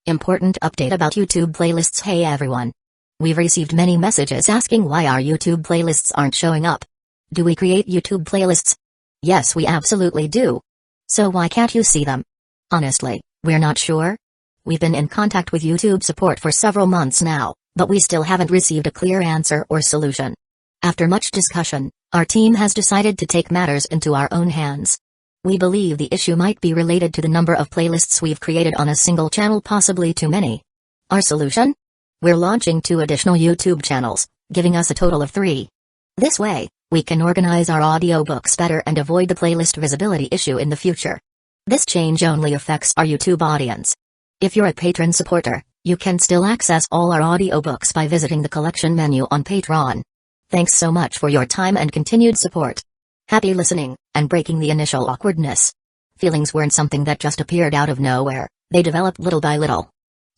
Important update about YouTube playlists. Hey everyone. We've received many messages asking why our YouTube playlists aren't showing up. Do we create YouTube playlists? Yes, we absolutely do. So why can't you see them? Honestly, we're not sure. We've been in contact with YouTube support for several months now, but we still haven't received a clear answer or solution. After much discussion, our team has decided to take matters into our own hands. We believe the issue might be related to the number of playlists we've created on a single channel, possibly too many. Our solution? We're launching 2 additional YouTube channels, giving us a total of 3. This way, we can organize our audiobooks better and avoid the playlist visibility issue in the future. This change only affects our YouTube audience. If you're a patron supporter, you can still access all our audiobooks by visiting the collection menu on Patreon. Thanks so much for your time and continued support. Happy listening, and breaking the initial awkwardness. Feelings weren't something that just appeared out of nowhere, they developed little by little.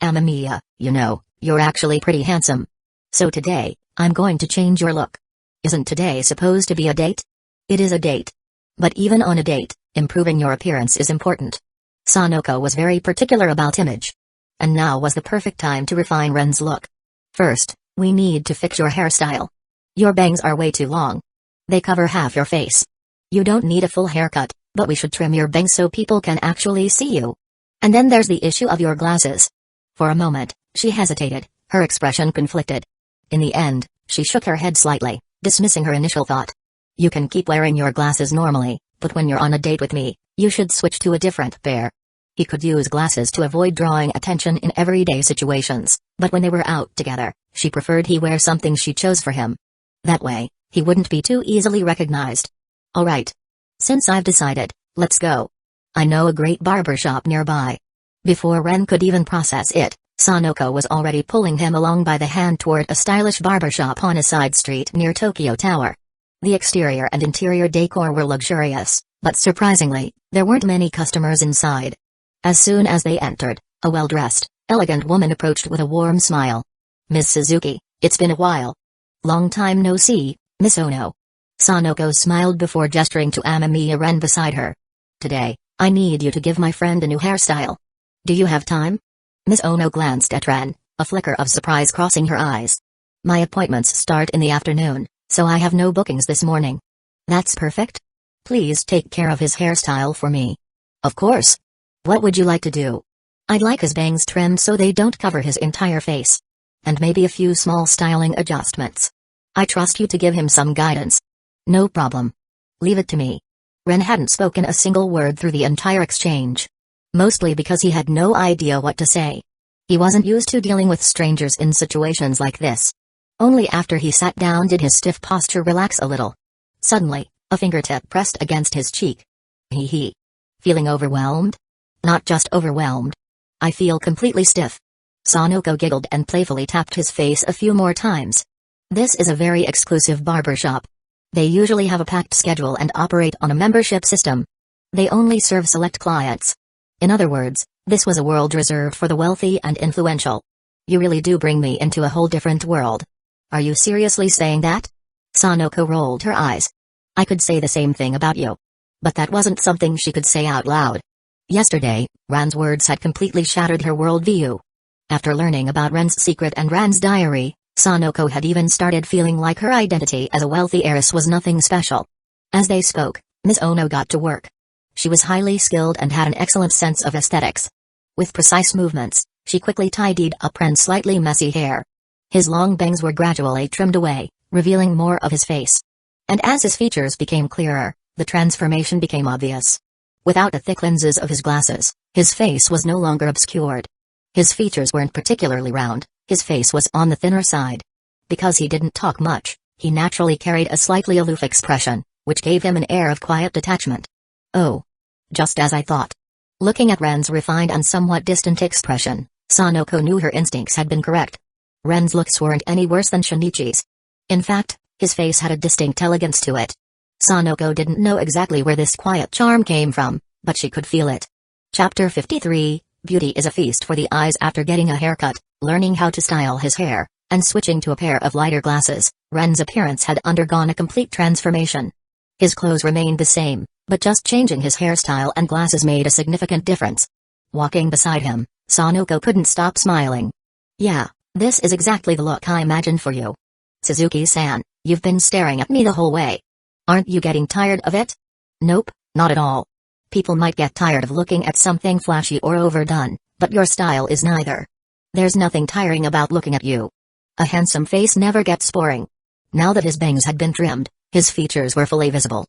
Mia, you're actually pretty handsome. So today, I'm going to change your look. Isn't today supposed to be a date? It is a date. But even on a date, improving your appearance is important. Sanoko was very particular about image. And now was the perfect time to refine Ren's look. First, we need to fix your hairstyle. Your bangs are way too long. They cover half your face. You don't need a full haircut, but we should trim your bangs so people can actually see you. And then there's the issue of your glasses. For a moment, she hesitated, her expression conflicted. In the end, she shook her head slightly, dismissing her initial thought. You can keep wearing your glasses normally, but when you're on a date with me, you should switch to a different pair. He could use glasses to avoid drawing attention in everyday situations, but when they were out together, she preferred he wear something she chose for him. That way, he wouldn't be too easily recognized. Alright. Since I've decided, let's go. I know a great barbershop nearby. Before Ren could even process it, Sanoko was already pulling him along by the hand toward a stylish barbershop on a side street near Tokyo Tower. The exterior and interior decor were luxurious, but surprisingly, there weren't many customers inside. As soon as they entered, a well-dressed, elegant woman approached with a warm smile. Ms. Suzuki, it's been a while. Long time no see, Miss Ono. Sanoko smiled before gesturing to Amamiya Ren beside her. Today, I need you to give my friend a new hairstyle. Do you have time? Miss Ono glanced at Ren, a flicker of surprise crossing her eyes. My appointments start in the afternoon, so I have no bookings this morning. That's perfect. Please take care of his hairstyle for me. Of course. What would you like to do? I'd like his bangs trimmed so they don't cover his entire face. And maybe a few small styling adjustments. I trust you to give him some guidance. No problem. Leave it to me. Ren hadn't spoken a single word through the entire exchange. Mostly because he had no idea what to say. He wasn't used to dealing with strangers in situations like this. Only after he sat down did his stiff posture relax a little. Suddenly, a fingertip pressed against his cheek. Hee. Feeling overwhelmed? Not just overwhelmed. I feel completely stiff. Sanoko giggled and playfully tapped his face a few more times. This is a very exclusive barbershop. They usually have a packed schedule and operate on a membership system. They only serve select clients. In other words, this was a world reserved for the wealthy and influential. You really do bring me into a whole different world. Are you seriously saying that? Sanoko rolled her eyes. I could say the same thing about you. But that wasn't something she could say out loud. Yesterday, Ren's words had completely shattered her worldview. After learning about Ren's secret and Ren's diary, Sanoko had even started feeling like her identity as a wealthy heiress was nothing special. As they spoke, Ms. Ono got to work. She was highly skilled and had an excellent sense of aesthetics. With precise movements, she quickly tidied up Ren's slightly messy hair. His long bangs were gradually trimmed away, revealing more of his face. And as his features became clearer, the transformation became obvious. Without the thick lenses of his glasses, his face was no longer obscured. His features weren't particularly round, his face was on the thinner side. Because he didn't talk much, he naturally carried a slightly aloof expression, which gave him an air of quiet detachment. Oh. Just as I thought. Looking at Ren's refined and somewhat distant expression, Sanoko knew her instincts had been correct. Ren's looks weren't any worse than Shinichi's. In fact, his face had a distinct elegance to it. Sanoko didn't know exactly where this quiet charm came from, but she could feel it. Chapter 53, Beauty is a feast for the eyes. After getting a haircut, learning how to style his hair, and switching to a pair of lighter glasses, Ren's appearance had undergone a complete transformation. His clothes remained the same, but just changing his hairstyle and glasses made a significant difference. Walking beside him, Sanoko couldn't stop smiling. Yeah, this is exactly the look I imagined for you. Suzuki-san, you've been staring at me the whole way. Aren't you getting tired of it? Nope, not at all. People might get tired of looking at something flashy or overdone, but your style is neither. There's nothing tiring about looking at you. A handsome face never gets boring. Now that his bangs had been trimmed, his features were fully visible.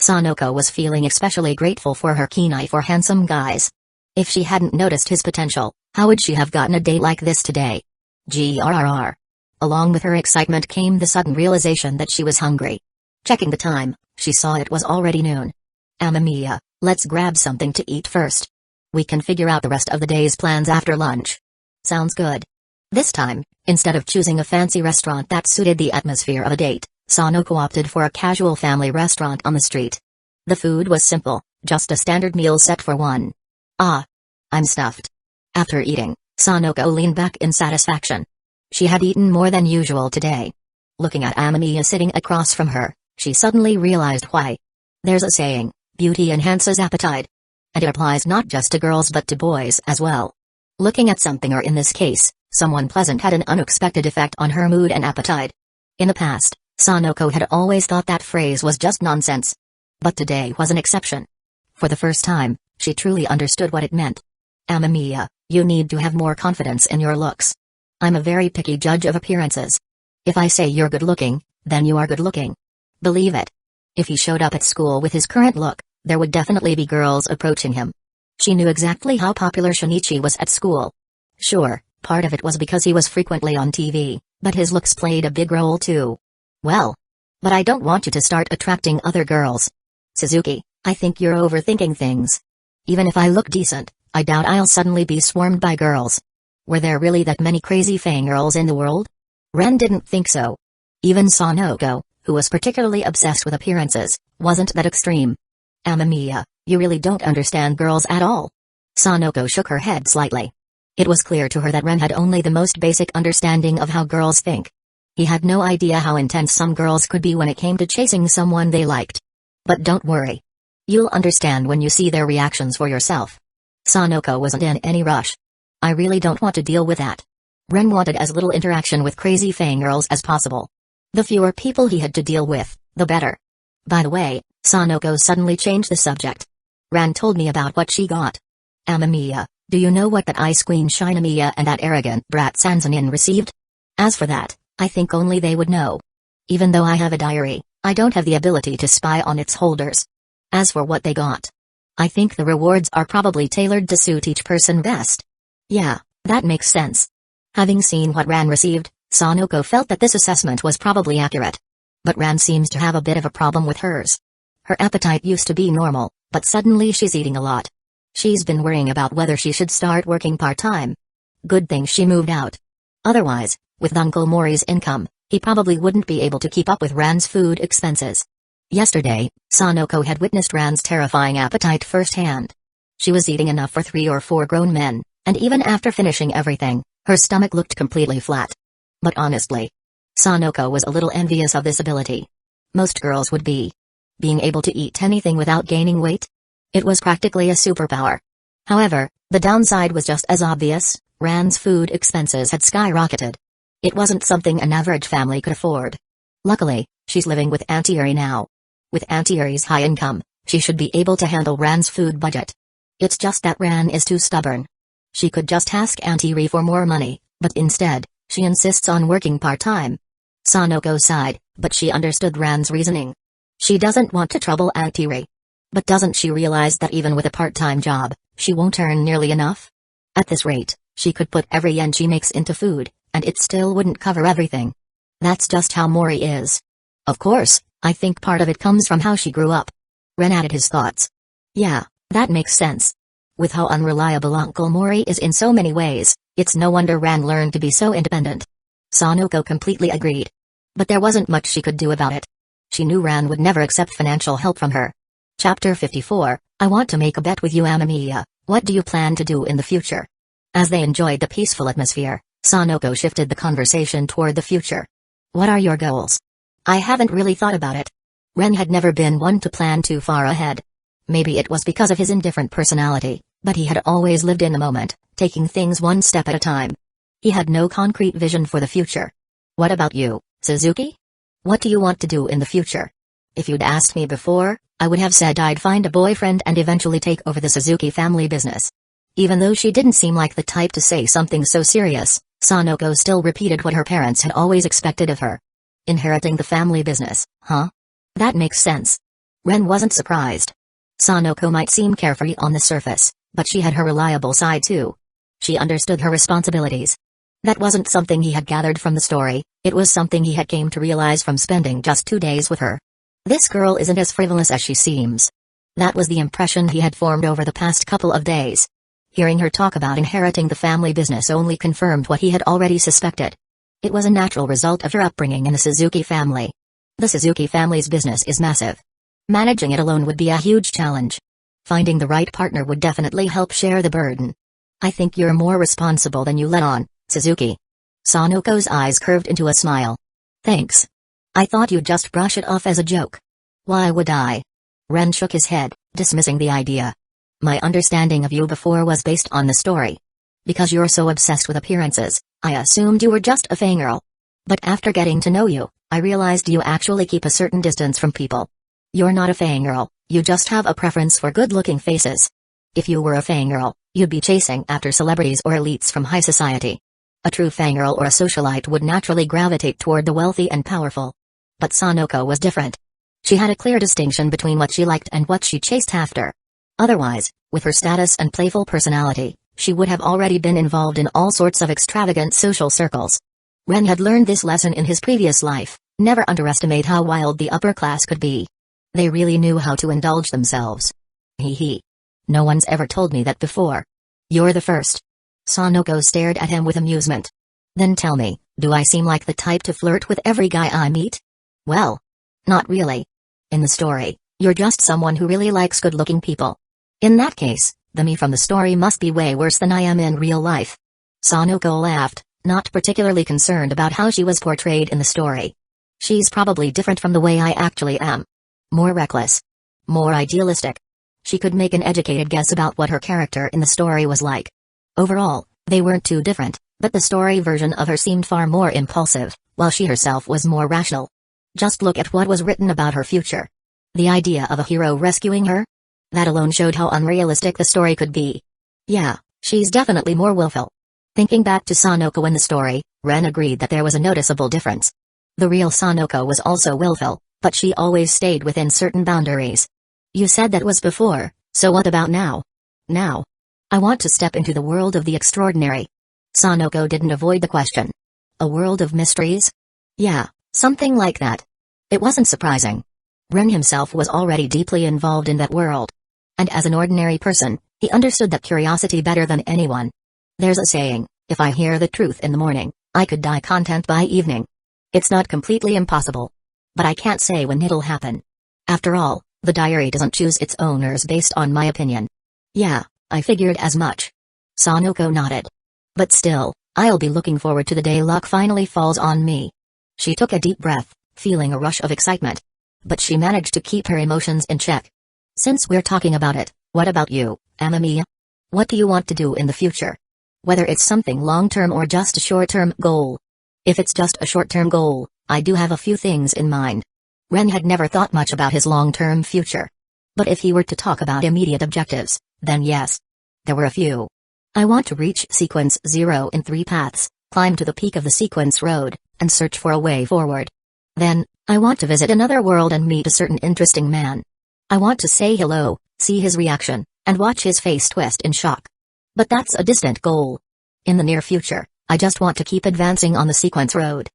Sanoko was feeling especially grateful for her keen eye for handsome guys. If she hadn't noticed his potential, how would she have gotten a date like this today? Grrr. Along with her excitement came the sudden realization that she was hungry. Checking the time, she saw it was already noon. Amamiya, let's grab something to eat first. We can figure out the rest of the day's plans after lunch. Sounds good. This time, instead of choosing a fancy restaurant that suited the atmosphere of a date, Sanoko opted for a casual family restaurant on the street. The food was simple, just a standard meal set for one. Ah. I'm stuffed. After eating, Sanoko leaned back in satisfaction. She had eaten more than usual today. Looking at Amamiya sitting across from her, she suddenly realized why. There's a saying, beauty enhances appetite. And it applies not just to girls but to boys as well. Looking at something, or in this case, someone pleasant, had an unexpected effect on her mood and appetite. In the past, Sanoko had always thought that phrase was just nonsense. But today was an exception. For the first time, she truly understood what it meant. Amamiya, you need to have more confidence in your looks. I'm a very picky judge of appearances. If I say you're good looking, then you are good looking. Believe it. If he showed up at school with his current look, there would definitely be girls approaching him. She knew exactly how popular Shinichi was at school. Sure, part of it was because he was frequently on TV, but his looks played a big role too. Well. But I don't want you to start attracting other girls. Suzuki, I think you're overthinking things. Even if I look decent, I doubt I'll suddenly be swarmed by girls. Were there really that many crazy fangirls in the world? Ren didn't think so. Even Sanoko, who was particularly obsessed with appearances, wasn't that extreme. Amamiya, you really don't understand girls at all. Sanoko shook her head slightly. It was clear to her that Ren had only the most basic understanding of how girls think. He had no idea how intense some girls could be when it came to chasing someone they liked. But don't worry. You'll understand when you see their reactions for yourself. Sanoko wasn't in any rush. I really don't want to deal with that. Ren wanted as little interaction with crazy fangirls as possible. The fewer people he had to deal with, the better. By the way, Sanoko suddenly changed the subject. Ren told me about what she got. Amamiya, do you know what that ice queen Shinomiya and that arrogant brat Sanzanin received? As for that, I think only they would know. Even though I have a diary, I don't have the ability to spy on its holders. As for what they got, I think the rewards are probably tailored to suit each person best. Yeah, that makes sense. Having seen what Ran received, Sanoko felt that this assessment was probably accurate. But Ran seems to have a bit of a problem with hers. Her appetite used to be normal, but suddenly she's eating a lot. She's been worrying about whether she should start working part-time. Good thing she moved out. Otherwise, with Uncle Mori's income, he probably wouldn't be able to keep up with Ran's food expenses. Yesterday, Sanoko had witnessed Ran's terrifying appetite firsthand. She was eating enough for 3 or 4 grown men, and even after finishing everything, her stomach looked completely flat. But honestly, Sanoko was a little envious of this ability. Most girls would be. Being able to eat anything without gaining weight? It was practically a superpower. However, the downside was just as obvious. Ran's food expenses had skyrocketed. It wasn't something an average family could afford. Luckily, she's living with Auntie Eri now. With Auntie Eri's high income, she should be able to handle Ran's food budget. It's just that Ran is too stubborn. She could just ask Auntie Eri for more money, but instead, she insists on working part-time. Sanoko sighed, but she understood Ran's reasoning. She doesn't want to trouble Auntie Eri. But doesn't she realize that even with a part-time job, she won't earn nearly enough? At this rate, she could put every yen she makes into food, and it still wouldn't cover everything. That's just how Mori is. Of course, I think part of it comes from how she grew up. Ren added his thoughts. Yeah, that makes sense. With how unreliable Uncle Mori is in so many ways, it's no wonder Ran learned to be so independent. Sanoko completely agreed. But there wasn't much she could do about it. She knew Ran would never accept financial help from her. Chapter 54, I want to make a bet with you, Amamiya. What do you plan to do in the future? As they enjoyed the peaceful atmosphere, Sanoko shifted the conversation toward the future. What are your goals? I haven't really thought about it. Ren had never been one to plan too far ahead. Maybe it was because of his indifferent personality, But he had always lived in the moment, taking things one step at a time. He had no concrete vision for the future. What about you, Suzuki? What do you want to do in the future? If you'd asked me before, I would have said I'd find a boyfriend and eventually take over the Suzuki family business. Even though she didn't seem like the type to say something so serious, Sanoko still repeated what her parents had always expected of her. Inheriting the family business, huh? That makes sense. Ren wasn't surprised. Sanoko might seem carefree on the surface, but she had her reliable side too. She understood her responsibilities. That wasn't something he had gathered from the story, it was something he had came to realize from spending just 2 days with her. This girl isn't as frivolous as she seems. That was the impression he had formed over the past couple of days. Hearing her talk about inheriting the family business only confirmed what he had already suspected. It was a natural result of her upbringing in the Suzuki family. The Suzuki family's business is massive. Managing it alone would be a huge challenge. Finding the right partner would definitely help share the burden. I think you're more responsible than you let on, Suzuki. Sanoko's eyes curved into a smile. Thanks. I thought you'd just brush it off as a joke. Why would I? Ren shook his head, dismissing the idea. My understanding of you before was based on the story. Because you're so obsessed with appearances, I assumed you were just a fangirl. But after getting to know you, I realized you actually keep a certain distance from people. You're not a fangirl, you just have a preference for good-looking faces. If you were a fangirl, you'd be chasing after celebrities or elites from high society. A true fangirl or a socialite would naturally gravitate toward the wealthy and powerful. But Sanoko was different. She had a clear distinction between what she liked and what she chased after. Otherwise, with her status and playful personality, she would have already been involved in all sorts of extravagant social circles. Ren had learned this lesson in his previous life: never underestimate how wild the upper class could be. They really knew how to indulge themselves. Hee. No one's ever told me that before. You're the first. Sanoko stared at him with amusement. Then tell me, do I seem like the type to flirt with every guy I meet? Well, not really. In the story, you're just someone who really likes good-looking people. In that case, the me from the story must be way worse than I am in real life. Sanoko laughed, not particularly concerned about how she was portrayed in the story. She's probably different from the way I actually am. More reckless. More idealistic. She could make an educated guess about what her character in the story was like. Overall, they weren't too different, but the story version of her seemed far more impulsive, while she herself was more rational. Just look at what was written about her future. The idea of a hero rescuing her? That alone showed how unrealistic the story could be. Yeah, she's definitely more willful. Thinking back to Sanoko in the story, Ren agreed that there was a noticeable difference. The real Sanoko was also willful, but she always stayed within certain boundaries. You said that was before, so what about now? Now? I want to step into the world of the extraordinary. Sanoko didn't avoid the question. A world of mysteries? Yeah, something like that. It wasn't surprising. Ren himself was already deeply involved in that world. And as an ordinary person, he understood that curiosity better than anyone. There's a saying, if I hear the truth in the morning, I could die content by evening. It's not completely impossible. But I can't say when it'll happen. After all, the diary doesn't choose its owners based on my opinion. Yeah, I figured as much. Sanoko nodded. But still, I'll be looking forward to the day luck finally falls on me. She took a deep breath, feeling a rush of excitement. But she managed to keep her emotions in check. Since we're talking about it, what about you, Amamiya? What do you want to do in the future? Whether it's something long-term or just a short-term goal. If it's just a short-term goal, I do have a few things in mind. Ren had never thought much about his long-term future. But if he were to talk about immediate objectives, then yes. There were a few. I want to reach Sequence 0 in 3 paths, climb to the peak of the Sequence Road, and search for a way forward. Then, I want to visit another world and meet a certain interesting man. I want to say hello, see his reaction, and watch his face twist in shock. But that's a distant goal. In the near future, I just want to keep advancing on the Sequence Road.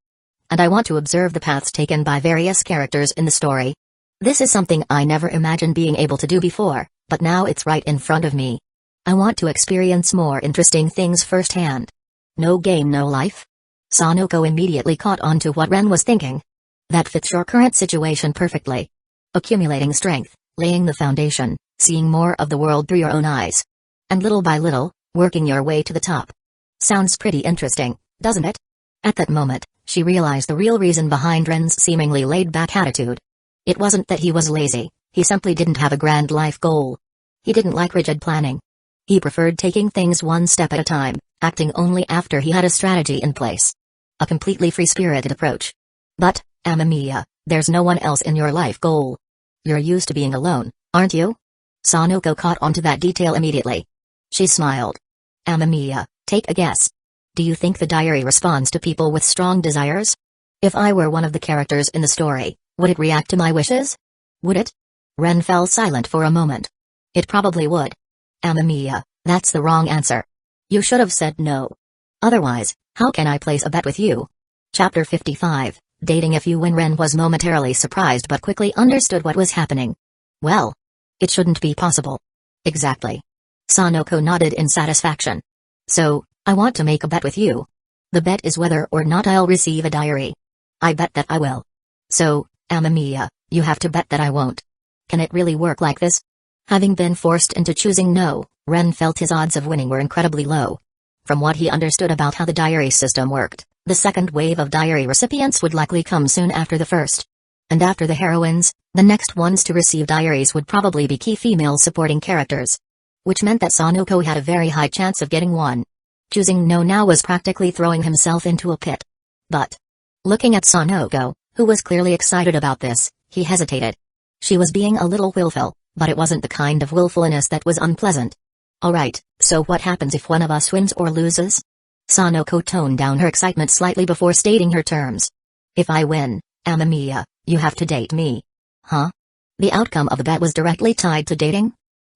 And I want to observe the paths taken by various characters in the story. This is something I never imagined being able to do before, but now it's right in front of me. I want to experience more interesting things firsthand. No game, no life? Sanoko immediately caught on to what Ren was thinking. That fits your current situation perfectly. Accumulating strength, laying the foundation, seeing more of the world through your own eyes. And little by little, working your way to the top. Sounds pretty interesting, doesn't it? At that moment, she realized the real reason behind Ren's seemingly laid-back attitude. It wasn't that he was lazy, he simply didn't have a grand life goal. He didn't like rigid planning. He preferred taking things one step at a time, acting only after he had a strategy in place. A completely free-spirited approach. But, Amamiya, there's no one else in your life goal. You're used to being alone, aren't you? Sanoko caught onto that detail immediately. She smiled. Amamiya, take a guess. Do you think the diary responds to people with strong desires? If I were one of the characters in the story, would it react to my wishes? Would it? Ren fell silent for a moment. It probably would. Amamiya, that's the wrong answer. You should have said no. Otherwise, how can I place a bet with you? Chapter 55, Dating If You Win. Ren was momentarily surprised but quickly understood what was happening. Well, it shouldn't be possible. Exactly. Sanoko nodded in satisfaction. So, I want to make a bet with you. The bet is whether or not I'll receive a diary. I bet that I will. So, Amamiya, you have to bet that I won't. Can it really work like this? Having been forced into choosing no, Ren felt his odds of winning were incredibly low. From what he understood about how the diary system worked, the second wave of diary recipients would likely come soon after the first. And after the heroines, the next ones to receive diaries would probably be key female supporting characters. Which meant that Sanoko had a very high chance of getting one. Choosing no now was practically throwing himself into a pit. But, looking at Sanoko, who was clearly excited about this, he hesitated. She was being a little willful, but it wasn't the kind of willfulness that was unpleasant. Alright, so what happens if one of us wins or loses? Sanoko toned down her excitement slightly before stating her terms. If I win, Amamiya, you have to date me. Huh? The outcome of the bet was directly tied to dating?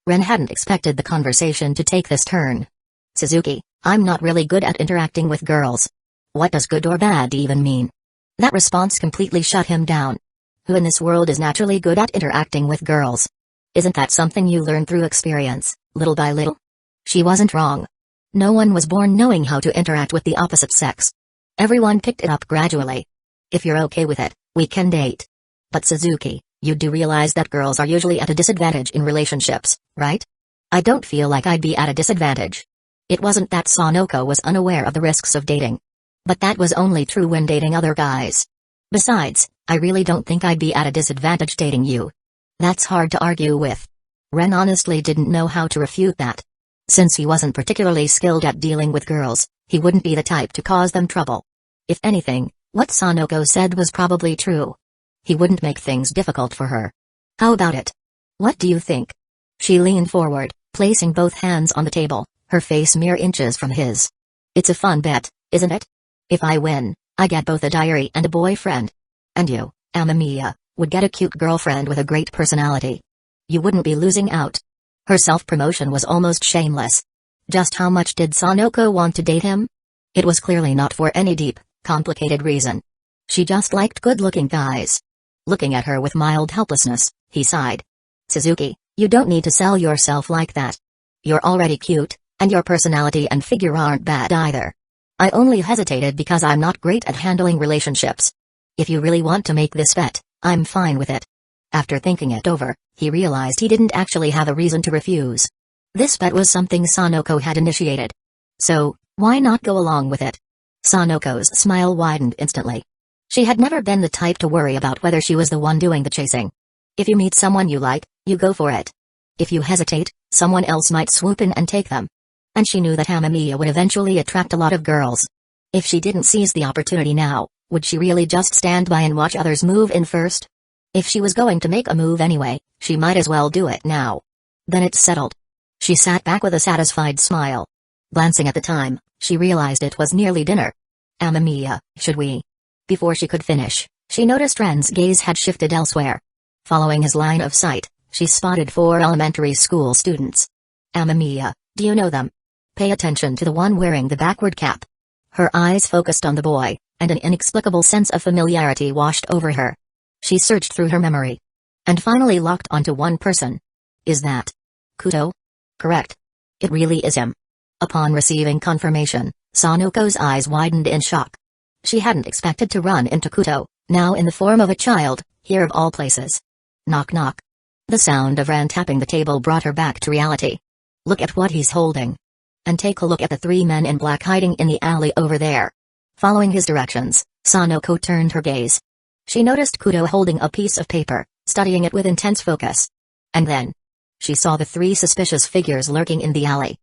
Ren hadn't expected the conversation to take this turn. Suzuki, I'm not really good at interacting with girls. What does good or bad even mean? That response completely shut him down. Who in this world is naturally good at interacting with girls? Isn't that something you learn through experience, little by little? She wasn't wrong. No one was born knowing how to interact with the opposite sex. Everyone picked it up gradually. If you're okay with it, we can date. But Suzuki, you do realize that girls are usually at a disadvantage in relationships, right? I don't feel like I'd be at a disadvantage. It wasn't that Sanoko was unaware of the risks of dating. But that was only true when dating other guys. Besides, I really don't think I'd be at a disadvantage dating you. That's hard to argue with. Ren honestly didn't know how to refute that. Since he wasn't particularly skilled at dealing with girls, he wouldn't be the type to cause them trouble. If anything, what Sanoko said was probably true. He wouldn't make things difficult for her. How about it? What do you think? She leaned forward, placing both hands on the table, her face mere inches from his. It's a fun bet, isn't it? If I win, I get both a diary and a boyfriend. And you, Amamiya, would get a cute girlfriend with a great personality. You wouldn't be losing out. Her self-promotion was almost shameless. Just how much did Sanoko want to date him? It was clearly not for any deep, complicated reason. She just liked good-looking guys. Looking at her with mild helplessness, he sighed. Suzuki, you don't need to sell yourself like that. You're already cute, and your personality and figure aren't bad either. I only hesitated because I'm not great at handling relationships. If you really want to make this bet, I'm fine with it. After thinking it over, he realized he didn't actually have a reason to refuse. This bet was something Sanoko had initiated. So, why not go along with it? Sanoko's smile widened instantly. She had never been the type to worry about whether she was the one doing the chasing. If you meet someone you like, you go for it. If you hesitate, someone else might swoop in and take them. And she knew that Amamiya would eventually attract a lot of girls. If she didn't seize the opportunity now, would she really just stand by and watch others move in first? If she was going to make a move anyway, she might as well do it now. Then it's settled. She sat back with a satisfied smile. Glancing at the time, she realized it was nearly dinner. Amamiya, should we? Before she could finish, she noticed Ren's gaze had shifted elsewhere. Following his line of sight, she spotted 4 elementary school students. Amamiya, do you know them? Pay attention to the one wearing the backward cap. Her eyes focused on the boy, and an inexplicable sense of familiarity washed over her. She searched through her memory. And finally locked onto one person. Is that Kuto? Correct. It really is him. Upon receiving confirmation, Sanoko's eyes widened in shock. She hadn't expected to run into Kuto, now in the form of a child, here of all places. Knock knock. The sound of Ran tapping the table brought her back to reality. Look at what he's holding. And take a look at the 3 men in black hiding in the alley over there. Following his directions, Sanoko turned her gaze. She noticed Kuto holding a piece of paper, studying it with intense focus. And then, she saw the 3 suspicious figures lurking in the alley.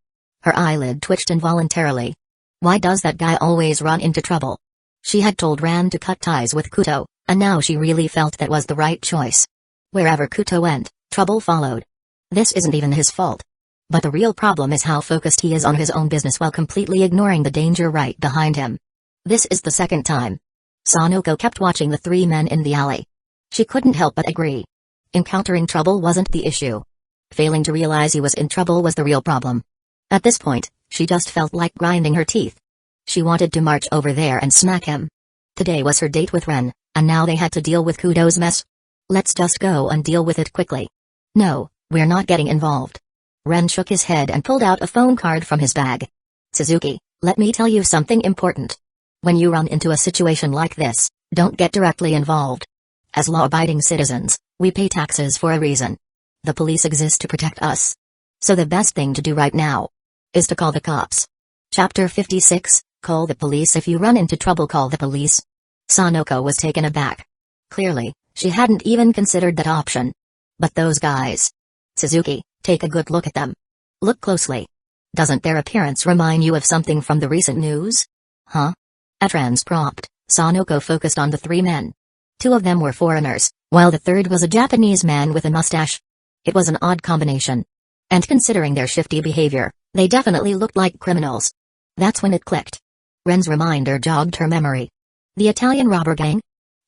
Her eyelid twitched involuntarily. Why does that guy always run into trouble? She had told Ran to cut ties with Kuto, and now she really felt that was the right choice. Wherever Kuto went, trouble followed. This isn't even his fault. But the real problem is how focused he is on his own business while completely ignoring the danger right behind him. This is the second time. Sanoko kept watching the three men in the alley. She couldn't help but agree. Encountering trouble wasn't the issue. Failing to realize he was in trouble was the real problem. At this point, she just felt like grinding her teeth. She wanted to march over there and smack him. Today was her date with Ren, and now they had to deal with Kuto's mess. Let's just go and deal with it quickly. No, we're not getting involved. Ren shook his head and pulled out a phone card from his bag. Suzuki, let me tell you something important. When you run into a situation like this, don't get directly involved. As law-abiding citizens, we pay taxes for a reason. The police exist to protect us. So the best thing to do right now is to call the cops. Chapter 56, Call the police. If you run into trouble, call the police. Sanoko was taken aback. Clearly, she hadn't even considered that option. But those guys. Suzuki, take a good look at them. Look closely. Doesn't their appearance remind you of something from the recent news? Huh? At Ran's prompt, Sanoko focused on the three men. Two of them were foreigners, while the third was a Japanese man with a mustache. It was an odd combination. And considering their shifty behavior, they definitely looked like criminals. That's when it clicked. Ren's reminder jogged her memory. The Italian robber gang?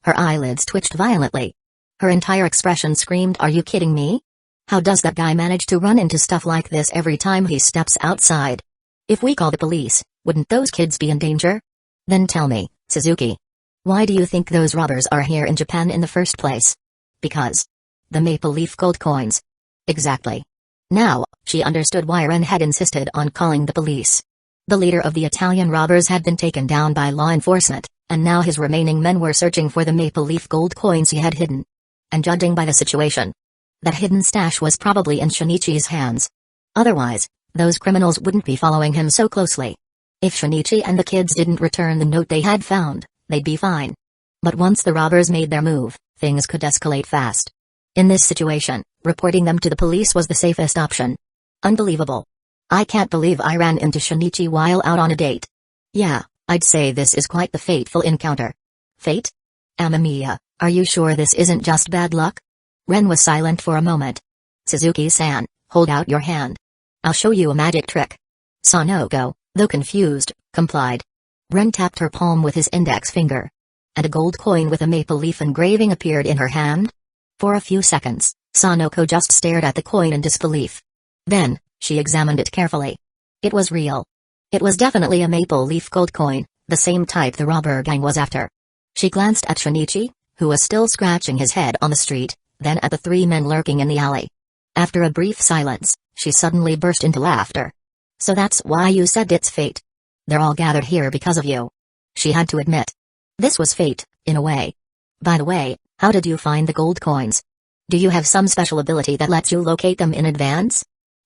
Her eyelids twitched violently. Her entire expression screamed, "Are you kidding me? How does that guy manage to run into stuff like this every time he steps outside? If we call the police, wouldn't those kids be in danger? Then tell me, Suzuki. Why do you think those robbers are here in Japan in the first place? Because the maple leaf gold coins. Exactly. Now, she understood why Ren had insisted on calling the police. The leader of the Italian robbers had been taken down by law enforcement, and now his remaining men were searching for the maple leaf gold coins he had hidden. And judging by the situation, that hidden stash was probably in Shinichi's hands. Otherwise, those criminals wouldn't be following him so closely. If Shinichi and the kids didn't return the note they had found, they'd be fine. But once the robbers made their move, things could escalate fast. In this situation, reporting them to the police was the safest option. Unbelievable. I can't believe I ran into Shinichi while out on a date. Yeah, I'd say this is quite the fateful encounter. Fate? Amamiya, are you sure this isn't just bad luck? Ren was silent for a moment. Suzuki-san, hold out your hand. I'll show you a magic trick. Sanoko, though confused, complied. Ren tapped her palm with his index finger. And a gold coin with a maple leaf engraving appeared in her hand? For a few seconds, Sanoko just stared at the coin in disbelief. Then, she examined it carefully. It was real. It was definitely a maple leaf gold coin, the same type the robber gang was after. She glanced at Shinichi, who was still scratching his head on the street, then at the three men lurking in the alley. After a brief silence, she suddenly burst into laughter. So that's why you said it's fate. They're all gathered here because of you. She had to admit. This was fate, in a way. By the way, how did you find the gold coins? Do you have some special ability that lets you locate them in advance?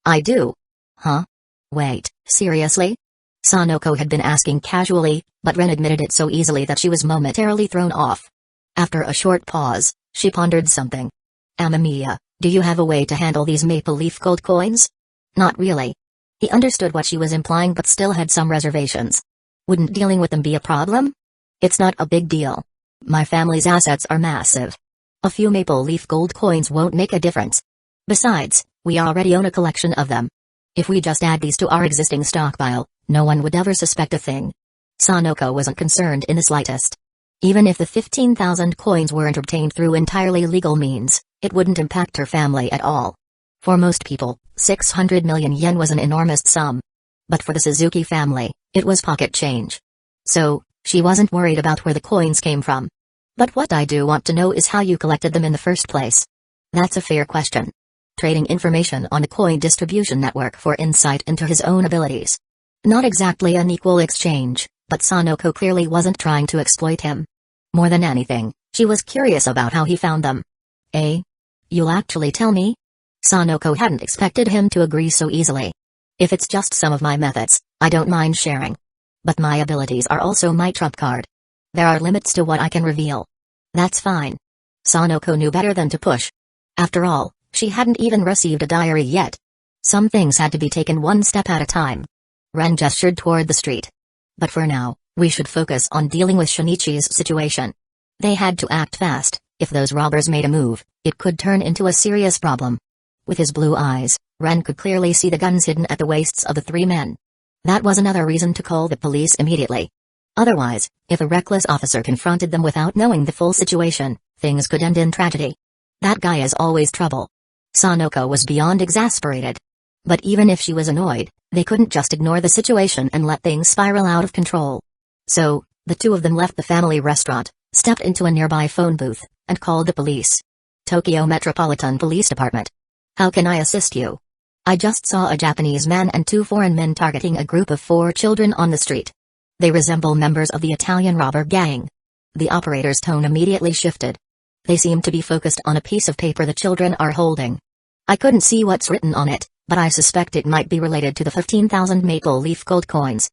I do. Huh? Wait, seriously? Sanoko had been asking casually, but Ren admitted it so easily that she was momentarily thrown off. After a short pause, she pondered something. Amamiya, do you have a way to handle these maple leaf gold coins? Not really. He understood what she was implying but still had some reservations. Wouldn't dealing with them be a problem? It's not a big deal. My family's assets are massive. A few maple leaf gold coins won't make a difference. Besides, we already own a collection of them. If we just add these to our existing stockpile, no one would ever suspect a thing. Sanoko wasn't concerned in the slightest. Even if the 15,000 coins weren't obtained through entirely legal means, it wouldn't impact her family at all. For most people, 600 million yen was an enormous sum. But for the Suzuki family, it was pocket change. So, she wasn't worried about where the coins came from. But what I do want to know is how you collected them in the first place. That's a fair question. Trading information on a coin distribution network for insight into his own abilities. Not exactly an equal exchange, but Sanoko clearly wasn't trying to exploit him. More than anything, she was curious about how he found them. Eh? You'll actually tell me? Sanoko hadn't expected him to agree so easily. If it's just some of my methods, I don't mind sharing. But my abilities are also my trump card. There are limits to what I can reveal. That's fine. Sanoko knew better than to push. After all, she hadn't even received a diary yet. Some things had to be taken one step at a time. Ren gestured toward the street. But for now, we should focus on dealing with Shinichi's situation. They had to act fast. If those robbers made a move, it could turn into a serious problem. With his blue eyes, Ren could clearly see the guns hidden at the waists of the three men. That was another reason to call the police immediately. Otherwise, if a reckless officer confronted them without knowing the full situation, things could end in tragedy. That guy is always trouble. Sanoko was beyond exasperated. But even if she was annoyed, they couldn't just ignore the situation and let things spiral out of control. So, the two of them left the family restaurant, stepped into a nearby phone booth, and called the police. Tokyo Metropolitan Police Department. How can I assist you? I just saw a Japanese man and two foreign men targeting a group of 4 children on the street. They resemble members of the Italian robber gang. The operator's tone immediately shifted. They seem to be focused on a piece of paper the children are holding. I couldn't see what's written on it, but I suspect it might be related to the 15,000 maple leaf gold coins.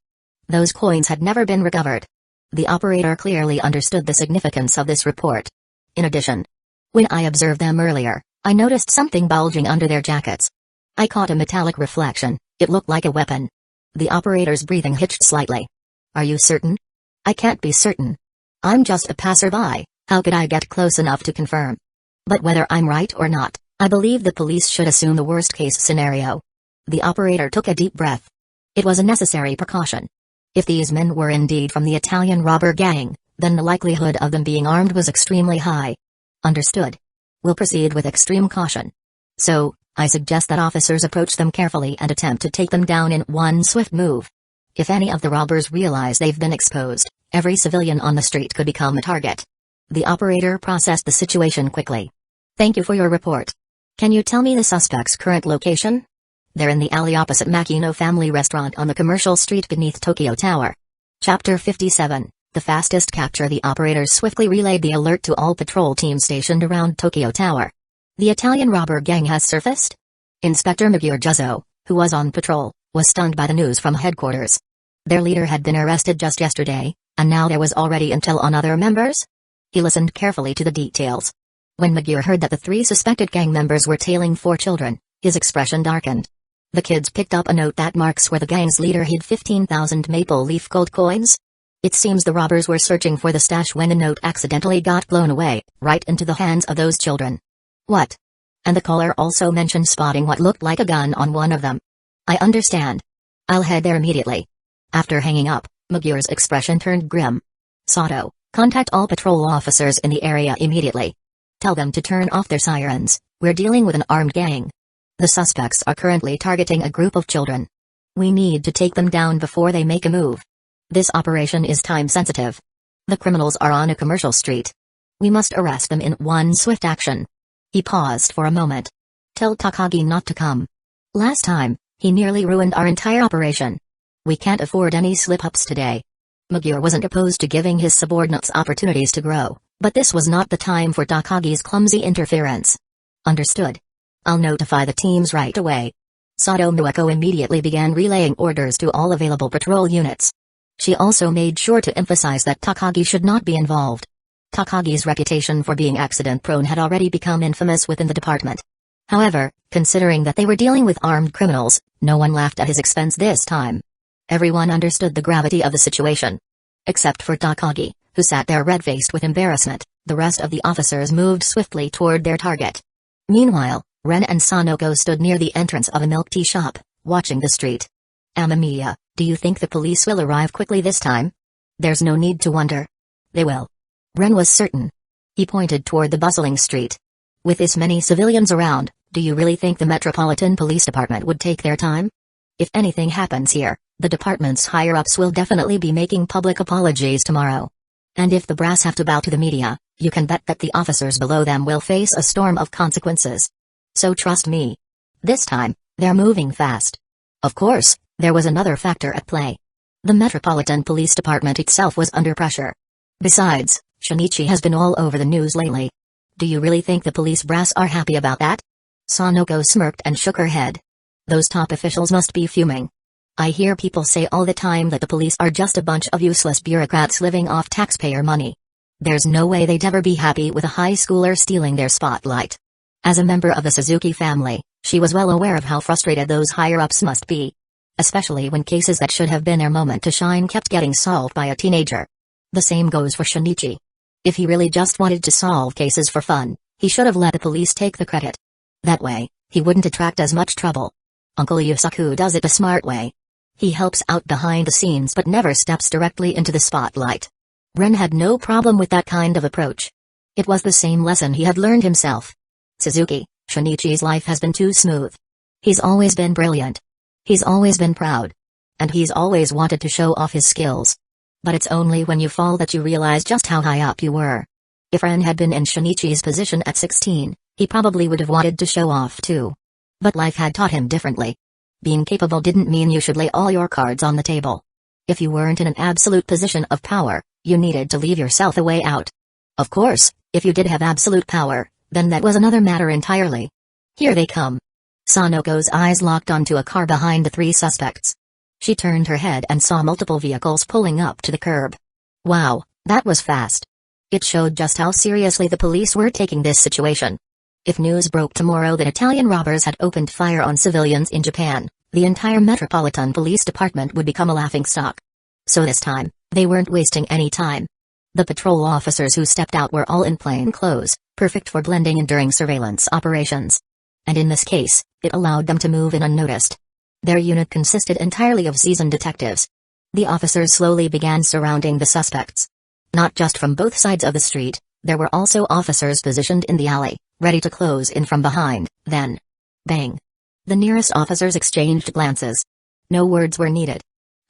Those coins had never been recovered. The operator clearly understood the significance of this report. In addition, when I observed them earlier, I noticed something bulging under their jackets. I caught a metallic reflection. It looked like a weapon. The operator's breathing hitched slightly. Are you certain? I can't be certain. I'm just a passerby, how could I get close enough to confirm? But whether I'm right or not, I believe the police should assume the worst-case scenario. The operator took a deep breath. It was a necessary precaution. If these men were indeed from the Italian robber gang, then the likelihood of them being armed was extremely high. Understood. We'll proceed with extreme caution. So, I suggest that officers approach them carefully and attempt to take them down in one swift move. If any of the robbers realize they've been exposed, every civilian on the street could become a target. The operator processed the situation quickly. Thank you for your report. Can you tell me the suspect's current location? They're in the alley opposite Makino Family Restaurant on the commercial street beneath Tokyo Tower. Chapter 57, The Fastest Capture. The operators swiftly relayed the alert to all patrol teams stationed around Tokyo Tower. The Italian robber gang has surfaced? Inspector Megure Juzzo, who was on patrol, was stunned by the news from headquarters. Their leader had been arrested just yesterday, and now there was already intel on other members? He listened carefully to the details. When Megure heard that the 3 suspected gang members were tailing 4 children, his expression darkened. The kids picked up a note that marks where the gang's leader hid 15,000 maple leaf gold coins. It seems the robbers were searching for the stash when the note accidentally got blown away, right into the hands of those children. What? And the caller also mentioned spotting what looked like a gun on one of them. I understand. I'll head there immediately. After hanging up, Megure's expression turned grim. Sato, contact all patrol officers in the area immediately. Tell them to turn off their sirens, we're dealing with an armed gang. The suspects are currently targeting a group of children. We need to take them down before they make a move. This operation is time-sensitive. The criminals are on a commercial street. We must arrest them in one swift action. He paused for a moment. Tell Takagi not to come. Last time, he nearly ruined our entire operation. We can't afford any slip-ups today. Megure wasn't opposed to giving his subordinates opportunities to grow, but this was not the time for Takagi's clumsy interference. Understood. I'll notify the teams right away. Sato Mueko immediately began relaying orders to all available patrol units. She also made sure to emphasize that Takagi should not be involved. Takagi's reputation for being accident-prone had already become infamous within the department. However, considering that they were dealing with armed criminals, no one laughed at his expense this time. Everyone understood the gravity of the situation. Except for Takagi, who sat there red-faced with embarrassment, the rest of the officers moved swiftly toward their target. Meanwhile, Ren and Sanoko stood near the entrance of a milk tea shop, watching the street. Amamiya, do you think the police will arrive quickly this time? There's no need to wonder. They will. Ren was certain. He pointed toward the bustling street. With this many civilians around, do you really think the Metropolitan Police Department would take their time? If anything happens here, the department's higher-ups will definitely be making public apologies tomorrow. And if the brass have to bow to the media, you can bet that the officers below them will face a storm of consequences. So trust me. This time, they're moving fast. Of course, there was another factor at play. The Metropolitan Police Department itself was under pressure. Besides, Shinichi has been all over the news lately. Do you really think the police brass are happy about that? Sanoko smirked and shook her head. Those top officials must be fuming. I hear people say all the time that the police are just a bunch of useless bureaucrats living off taxpayer money. There's no way they'd ever be happy with a high schooler stealing their spotlight. As a member of the Suzuki family, she was well aware of how frustrated those higher-ups must be. especially when cases that should have been their moment to shine kept getting solved by a teenager. The same goes for Shinichi. If he really just wanted to solve cases for fun, he should have let the police take the credit. That way, he wouldn't attract as much trouble. Uncle Yusaku does it the smart way. He helps out behind the scenes but never steps directly into the spotlight. Ren had no problem with that kind of approach. It was the same lesson he had learned himself. Suzuki, Shinichi's life has been too smooth. He's always been brilliant. He's always been proud. And he's always wanted to show off his skills. But it's only when you fall that you realize just how high up you were. If Ren had been in Shinichi's position at 16, he probably would have wanted to show off too. But life had taught him differently. Being capable didn't mean you should lay all your cards on the table. If you weren't in an absolute position of power, you needed to leave yourself a way out. Of course, if you did have absolute power, then that was another matter entirely. Here they come. Sanoko's eyes locked onto a car behind the three suspects. She turned her head and saw multiple vehicles pulling up to the curb. Wow, that was fast. It showed just how seriously the police were taking this situation. If news broke tomorrow that Italian robbers had opened fire on civilians in Japan, the entire Metropolitan Police Department would become a laughingstock. So this time, they weren't wasting any time. The patrol officers who stepped out were all in plain clothes, perfect for blending in during surveillance operations. And in this case, it allowed them to move in unnoticed. Their unit consisted entirely of seasoned detectives. The officers slowly began surrounding the suspects. Not just from both sides of the street, there were also officers positioned in the alley, ready to close in from behind, then. Bang. The nearest officers exchanged glances. No words were needed.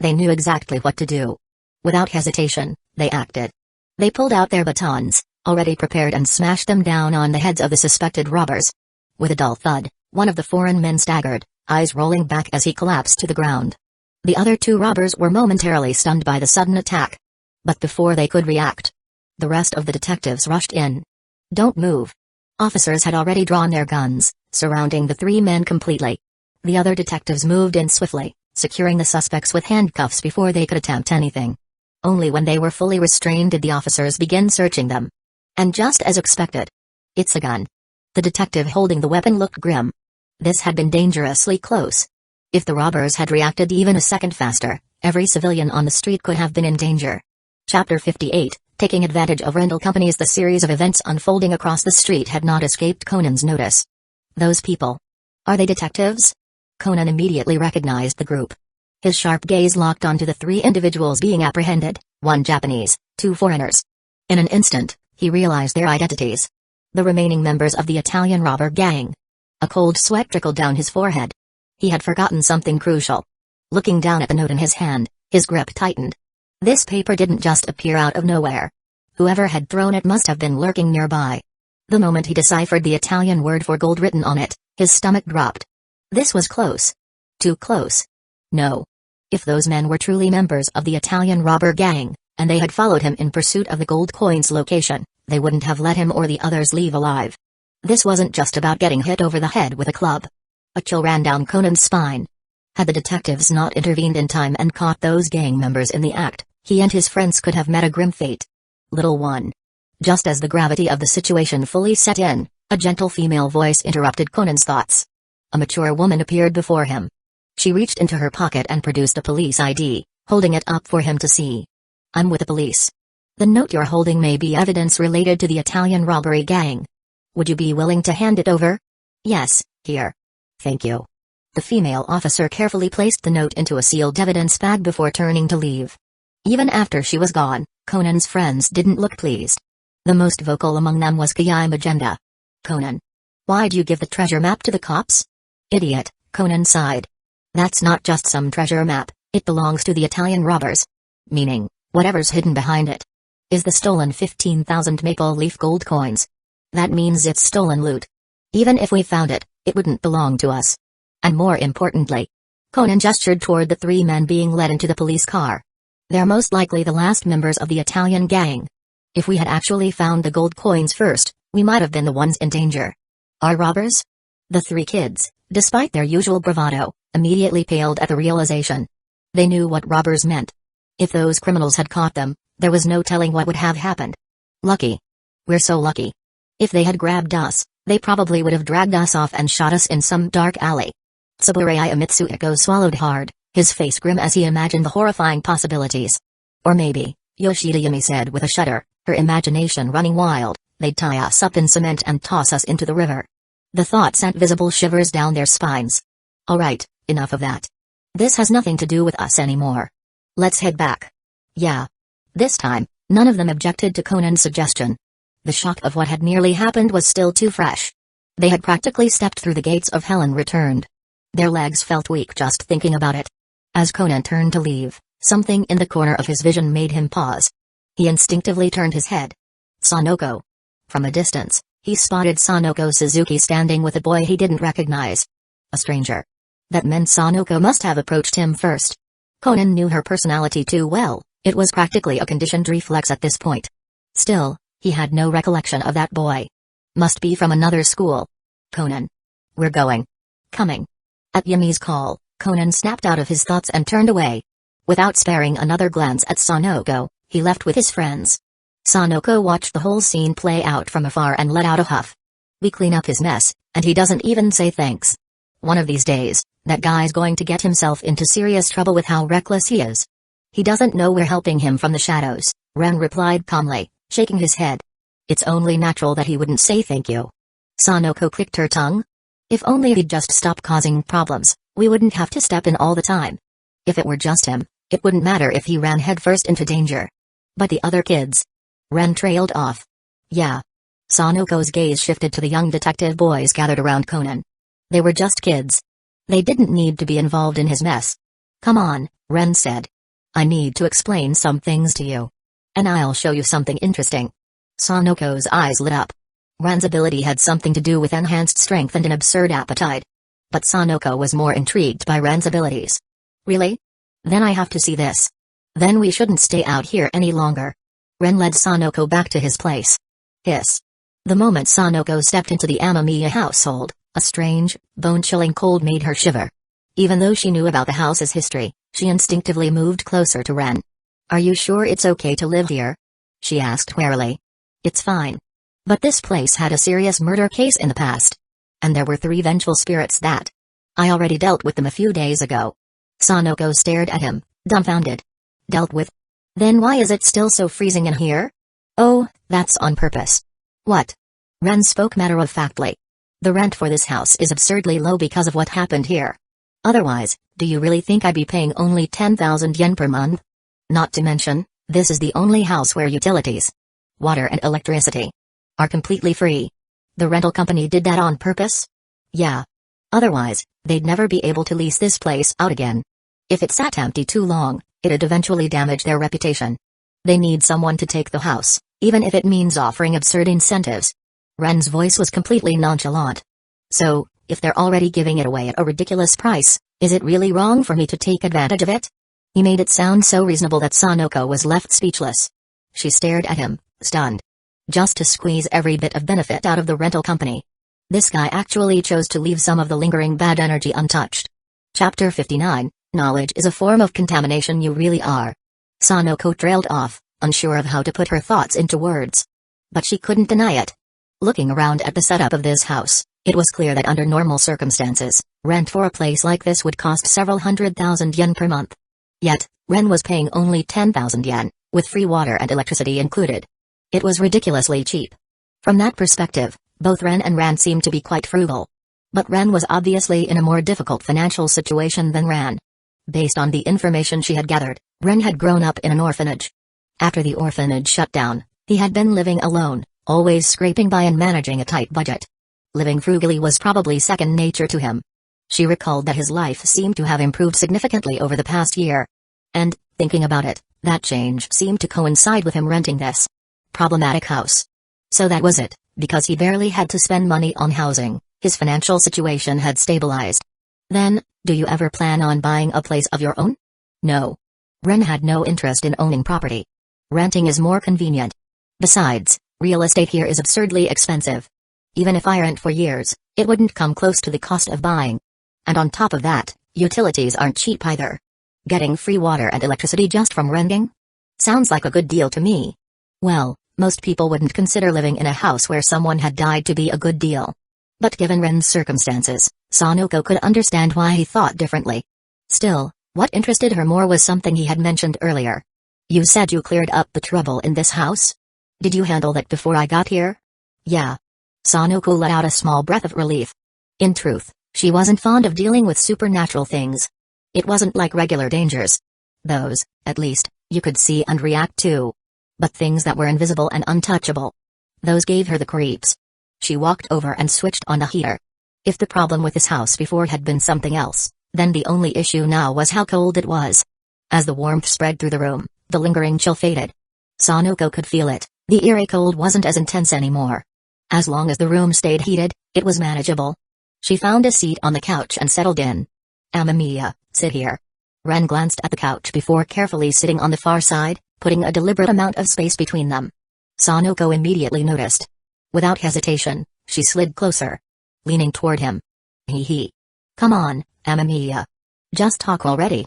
They knew exactly what to do. Without hesitation, they acted. They pulled out their batons, already prepared, and smashed them down on the heads of the suspected robbers. With a dull thud, one of the foreign men staggered, eyes rolling back as he collapsed to the ground. The other two robbers were momentarily stunned by the sudden attack. But before they could react, the rest of the detectives rushed in. Don't move. Officers had already drawn their guns, surrounding the three men completely. The other detectives moved in swiftly, securing the suspects with handcuffs before they could attempt anything. Only when they were fully restrained did the officers begin searching them. And just as expected, it's a gun. The detective holding the weapon looked grim. This had been dangerously close. If the robbers had reacted even a second faster, every civilian on the street could have been in danger. Chapter 58, Taking advantage of rental companies. The series of events unfolding across the street had not escaped Conan's notice. Those people. Are they detectives? Conan immediately recognized the group. His sharp gaze locked onto the three individuals being apprehended, one Japanese, two foreigners. In an instant, he realized their identities. The remaining members of the Italian robber gang. A cold sweat trickled down his forehead. He had forgotten something crucial. Looking down at the note in his hand, his grip tightened. This paper didn't just appear out of nowhere. Whoever had thrown it must have been lurking nearby. The moment he deciphered the Italian word for gold written on it, his stomach dropped. This was close. Too close. No. If those men were truly members of the Italian robber gang, and they had followed him in pursuit of the gold coin's location, they wouldn't have let him or the others leave alive. This wasn't just about getting hit over the head with a club. A chill ran down Conan's spine. Had the detectives not intervened in time and caught those gang members in the act, he and his friends could have met a grim fate. Little one. Just as the gravity of the situation fully set in, a gentle female voice interrupted Conan's thoughts. A mature woman appeared before him. She reached into her pocket and produced a police ID, holding it up for him to see. I'm with the police. The note you're holding may be evidence related to the Italian robbery gang. Would you be willing to hand it over? Yes, here. Thank you. The female officer carefully placed the note into a sealed evidence bag before turning to leave. Even after she was gone, Conan's friends didn't look pleased. The most vocal among them was Kayai Magenda. Conan. Why'd you give the treasure map to the cops? Idiot, Conan sighed. That's not just some treasure map, it belongs to the Italian robbers. Meaning, whatever's hidden behind it is the stolen 15,000 maple leaf gold coins. That means it's stolen loot. Even if we found it, it wouldn't belong to us. And more importantly, Conan gestured toward the three men being led into the police car. They're most likely the last members of the Italian gang. If we had actually found the gold coins first, we might have been the ones in danger. Our robbers? The three kids, despite their usual bravado, immediately paled at the realization. They knew what robbers meant. If those criminals had caught them, there was no telling what would have happened. Lucky. We're so lucky. If they had grabbed us, they probably would have dragged us off and shot us in some dark alley. Tsuburaya Mitsuhiko swallowed hard, his face grim as he imagined the horrifying possibilities. Or maybe, Yoshida Yumi said with a shudder, her imagination running wild, they'd tie us up in cement and toss us into the river. The thought sent visible shivers down their spines. Alright, enough of that. This has nothing to do with us anymore. Let's head back. Yeah. This time, none of them objected to Conan's suggestion. The shock of what had nearly happened was still too fresh. They had practically stepped through the gates of hell and returned. Their legs felt weak just thinking about it. As Conan turned to leave, something in the corner of his vision made him pause. He instinctively turned his head. Sanoko. From a distance, he spotted Sanoko Suzuki standing with a boy he didn't recognize. A stranger. That meant Sanoko must have approached him first. Conan knew her personality too well, it was practically a conditioned reflex at this point. Still, he had no recollection of that boy. Must be from another school. Conan. We're going. Coming. At Yumi's call, Conan snapped out of his thoughts and turned away. Without sparing another glance at Sanoko, he left with his friends. Sanoko watched the whole scene play out from afar and let out a huff. We clean up his mess, and he doesn't even say thanks. One of these days, that guy's going to get himself into serious trouble with how reckless he is. He doesn't know we're helping him from the shadows, Ren replied calmly, shaking his head. It's only natural that he wouldn't say thank you. Sanoko clicked her tongue. If only he'd just stop causing problems, we wouldn't have to step in all the time. If it were just him, it wouldn't matter if he ran headfirst into danger. But the other kids. Ren trailed off. Yeah. Sanoko's gaze shifted to the young detective boys gathered around Conan. They were just kids. They didn't need to be involved in his mess. Come on, Ren said. I need to explain some things to you. And I'll show you something interesting. Sanoko's eyes lit up. Ren's ability had something to do with enhanced strength and an absurd appetite. But Sanoko was more intrigued by Ren's abilities. Really? Then I have to see this. Then we shouldn't stay out here any longer. Ren led Sanoko back to his place. Hiss. The moment Sanoko stepped into the Amamiya household, a strange, bone-chilling cold made her shiver. Even though she knew about the house's history, she instinctively moved closer to Ren. Are you sure it's okay to live here? She asked warily. It's fine. But this place had a serious murder case in the past. And there were 3 vengeful spirits that I already dealt with them a few days ago. Sanoko stared at him, dumbfounded. Dealt with? Then why is it still so freezing in here? Oh, that's on purpose. What? Ren spoke matter-of-factly. The rent for this house is absurdly low because of what happened here. Otherwise, do you really think I'd be paying only 10,000 yen per month? Not to mention, this is the only house where utilities, water and electricity, are completely free. The rental company did that on purpose? Yeah. Otherwise, they'd never be able to lease this place out again. If it sat empty too long, it'd eventually damage their reputation. They need someone to take the house, even if it means offering absurd incentives. Ren's voice was completely nonchalant. So, if they're already giving it away at a ridiculous price, is it really wrong for me to take advantage of it? He made it sound so reasonable that Sanoko was left speechless. She stared at him, stunned. Just to squeeze every bit of benefit out of the rental company. This guy actually chose to leave some of the lingering bad energy untouched. Chapter 59, Knowledge is a form of contamination. You really are. Sanoko trailed off, unsure of how to put her thoughts into words. But she couldn't deny it. Looking around at the setup of this house, it was clear that under normal circumstances, rent for a place like this would cost several 100,000 yen per month. Yet, Ren was paying only 10,000 yen, with free water and electricity included. It was ridiculously cheap. From that perspective, both Ren and Ran seemed to be quite frugal. But Ren was obviously in a more difficult financial situation than Ran. Based on the information she had gathered, Ren had grown up in an orphanage. After the orphanage shut down, he had been living alone, always scraping by and managing a tight budget. Living frugally was probably second nature to him. She recalled that his life seemed to have improved significantly over the past year. And, thinking about it, that change seemed to coincide with him renting this problematic house. So that was it, because he barely had to spend money on housing, his financial situation had stabilized. Then, do you ever plan on buying a place of your own? No. Ren had no interest in owning property. Renting is more convenient. Besides, real estate here is absurdly expensive. Even if I rent for years, it wouldn't come close to the cost of buying. And on top of that, utilities aren't cheap either. Getting free water and electricity just from renting? Sounds like a good deal to me. Well, most people wouldn't consider living in a house where someone had died to be a good deal. But given Ren's circumstances, Sanoko could understand why he thought differently. Still, What interested her more was something he had mentioned earlier. You said you cleared up the trouble in this house? Did you handle that before I got here? Yeah. Sanoko let out a small breath of relief. In truth, she wasn't fond of dealing with supernatural things. It wasn't like regular dangers. Those, at least, you could see and react to. But things that were invisible and untouchable. Those gave her the creeps. She walked over and switched on the heater. If the problem with this house before had been something else, then the only issue now was how cold it was. As the warmth spread through the room, the lingering chill faded. Sanoko could feel it, the eerie cold wasn't as intense anymore. As long as the room stayed heated, it was manageable. She found a seat on the couch and settled in. Amamiya, sit here. Ren glanced at the couch before carefully sitting on the far side, putting a deliberate amount of space between them. Sanoko immediately noticed. Without hesitation, she slid closer. Leaning toward him. Hee. Come on, Amamiya. Just talk already.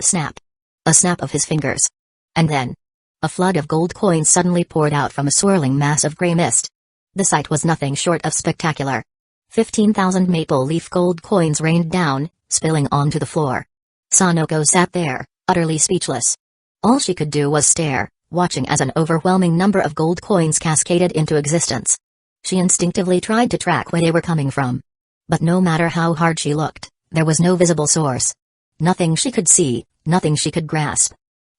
Snap. A snap of his fingers. And then, a flood of gold coins suddenly poured out from a swirling mass of gray mist. The sight was nothing short of spectacular. 15,000 maple leaf gold coins rained down, spilling onto the floor. Sanoko sat there, utterly speechless. All she could do was stare, watching as an overwhelming number of gold coins cascaded into existence. She instinctively tried to track where they were coming from. But no matter how hard she looked, there was no visible source. Nothing she could see, nothing she could grasp.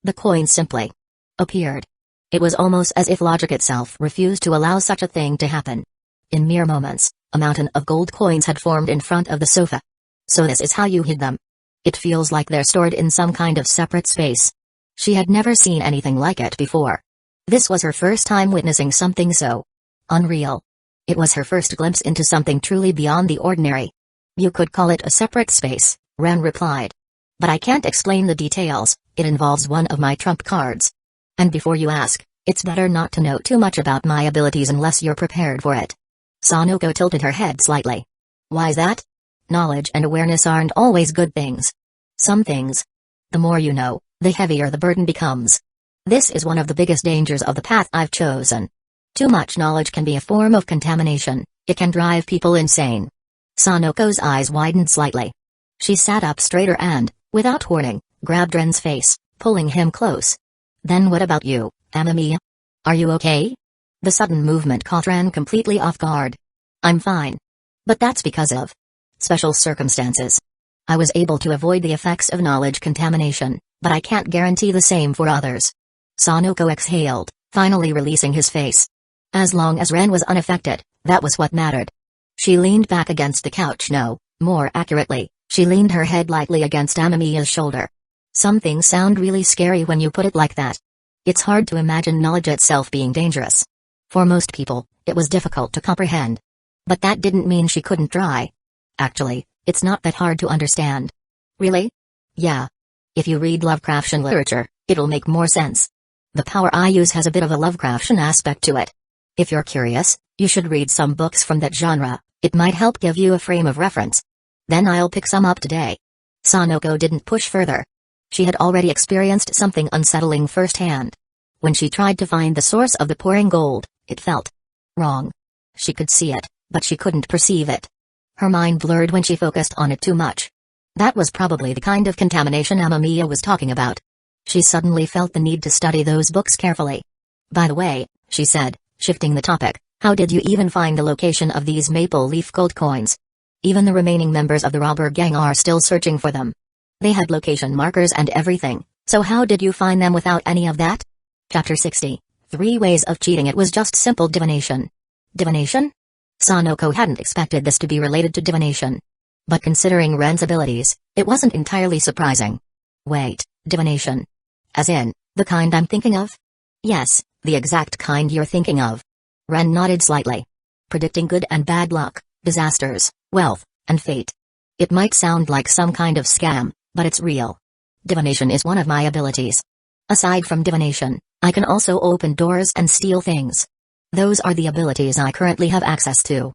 The coins simply appeared. It was almost as if logic itself refused to allow such a thing to happen. In mere moments, a mountain of gold coins had formed in front of the sofa. So this is how you hid them. It feels like they're stored in some kind of separate space. She had never seen anything like it before. This was her first time witnessing something so unreal. It was her first glimpse into something truly beyond the ordinary. You could call it a separate space, Ren replied. But I can't explain the details, it involves one of my trump cards. And before you ask, it's better not to know too much about my abilities unless you're prepared for it. Sanoko tilted her head slightly. Why's that? Knowledge and awareness aren't always good things. Some things. The more you know, the heavier the burden becomes. This is one of the biggest dangers of the path I've chosen. Too much knowledge can be a form of contamination, it can drive people insane. Sanoko's eyes widened slightly. She sat up straighter and, without warning, grabbed Ren's face, pulling him close. Then what about you, Amamiya? Are you okay? The sudden movement caught Ren completely off guard. I'm fine. But that's because of special circumstances. I was able to avoid the effects of knowledge contamination, but I can't guarantee the same for others. Sanoko exhaled, finally releasing his face. As long as Ren was unaffected, that was what mattered. She leaned back against the couch. No, more accurately, she leaned her head lightly against Amamiya's shoulder. Some things sound really scary when you put it like that. It's hard to imagine knowledge itself being dangerous. For most people, it was difficult to comprehend. But that didn't mean she couldn't try. Actually, it's not that hard to understand. Really? Yeah. If you read Lovecraftian literature, it'll make more sense. The power I use has a bit of a Lovecraftian aspect to it. If you're curious, you should read some books from that genre, it might help give you a frame of reference. Then I'll pick some up today. Sanoko didn't push further. She had already experienced something unsettling firsthand. When she tried to find the source of the pouring gold, it felt wrong. She could see it, but she couldn't perceive it. Her mind blurred when she focused on it too much. That was probably the kind of contamination Amamiya was talking about. She suddenly felt the need to study those books carefully. By the way, she said, shifting the topic, how did you even find the location of these maple leaf gold coins? Even the remaining members of the robber gang are still searching for them. They had location markers and everything, so how did you find them without any of that? Chapter 60. 3 Ways of Cheating. It was just simple divination. Divination? Sanoko hadn't expected this to be related to divination. But considering Ren's abilities, it wasn't entirely surprising. Wait, divination? As in, the kind I'm thinking of? Yes, the exact kind you're thinking of. Ren nodded slightly. Predicting good and bad luck, disasters, wealth, and fate. It might sound like some kind of scam, but it's real. Divination is one of my abilities. Aside from divination, I can also open doors and steal things. Those are the abilities I currently have access to.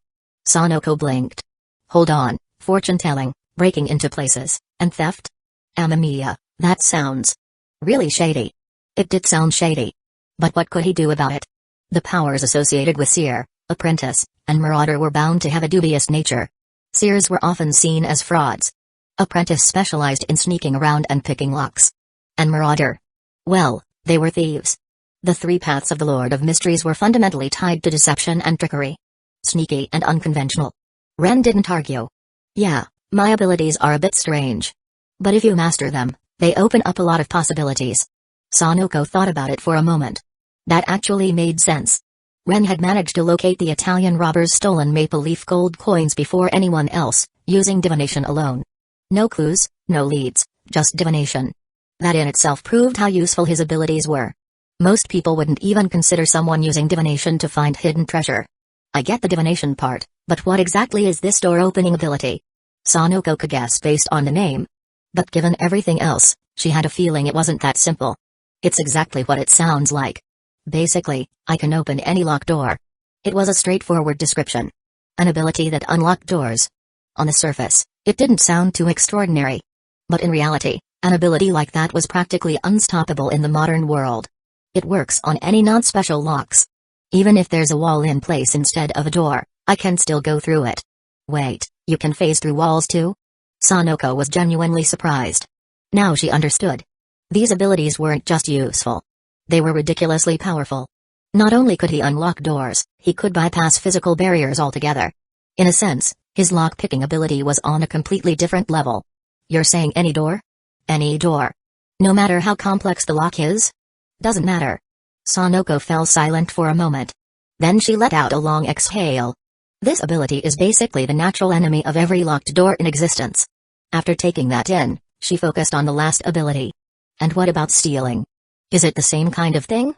Sanoko blinked. Hold on, fortune-telling, breaking into places, and theft? Amamiya, that sounds really shady. It did sound shady. But what could he do about it? The powers associated with seer, apprentice, and marauder were bound to have a dubious nature. Seers were often seen as frauds. Apprentice specialized in sneaking around and picking locks. And marauder. Well, they were thieves. The three paths of the Lord of Mysteries were fundamentally tied to deception and trickery. Sneaky and unconventional. Ren didn't argue. Yeah, my abilities are a bit strange. But if you master them, they open up a lot of possibilities. Sanoko thought about it for a moment. That actually made sense. Ren had managed to locate the Italian robber's stolen maple leaf gold coins before anyone else, using divination alone. No clues, no leads, just divination. That in itself proved how useful his abilities were. Most people wouldn't even consider someone using divination to find hidden treasure. I get the divination part, but what exactly is this door-opening ability? Sanoko could guess based on the name. But given everything else, she had a feeling it wasn't that simple. It's exactly what it sounds like. Basically, I can open any locked door. It was a straightforward description. An ability that unlocked doors. On the surface, it didn't sound too extraordinary. But in reality, an ability like that was practically unstoppable in the modern world. It works on any non-special locks. Even if there's a wall in place instead of a door, I can still go through it. Wait, you can phase through walls too? Sanoko was genuinely surprised. Now she understood. These abilities weren't just useful. They were ridiculously powerful. Not only could he unlock doors, he could bypass physical barriers altogether. In a sense, his lock-picking ability was on a completely different level. You're saying any door? Any door. No matter how complex the lock is? Doesn't matter. Sanoko fell silent for a moment. Then she let out a long exhale. This ability is basically the natural enemy of every locked door in existence. After taking that in, she focused on the last ability. And what about stealing? Is it the same kind of thing?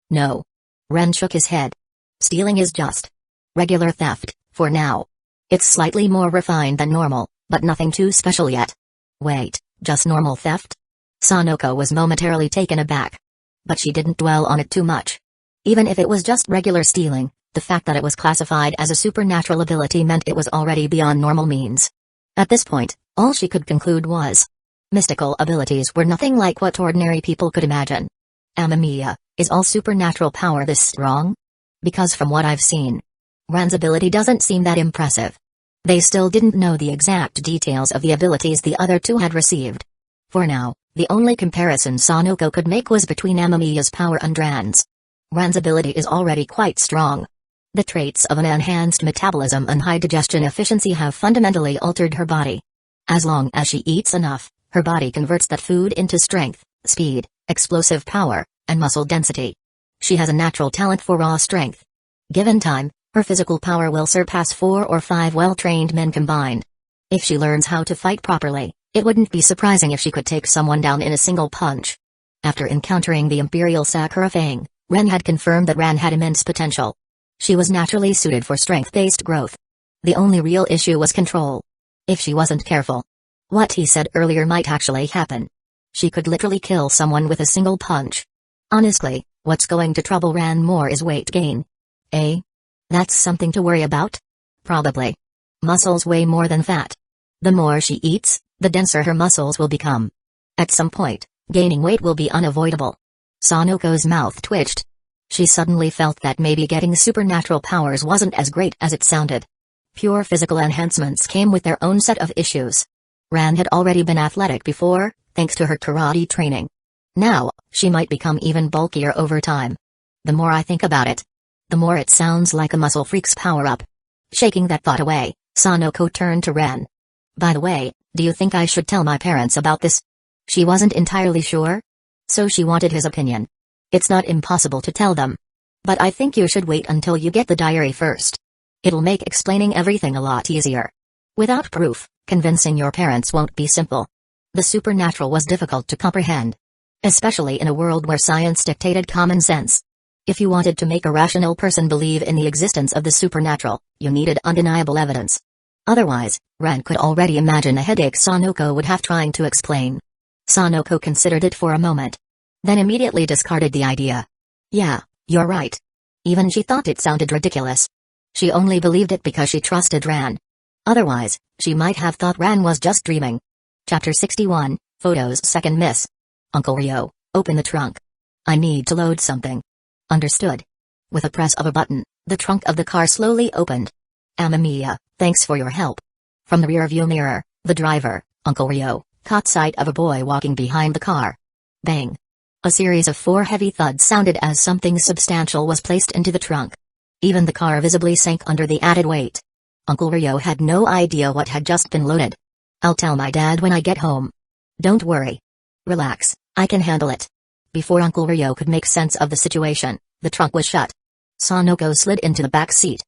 No. Ren shook his head. Stealing is just regular theft, for now. It's slightly more refined than normal, but nothing too special yet. Wait, just normal theft? Sanoko was momentarily taken aback. But she didn't dwell on it too much. Even if it was just regular stealing, the fact that it was classified as a supernatural ability meant it was already beyond normal means. At this point, all she could conclude was, mystical abilities were nothing like what ordinary people could imagine. Amamiya, is all supernatural power this strong? Because from what I've seen, Ren's ability doesn't seem that impressive. They still didn't know the exact details of the abilities the other two had received. For now, the only comparison Sanoko could make was between Amamiya's power and Ren's. Ren's ability is already quite strong. The traits of an enhanced metabolism and high digestion efficiency have fundamentally altered her body. As long as she eats enough, her body converts that food into strength, speed, explosive power, and muscle density. She has a natural talent for raw strength. Given time, her physical power will surpass 4 or 5 well-trained men combined. If she learns how to fight properly, it wouldn't be surprising if she could take someone down in a single punch. After encountering the Imperial Sakura Fang, Ren had confirmed that Ran had immense potential. She was naturally suited for strength-based growth. The only real issue was control. If she wasn't careful, what he said earlier might actually happen. She could literally kill someone with a single punch. Honestly, what's going to trouble Ran more is weight gain. Eh? That's something to worry about? Probably. Muscles weigh more than fat. The more she eats, the denser her muscles will become. At some point, gaining weight will be unavoidable. Sanoko's mouth twitched. She suddenly felt that maybe getting supernatural powers wasn't as great as it sounded. Pure physical enhancements came with their own set of issues. Ran had already been athletic before, thanks to her karate training. Now, she might become even bulkier over time. The more I think about it, the more it sounds like a muscle freak's power-up. Shaking that thought away, Sanoko turned to Ren. By the way, do you think I should tell my parents about this? She wasn't entirely sure. So she wanted his opinion. It's not impossible to tell them. But I think you should wait until you get the diary first. It'll make explaining everything a lot easier. Without proof, convincing your parents won't be simple. The supernatural was difficult to comprehend. Especially in a world where science dictated common sense. If you wanted to make a rational person believe in the existence of the supernatural, you needed undeniable evidence. Otherwise, Ren could already imagine a headache Sanoko would have trying to explain. Sanoko considered it for a moment. Then immediately discarded the idea. Yeah, you're right. Even she thought it sounded ridiculous. She only believed it because she trusted Ran. Otherwise, she might have thought Ran was just dreaming. Chapter 61, Photos Second Miss. Uncle Ryo, open the trunk. I need to load something. Understood. With a press of a button, the trunk of the car slowly opened. Amamiya, thanks for your help. From the rearview mirror, the driver, Uncle Ryo caught sight of a boy walking behind the car. Bang! A series of 4 heavy thuds sounded as something substantial was placed into the trunk. Even the car visibly sank under the added weight. Uncle Ryo had no idea what had just been loaded. "I'll tell my dad when I get home." "Don't worry. Relax, I can handle it." Before Uncle Ryo could make sense of the situation, the trunk was shut. Sanoko slid into the back seat.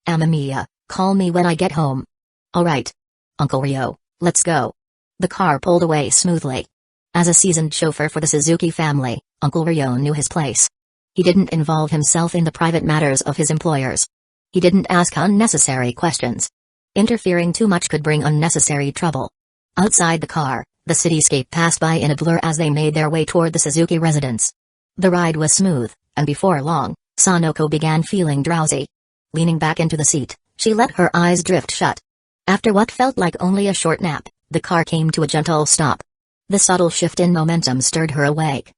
"Amamiya, call me when I get home." "All right. Uncle Ryo, let's go." The car pulled away smoothly. As a seasoned chauffeur for the Suzuki family, Uncle Ryo knew his place. He didn't involve himself in the private matters of his employers. He didn't ask unnecessary questions. Interfering too much could bring unnecessary trouble. Outside the car, the cityscape passed by in a blur as they made their way toward the Suzuki residence. The ride was smooth, and before long, Sanoko began feeling drowsy. Leaning back into the seat, she let her eyes drift shut. After what felt like only a short nap, the car came to a gentle stop. The subtle shift in momentum stirred her awake.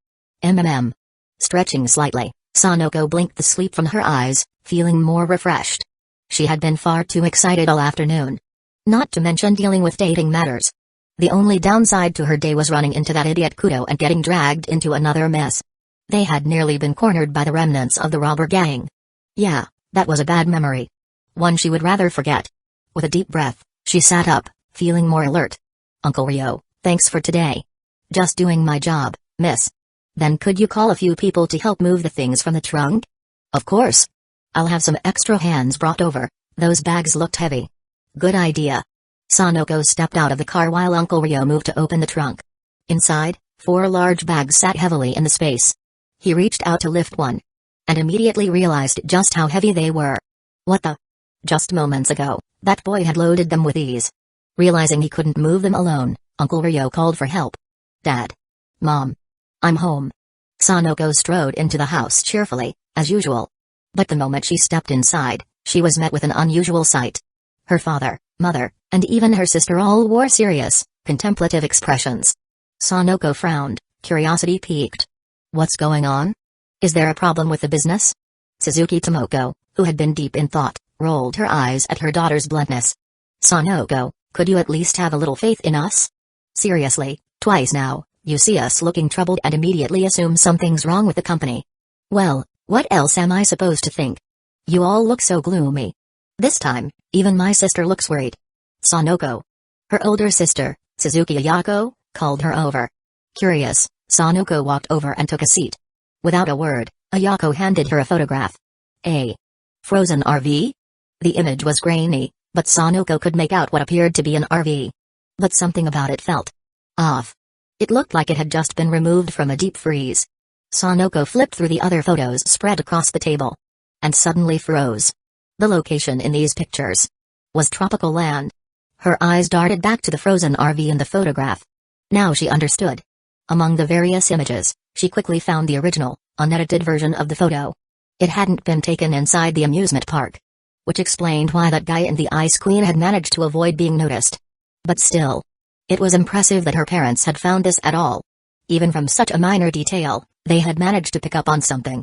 Stretching slightly, Sanoko blinked the sleep from her eyes, feeling more refreshed. She had been far too excited all afternoon. Not to mention dealing with dating matters. The only downside to her day was running into that idiot Kudo and getting dragged into another mess. They had nearly been cornered by the remnants of the robber gang. Yeah, that was a bad memory. One she would rather forget. With a deep breath, she sat up, feeling more alert. "Uncle Ryo, thanks for today." "Just doing my job, miss." "Then could you call a few people to help move the things from the trunk?" "Of course. I'll have some extra hands brought over, those bags looked heavy." "Good idea." Sanoko stepped out of the car while Uncle Ryo moved to open the trunk. Inside, 4 large bags sat heavily in the space. He reached out to lift one. And immediately realized just how heavy they were. What the? Just moments ago, that boy had loaded them with ease. Realizing he couldn't move them alone, Uncle Ryo called for help. "Dad. Mom. I'm home." Sanoko strode into the house cheerfully, as usual. But the moment she stepped inside, she was met with an unusual sight. Her father, mother, and even her sister all wore serious, contemplative expressions. Sanoko frowned, curiosity piqued. "What's going on? Is there a problem with the business?" Suzuki Tomoko, who had been deep in thought, rolled her eyes at her daughter's bluntness. "Sanoko, could you at least have a little faith in us? Seriously, twice now, you see us looking troubled and immediately assume something's wrong with the company. Well, what else am I supposed to think? You all look so gloomy. This time, even my sister looks worried." Sanoko. Her older sister, Suzuki Ayako, called her over. Curious, Sanoko walked over and took a seat. Without a word, Ayako handed her a photograph. A frozen RV? The image was grainy, but Sanoko could make out what appeared to be an RV. But something about it felt off. It looked like it had just been removed from a deep freeze. Sanoko flipped through the other photos spread across the table. And suddenly froze. The location in these pictures was tropical land. Her eyes darted back to the frozen RV in the photograph. Now she understood. Among the various images, she quickly found the original, unedited version of the photo. It hadn't been taken inside the amusement park. Which explained why that guy in the Ice Queen had managed to avoid being noticed. But still, it was impressive that her parents had found this at all. Even from such a minor detail, they had managed to pick up on something.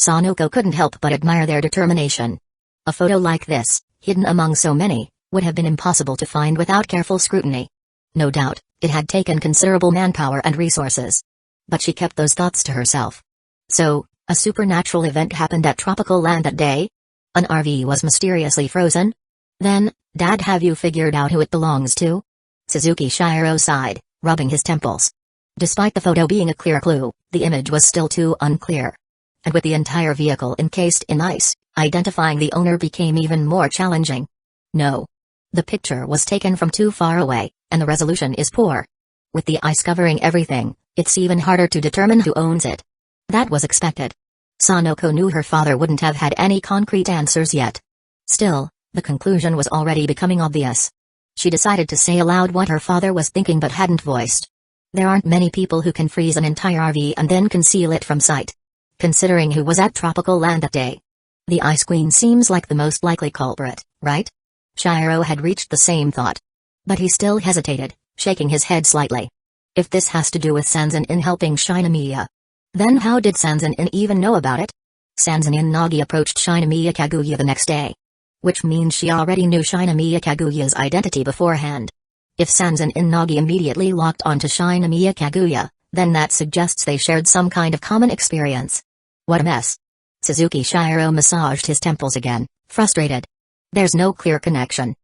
Sanoko couldn't help but admire their determination. A photo like this, hidden among so many, would have been impossible to find without careful scrutiny. No doubt, it had taken considerable manpower and resources. But she kept those thoughts to herself. So, a supernatural event happened at tropical land that day? An RV was mysteriously frozen? Then, Dad, have you figured out who it belongs to? Suzuki Shiro sighed, rubbing his temples. Despite the photo being a clear clue, the image was still too unclear. And with the entire vehicle encased in ice, identifying the owner became even more challenging. No. The picture was taken from too far away, and the resolution is poor. With the ice covering everything, it's even harder to determine who owns it. That was expected. Sanoko knew her father wouldn't have had any concrete answers yet. Still, the conclusion was already becoming obvious. She decided to say aloud what her father was thinking but hadn't voiced. There aren't many people who can freeze an entire RV and then conceal it from sight. Considering who was at tropical land that day. The Ice Queen seems like the most likely culprit, right? Shiro had reached the same thought. But he still hesitated, shaking his head slightly. If this has to do with Sanzan in helping Shinomiya, then how did Sanzan in even know about it? Sanzan in Nagi approached Shinomiya Kaguya the next day. Which means she already knew Shinomiya Kaguya's identity beforehand. If Sanzan and Nagi immediately locked onto Shinomiya Kaguya, then that suggests they shared some kind of common experience. What a mess. Suzuki Shiro massaged his temples again, frustrated. There's no clear connection.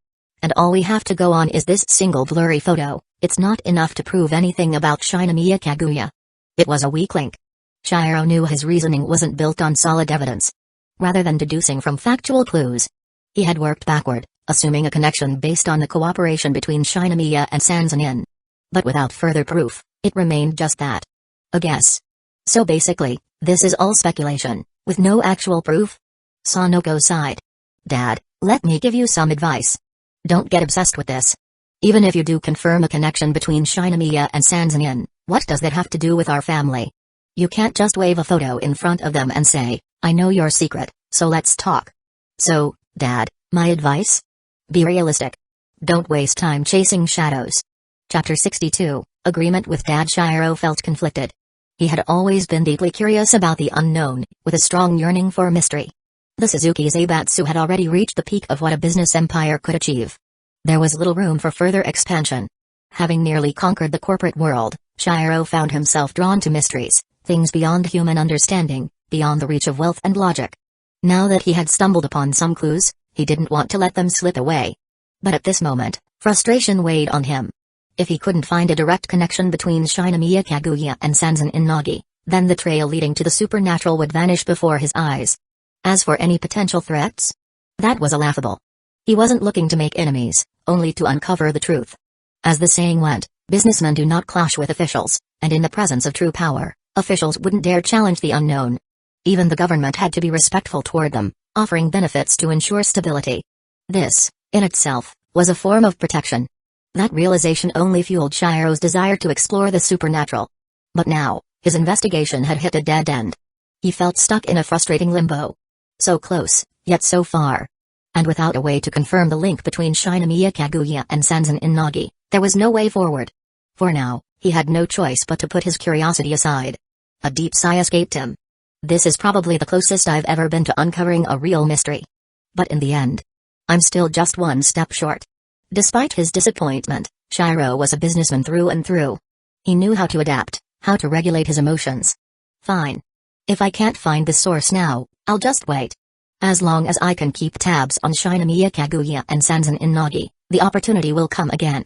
And all we have to go on is this single blurry photo. It's not enough to prove anything about Shinomiya Kaguya. It was a weak link. Shiro knew his reasoning wasn't built on solid evidence. Rather than deducing from factual clues, he had worked backward, assuming a connection based on the cooperation between Shinomiya and Sanzanin. But without further proof, it remained just that. A guess. So basically, this is all speculation, with no actual proof? Sanoko sighed. Dad, let me give you some advice. Don't get obsessed with this. Even if you do confirm a connection between Shinomiya and Sanzanin, what does that have to do with our family? You can't just wave a photo in front of them and say, I know your secret, so let's talk. So, Dad, my advice? Be realistic. Don't waste time chasing shadows. Chapter 62, Agreement with Dad. Shiro felt conflicted. He had always been deeply curious about the unknown, with a strong yearning for mystery. The Suzuki Zaibatsu had already reached the peak of what a business empire could achieve. There was little room for further expansion. Having nearly conquered the corporate world, Shiro found himself drawn to mysteries, things beyond human understanding, beyond the reach of wealth and logic. Now that he had stumbled upon some clues, he didn't want to let them slip away. But at this moment, frustration weighed on him. If he couldn't find a direct connection between Shinomiya Kaguya and Sanzan Inagi, then the trail leading to the supernatural would vanish before his eyes. As for any potential threats, that was laughable. He wasn't looking to make enemies, only to uncover the truth. As the saying went, businessmen do not clash with officials, and in the presence of true power, officials wouldn't dare challenge the unknown. Even the government had to be respectful toward them, offering benefits to ensure stability. This, in itself, was a form of protection. That realization only fueled Shiro's desire to explore the supernatural. But now, his investigation had hit a dead end. He felt stuck in a frustrating limbo. So close, yet so far. And without a way to confirm the link between Shinomiya Kaguya and Sanzan Inagi, there was no way forward. For now, he had no choice but to put his curiosity aside. A deep sigh escaped him. This is probably the closest I've ever been to uncovering a real mystery. But in the end, I'm still just one step short. Despite his disappointment, Shiro was a businessman through and through. He knew how to adapt, how to regulate his emotions. Fine. If I can't find the source now, I'll just wait. As long as I can keep tabs on Shinomiya Kaguya and Sanzan Inagi, the opportunity will come again.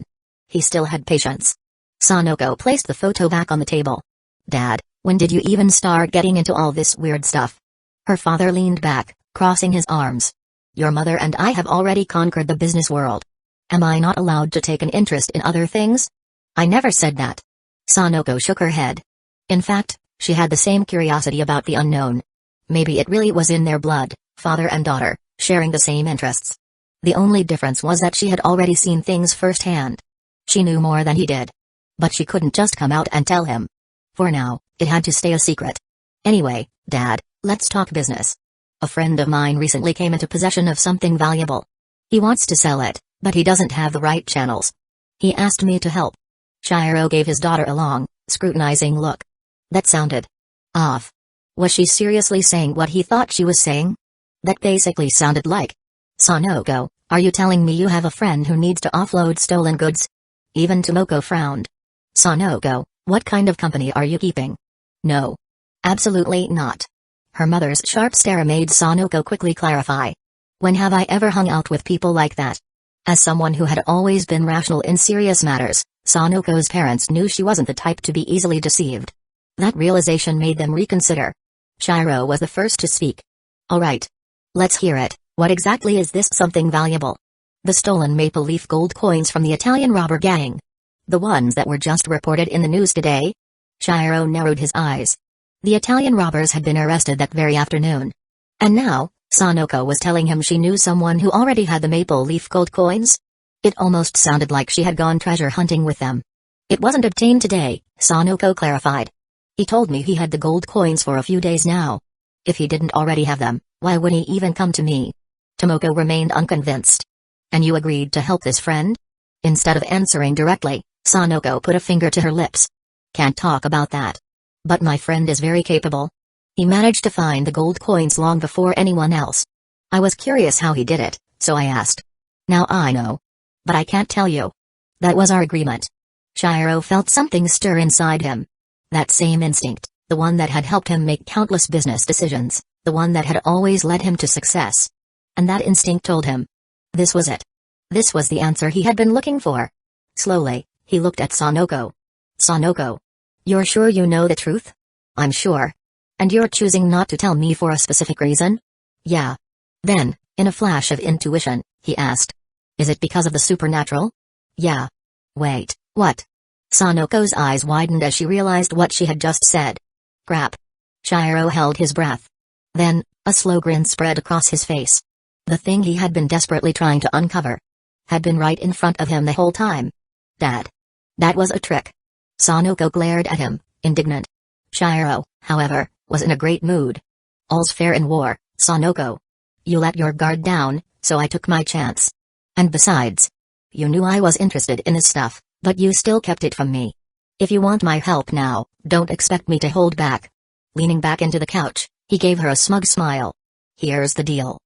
He still had patience. Sanoko placed the photo back on the table. Dad, when did you even start getting into all this weird stuff? Her father leaned back, crossing his arms. Your mother and I have already conquered the business world. Am I not allowed to take an interest in other things? I never said that. Sanoko shook her head. In fact, she had the same curiosity about the unknown. Maybe it really was in their blood, father and daughter, sharing the same interests. The only difference was that she had already seen things firsthand. She knew more than he did. But she couldn't just come out and tell him. For now, it had to stay a secret. Anyway, Dad, let's talk business. A friend of mine recently came into possession of something valuable. He wants to sell it, but he doesn't have the right channels. He asked me to help. Shiro gave his daughter a long, scrutinizing look. That sounded off. Was she seriously saying what he thought she was saying? That basically sounded like, Sanoko, are you telling me you have a friend who needs to offload stolen goods? Even Tomoko frowned. Sanoko, what kind of company are you keeping? No. Absolutely not. Her mother's sharp stare made Sanoko quickly clarify. When have I ever hung out with people like that? As someone who had always been rational in serious matters, Sanoko's parents knew she wasn't the type to be easily deceived. That realization made them reconsider. Shiro was the first to speak. All right. Let's hear it. What exactly is this something valuable? The stolen maple leaf gold coins from the Italian robber gang. The ones that were just reported in the news today? Shiro narrowed his eyes. The Italian robbers had been arrested that very afternoon. And now, Sanoko was telling him she knew someone who already had the maple leaf gold coins? It almost sounded like she had gone treasure hunting with them. It wasn't obtained today, Sanoko clarified. He told me he had the gold coins for a few days now. If he didn't already have them, why would he even come to me? Tomoko remained unconvinced. And you agreed to help this friend? Instead of answering directly, Sanoko put a finger to her lips. Can't talk about that. But my friend is very capable. He managed to find the gold coins long before anyone else. I was curious how he did it, so I asked. Now I know. But I can't tell you. That was our agreement. Shiro felt something stir inside him. That same instinct, the one that had helped him make countless business decisions, the one that had always led him to success. And that instinct told him. This was it. This was the answer he had been looking for. Slowly, he looked at Sanoko. Sanoko. You're sure you know the truth? I'm sure. And you're choosing not to tell me for a specific reason? Yeah. Then, in a flash of intuition, he asked. Is it because of the supernatural? Yeah. Wait, what? Sanoko's eyes widened as she realized what she had just said. Crap. Shiro held his breath. Then, a slow grin spread across his face. The thing he had been desperately trying to uncover had been right in front of him the whole time. Dad. That was a trick. Sanoko glared at him, indignant. Shiro, however, was in a great mood. All's fair in war, Sanoko. You let your guard down, so I took my chance. And besides, you knew I was interested in this stuff, but you still kept it from me. If you want my help now, don't expect me to hold back. Leaning back into the couch, he gave her a smug smile. Here's the deal.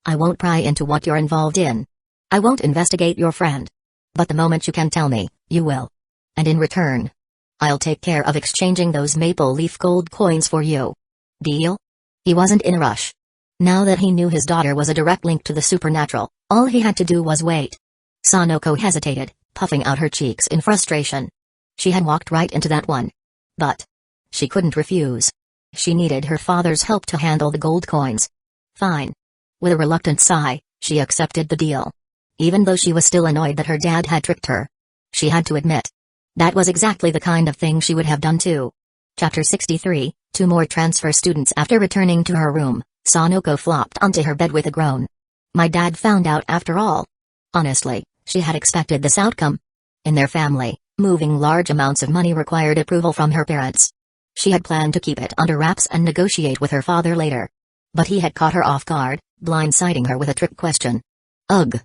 I won't pry into what you're involved in. I won't investigate your friend. But the moment you can tell me, you will. And in return, I'll take care of exchanging those maple leaf gold coins for you. Deal? He wasn't in a rush. Now that he knew his daughter was a direct link to the supernatural, all he had to do was wait. Sanoko hesitated, puffing out her cheeks in frustration. She had walked right into that one. But she couldn't refuse. She needed her father's help to handle the gold coins. Fine. With a reluctant sigh, she accepted the deal. Even though she was still annoyed that her dad had tricked her. She had to admit. That was exactly the kind of thing she would have done too. Chapter 63, 2 more transfer students. After returning to her room, Sanoko flopped onto her bed with a groan. My dad found out after all. Honestly, she had expected this outcome. In their family, moving large amounts of money required approval from her parents. She had planned to keep it under wraps and negotiate with her father later. But he had caught her off guard, blindsiding her with a trick question. Ugh.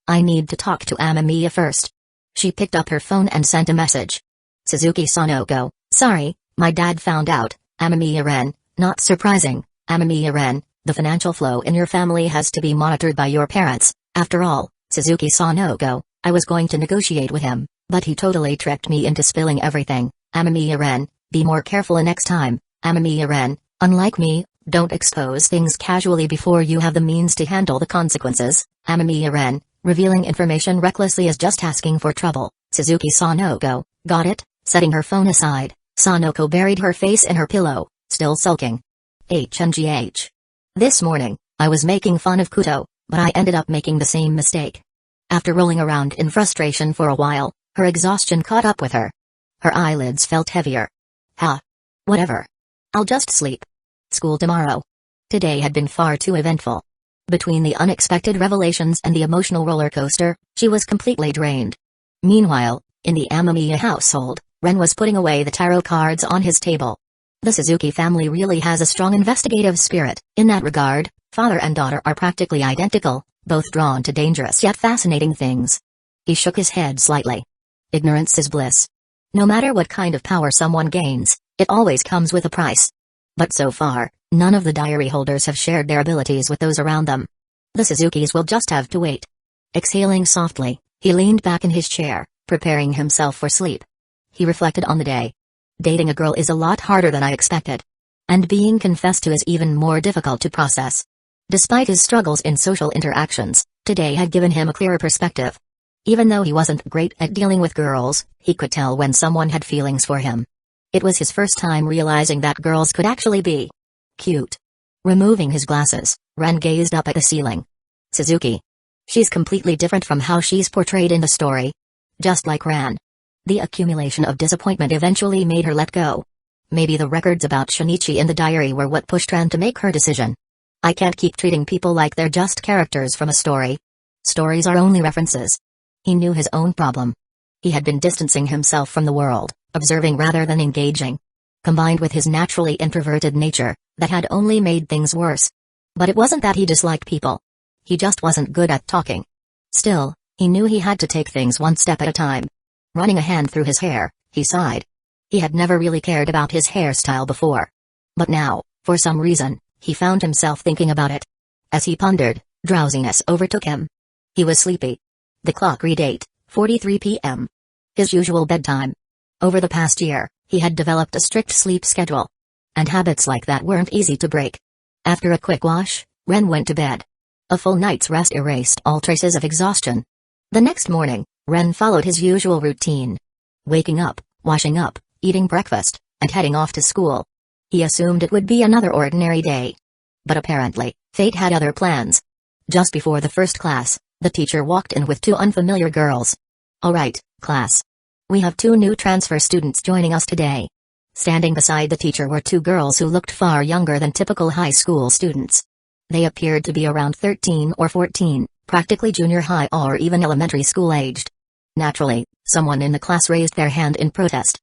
I need to talk to Amamiya first. She picked up her phone and sent a message. Suzuki Sanoko, sorry, my dad found out, Amamiya-ren, not surprising, Amamiya-ren, the financial flow in your family has to be monitored by your parents. After all, Suzuki Sanoko, I was going to negotiate with him, but he totally tricked me into spilling everything. Amamiya-ren, be more careful next time. Amamiya-ren, unlike me, don't expose things casually before you have the means to handle the consequences. Amamiya-ren, revealing information recklessly is just asking for trouble. Suzuki Sanoko, got it? Setting her phone aside, Sanoko buried her face in her pillow, still sulking. HMGH. This morning, I was making fun of Kuto, but I ended up making the same mistake. After rolling around in frustration for a while, her exhaustion caught up with her. Her eyelids felt heavier. Whatever. I'll just sleep. School tomorrow. Today had been far too eventful. Between the unexpected revelations and the emotional roller coaster, she was completely drained. Meanwhile, in the Amamiya household, Ren was putting away the tarot cards on his table. The Suzuki family really has a strong investigative spirit. In that regard, father and daughter are practically identical, both drawn to dangerous yet fascinating things. He shook his head slightly. Ignorance is bliss. No matter what kind of power someone gains, it always comes with a price. But so far, none of the diary holders have shared their abilities with those around them. The Suzukis will just have to wait. Exhaling softly, he leaned back in his chair, preparing himself for sleep. He reflected on the day. Dating a girl is a lot harder than I expected. And being confessed to is even more difficult to process. Despite his struggles in social interactions, today had given him a clearer perspective. Even though he wasn't great at dealing with girls, he could tell when someone had feelings for him. It was his first time realizing that girls could actually be cute. Removing his glasses, Ren gazed up at the ceiling. Suzuki. She's completely different from how she's portrayed in the story. Just like Ren. The accumulation of disappointment eventually made her let go. Maybe the records about Shinichi in the diary were what pushed Ren to make her decision. I can't keep treating people like they're just characters from a story. Stories are only references. He knew his own problem. He had been distancing himself from the world, observing rather than engaging. Combined with his naturally introverted nature, that had only made things worse. But it wasn't that he disliked people. He just wasn't good at talking. Still, he knew he had to take things one step at a time. Running a hand through his hair, he sighed. He had never really cared about his hairstyle before. But now, for some reason, he found himself thinking about it. As he pondered, drowsiness overtook him. He was sleepy. The clock read 8:43 p.m. his usual bedtime. Over the past year, he had developed a strict sleep schedule. And habits like that weren't easy to break. After a quick wash, Ren went to bed. A full night's rest erased all traces of exhaustion. The next morning, Ren followed his usual routine. Waking up, washing up, eating breakfast, and heading off to school. He assumed it would be another ordinary day. But apparently, fate had other plans. Just before the first class, the teacher walked in with two unfamiliar girls. "All right, class. We have two new transfer students joining us today." Standing beside the teacher were two girls who looked far younger than typical high school students. They appeared to be around 13 or 14, practically junior high or even elementary school aged. Naturally, someone in the class raised their hand in protest.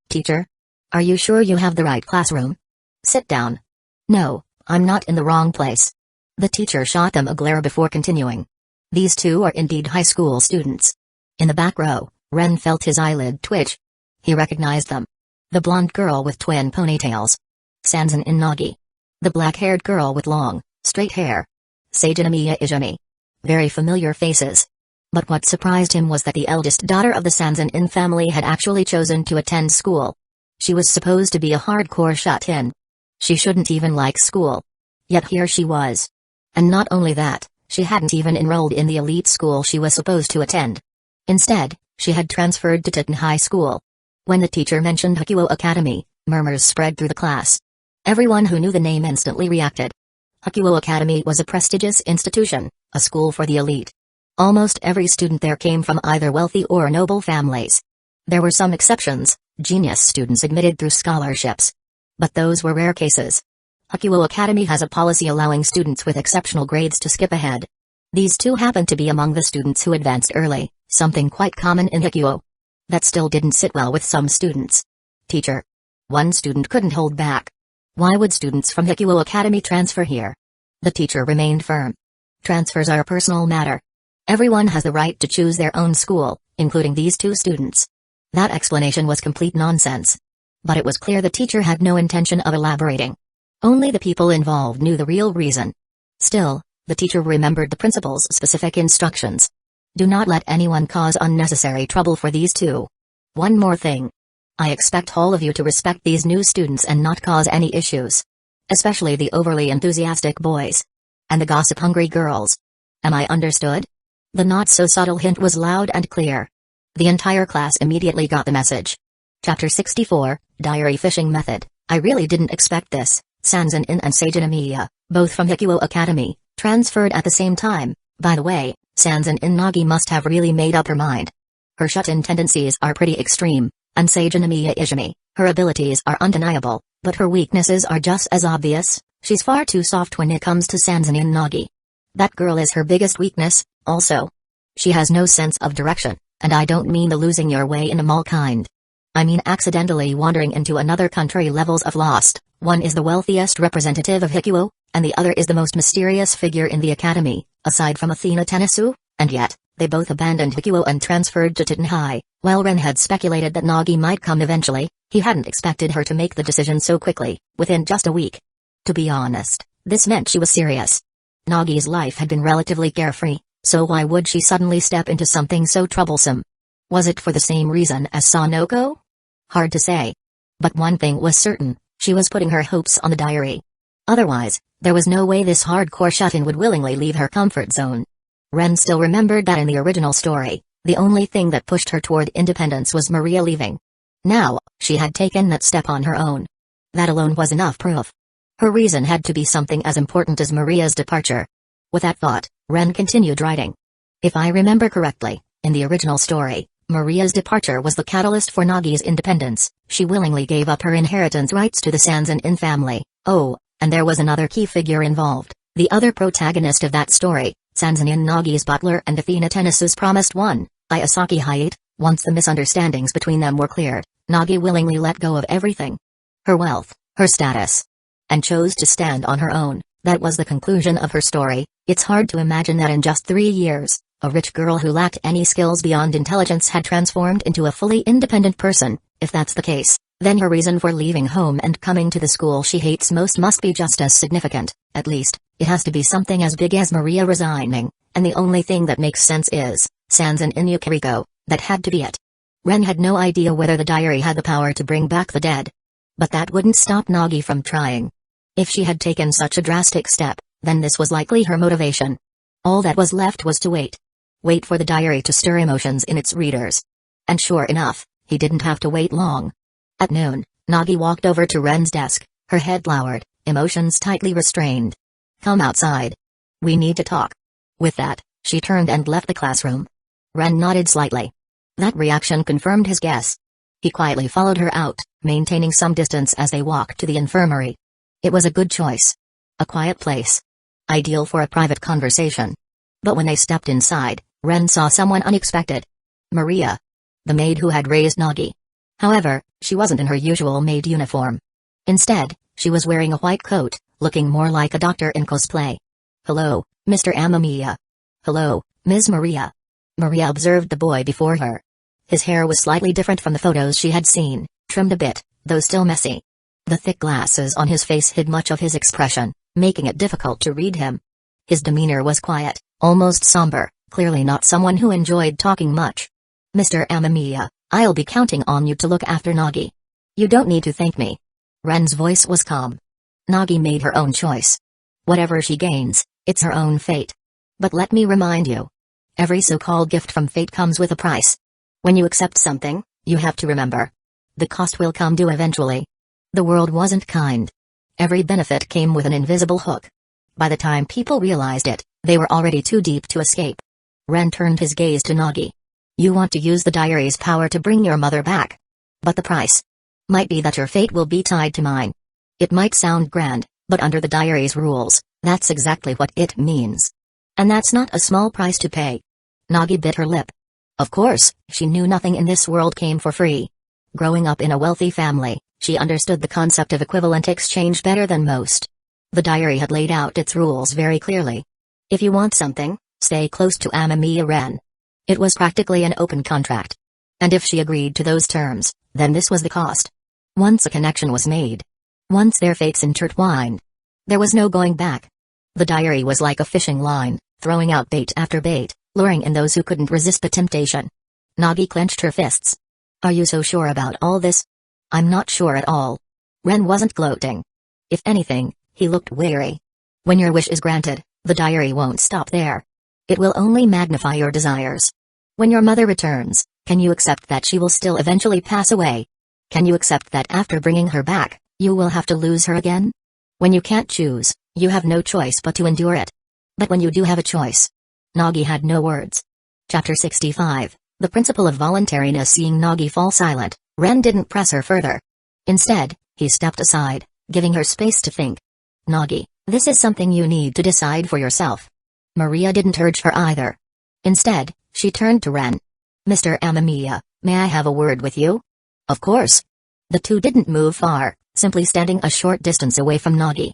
Teacher? Are you sure you have the right classroom? Sit down." "No, I'm not in the wrong place." The teacher shot them a glare before continuing. These two are indeed high school students. In the back row, Ren felt his eyelid twitch. He recognized them. The blonde girl with twin ponytails. Sansan Inagi. The black-haired girl with long, straight hair. Sajinamiya Izumi. Very familiar faces. But what surprised him was that the eldest daughter of the Sansan-in family had actually chosen to attend school. She was supposed to be a hardcore shut-in. She shouldn't even like school. Yet here she was. And not only that, she hadn't even enrolled in the elite school she was supposed to attend. Instead, she had transferred to Titan High School. When the teacher mentioned Hakuo Academy, murmurs spread through the class. Everyone who knew the name instantly reacted. Hakuo Academy was a prestigious institution, a school for the elite. Almost every student there came from either wealthy or noble families. There were some exceptions, genius students admitted through scholarships. But those were rare cases. Hakuo Academy has a policy allowing students with exceptional grades to skip ahead. These two happened to be among the students who advanced early, something quite common in Hakuo. That still didn't sit well with some students. "Teacher." One student couldn't hold back. "Why would students from Hakuo Academy transfer here?" The teacher remained firm. "Transfers are a personal matter. Everyone has the right to choose their own school, including these two students." That explanation was complete nonsense. But it was clear the teacher had no intention of elaborating. Only the people involved knew the real reason. Still, the teacher remembered the principal's specific instructions. "Do not let anyone cause unnecessary trouble for these two. One more thing. I expect all of you to respect these new students and not cause any issues. Especially the overly enthusiastic boys. And the gossip-hungry girls. Am I understood?" The not-so-subtle hint was loud and clear. The entire class immediately got the message. Chapter 64, Diary Fishing Method. I really didn't expect this. Sansan-in and Sajinamiya, both from Hakuo Academy, transferred at the same time. By the way, Sansan-in Nagi must have really made up her mind. Her shut-in tendencies are pretty extreme, and Sajinamiya Izumi, her abilities are undeniable, but her weaknesses are just as obvious. She's far too soft when it comes to Sansan-in Nagi. That girl is her biggest weakness, also. She has no sense of direction, and I don't mean the losing your way in a mall kind. I mean accidentally wandering into another country levels of lost. One is the wealthiest representative of Hakuo, and the other is the most mysterious figure in the academy, aside from Athena Tenisu, and yet, they both abandoned Hakuo and transferred to Titan High. While Ren had speculated that Nagi might come eventually, he hadn't expected her to make the decision so quickly, within just a week. To be honest, this meant she was serious. Nagi's life had been relatively carefree, so why would she suddenly step into something so troublesome? Was it for the same reason as Sanoko? Hard to say. But one thing was certain, she was putting her hopes on the diary. Otherwise, there was no way this hardcore shut-in would willingly leave her comfort zone. Ren still remembered that in the original story, the only thing that pushed her toward independence was Maria leaving. Now, she had taken that step on her own. That alone was enough proof. Her reason had to be something as important as Maria's departure. With that thought, Ren continued writing. If I remember correctly, in the original story, Maria's departure was the catalyst for Nagi's independence. She willingly gave up her inheritance rights to the Sansan-in family. Oh, and there was another key figure involved, the other protagonist of that story, Sansan-in Nagi's butler and Athena Tenisu's promised one, Ayasaki Hayate. Once the misunderstandings between them were cleared, Nagi willingly let go of everything. Her wealth, her status. And chose to stand on her own. That was the conclusion of her story. It's hard to imagine that in just 3 years, a rich girl who lacked any skills beyond intelligence had transformed into a fully independent person. If that's the case, then her reason for leaving home and coming to the school she hates most must be just as significant. At least, it has to be something as big as Maria resigning, and the only thing that makes sense is Sansan-in Yukiriko. That had to be it. Ren had no idea whether the diary had the power to bring back the dead. But that wouldn't stop Nagi from trying. If she had taken such a drastic step, then this was likely her motivation. All that was left was to wait. Wait for the diary to stir emotions in its readers. And sure enough, he didn't have to wait long. At noon, Nagi walked over to Ren's desk, her head lowered, emotions tightly restrained. "Come outside. We need to talk." With that, she turned and left the classroom. Ren nodded slightly. That reaction confirmed his guess. He quietly followed her out, maintaining some distance as they walked to the infirmary. It was a good choice. A quiet place. Ideal for a private conversation. But when they stepped inside, Ren saw someone unexpected. Maria. The maid who had raised Nagi. However, she wasn't in her usual maid uniform. Instead, she was wearing a white coat, looking more like a doctor in cosplay. "Hello, Mr. Amamiya." "Hello, Ms. Maria." Maria observed the boy before her. His hair was slightly different from the photos she had seen, trimmed a bit, though still messy. The thick glasses on his face hid much of his expression, making it difficult to read him. His demeanor was quiet, almost somber, clearly not someone who enjoyed talking much. "Mr. Amamiya, I'll be counting on you to look after Nagi. You don't need to thank me." Ren's voice was calm. Nagi made her own choice. Whatever she gains, it's her own fate. But let me remind you. Every so-called gift from fate comes with a price. When you accept something, you have to remember. The cost will come due eventually. The world wasn't kind. Every benefit came with an invisible hook. By the time people realized it, they were already too deep to escape. Ren turned his gaze to Nagi. "You want to use the diary's power to bring your mother back. But the price might be that your fate will be tied to mine." It might sound grand, but under the diary's rules, that's exactly what it means. And that's not a small price to pay. Nagi bit her lip. Of course, she knew nothing in this world came for free. Growing up in a wealthy family, she understood the concept of equivalent exchange better than most. The diary had laid out its rules very clearly. If you want something, stay close to Amamiya Ren. It was practically an open contract. And if she agreed to those terms, then this was the cost. Once a connection was made. Once their fates intertwined. There was no going back. The diary was like a fishing line, throwing out bait after bait, luring in those who couldn't resist the temptation. Nagi clenched her fists. "Are you so sure about all this?" "I'm not sure at all." Ren wasn't gloating. If anything, he looked wary. When your wish is granted, the diary won't stop there. It will only magnify your desires. When your mother returns, can you accept that she will still eventually pass away? Can you accept that after bringing her back, you will have to lose her again? When you can't choose, you have no choice but to endure it. But when you do have a choice. Nagi had no words. Chapter 65, The Principle of Voluntariness. Seeing Nagi fall silent, Ren didn't press her further. Instead, he stepped aside, giving her space to think. "Nagi, this is something you need to decide for yourself." Maria didn't urge her either. Instead, she turned to Ren. "Mr. Amamiya, may I have a word with you?" "Of course." The two didn't move far, simply standing a short distance away from Nagi.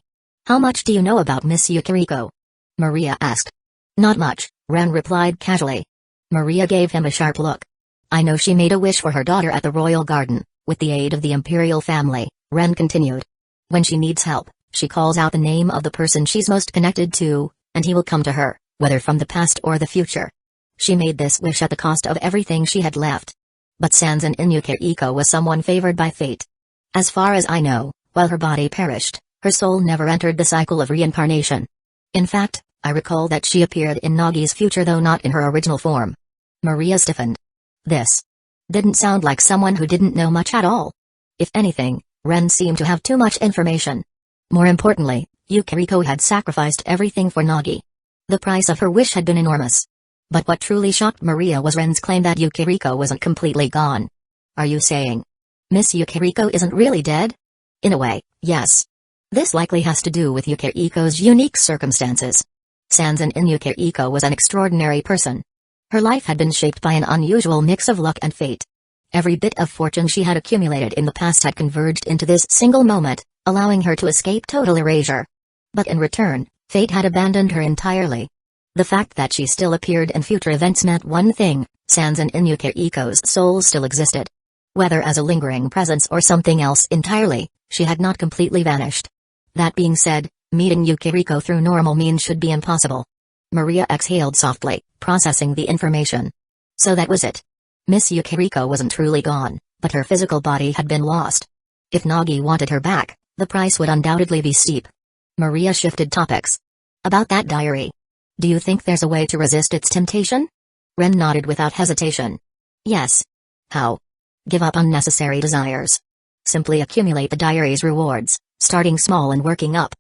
"How much do you know about Miss Yukiriko?" Maria asked. "Not much," Ren replied casually. Maria gave him a sharp look. "I know she made a wish for her daughter at the royal garden, with the aid of the imperial family," Ren continued. "When she needs help, she calls out the name of the person she's most connected to, and he will come to her, whether from the past or the future. She made this wish at the cost of everything she had left. But Sanzan Yukiriko was someone favored by fate. As far as I know, while her body perished, her soul never entered the cycle of reincarnation. In fact, I recall that she appeared in Nagi's future, though not in her original form." Maria stiffened. This didn't sound like someone who didn't know much at all. If anything, Ren seemed to have too much information. More importantly, Yukiriko had sacrificed everything for Nagi. The price of her wish had been enormous. But what truly shocked Maria was Ren's claim that Yukiriko wasn't completely gone. "Are you saying Miss Yukiriko isn't really dead?" "In a way, yes. This likely has to do with Yukiriko's unique circumstances. Sanzan Yukiriko was an extraordinary person. Her life had been shaped by an unusual mix of luck and fate. Every bit of fortune she had accumulated in the past had converged into this single moment, allowing her to escape total erasure. But in return, fate had abandoned her entirely. The fact that she still appeared in future events meant one thing: Sanzan Yukiriko's soul still existed. Whether as a lingering presence or something else entirely, she had not completely vanished. That being said, meeting Yukiriko through normal means should be impossible. Maria exhaled softly, processing the information. So that was it. Miss Yukiriko wasn't truly gone, but her physical body had been lost. If Nagi wanted her back, the price would undoubtedly be steep. Maria shifted topics. About that diary. Do you think there's a way to resist its temptation? Ren nodded without hesitation. Yes. How? Give up unnecessary desires. Simply accumulate the diary's rewards, starting small and working up.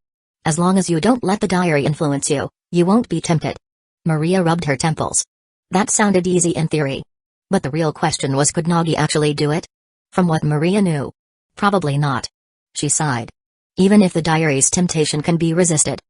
As long as you don't let the diary influence you, you won't be tempted. Maria rubbed her temples. That sounded easy in theory. But the real question was, could Nagi actually do it? From what Maria knew, probably not. She sighed. Even if the diary's temptation can be resisted,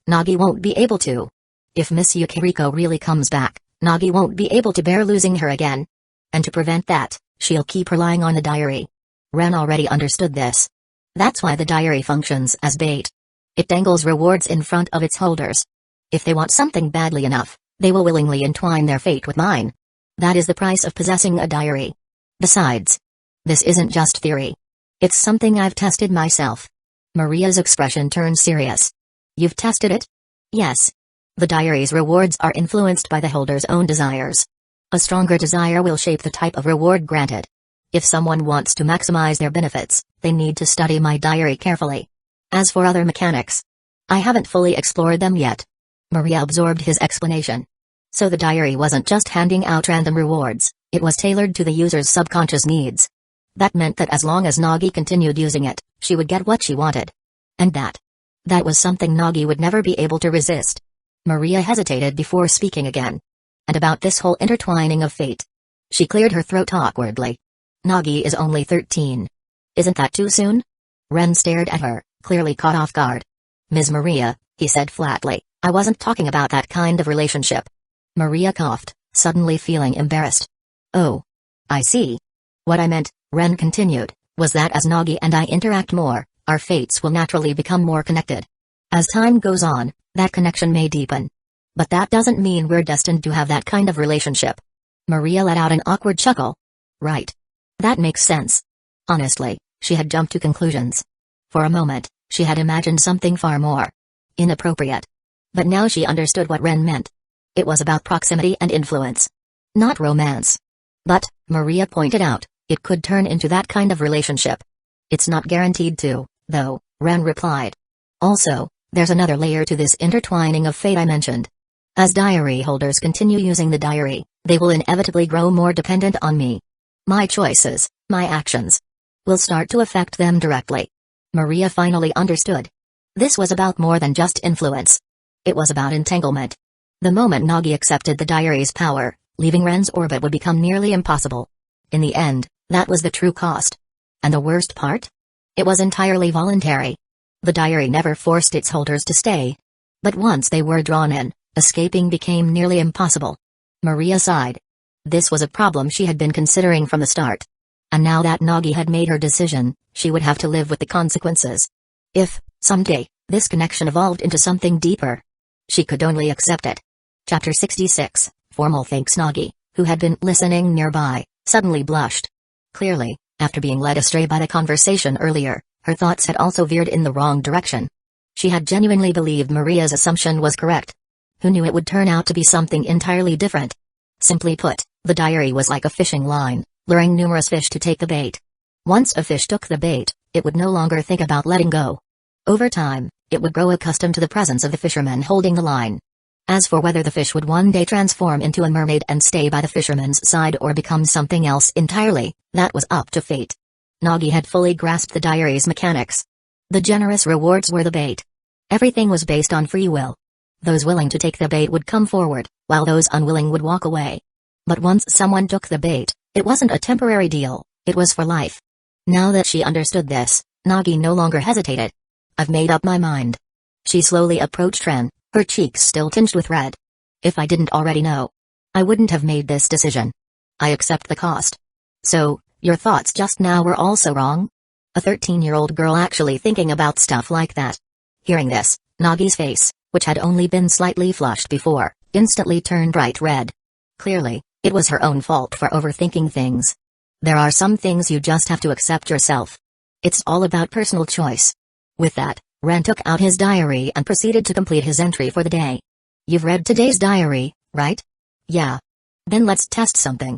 Nagi won't be able to. If Miss Yukiriko really comes back, Nagi won't be able to bear losing her again. And to prevent that, she'll keep relying on the diary. Ren already understood this. That's why the diary functions as bait. It dangles rewards in front of its holders. If they want something badly enough, they will willingly entwine their fate with mine. That is the price of possessing a diary. Besides, this isn't just theory. It's something I've tested myself. Maria's expression turned serious. You've tested it? Yes. The diary's rewards are influenced by the holder's own desires. A stronger desire will shape the type of reward granted. If someone wants to maximize their benefits, they need to study my diary carefully. As for other mechanics, I haven't fully explored them yet. Maria absorbed his explanation. So the diary wasn't just handing out random rewards, it was tailored to the user's subconscious needs. That meant that as long as Nagi continued using it, she would get what she wanted. And that was something Nagi would never be able to resist. Maria hesitated before speaking again. And about this whole intertwining of fate. She cleared her throat awkwardly. Nagi is only 13. Isn't that too soon? Ren stared at her, clearly caught off guard. Ms. Maria, he said flatly, I wasn't talking about that kind of relationship. Maria coughed, suddenly feeling embarrassed. Oh. I see. What I meant, Ren continued, was that as Nagi and I interact more, our fates will naturally become more connected. As time goes on, that connection may deepen. But that doesn't mean we're destined to have that kind of relationship. Maria let out an awkward chuckle. Right. That makes sense. Honestly, she had jumped to conclusions. For a moment, she had imagined something far more inappropriate. But now she understood what Ren meant. It was about proximity and influence. Not romance. But, Maria pointed out, it could turn into that kind of relationship. It's not guaranteed to, though, Ren replied. Also, there's another layer to this intertwining of fate I mentioned. As diary holders continue using the diary, they will inevitably grow more dependent on me. My choices, my actions, will start to affect them directly. Maria finally understood. This was about more than just influence. It was about entanglement. The moment Nagi accepted the diary's power, leaving Ren's orbit would become nearly impossible. In the end, that was the true cost. And the worst part? It was entirely voluntary. The diary never forced its holders to stay. But once they were drawn in, escaping became nearly impossible. Maria sighed. This was a problem she had been considering from the start. And now that Nagi had made her decision, she would have to live with the consequences. If, someday, this connection evolved into something deeper, she could only accept it. Chapter 66, Formal thanks. Nagi, who had been listening nearby, suddenly blushed. Clearly, after being led astray by the conversation earlier, her thoughts had also veered in the wrong direction. She had genuinely believed Maria's assumption was correct. Who knew it would turn out to be something entirely different? Simply put, the diary was like a fishing line, luring numerous fish to take the bait. Once a fish took the bait, it would no longer think about letting go. Over time, it would grow accustomed to the presence of the fisherman holding the line. As for whether the fish would one day transform into a mermaid and stay by the fisherman's side or become something else entirely, that was up to fate. Nagi had fully grasped the diary's mechanics. The generous rewards were the bait. Everything was based on free will. Those willing to take the bait would come forward, while those unwilling would walk away. But once someone took the bait, it wasn't a temporary deal, it was for life. Now that she understood this, Nagi no longer hesitated. I've made up my mind. She slowly approached Ren, her cheeks still tinged with red. If I didn't already know, I wouldn't have made this decision. I accept the cost. So, your thoughts just now were also wrong? A 13-year-old girl actually thinking about stuff like that. Hearing this, Nagi's face, which had only been slightly flushed before, instantly turned bright red. Clearly, it was her own fault for overthinking things. There are some things you just have to accept yourself. It's all about personal choice. With that, Ren took out his diary and proceeded to complete his entry for the day. You've read today's diary, right? Yeah. Then let's test something.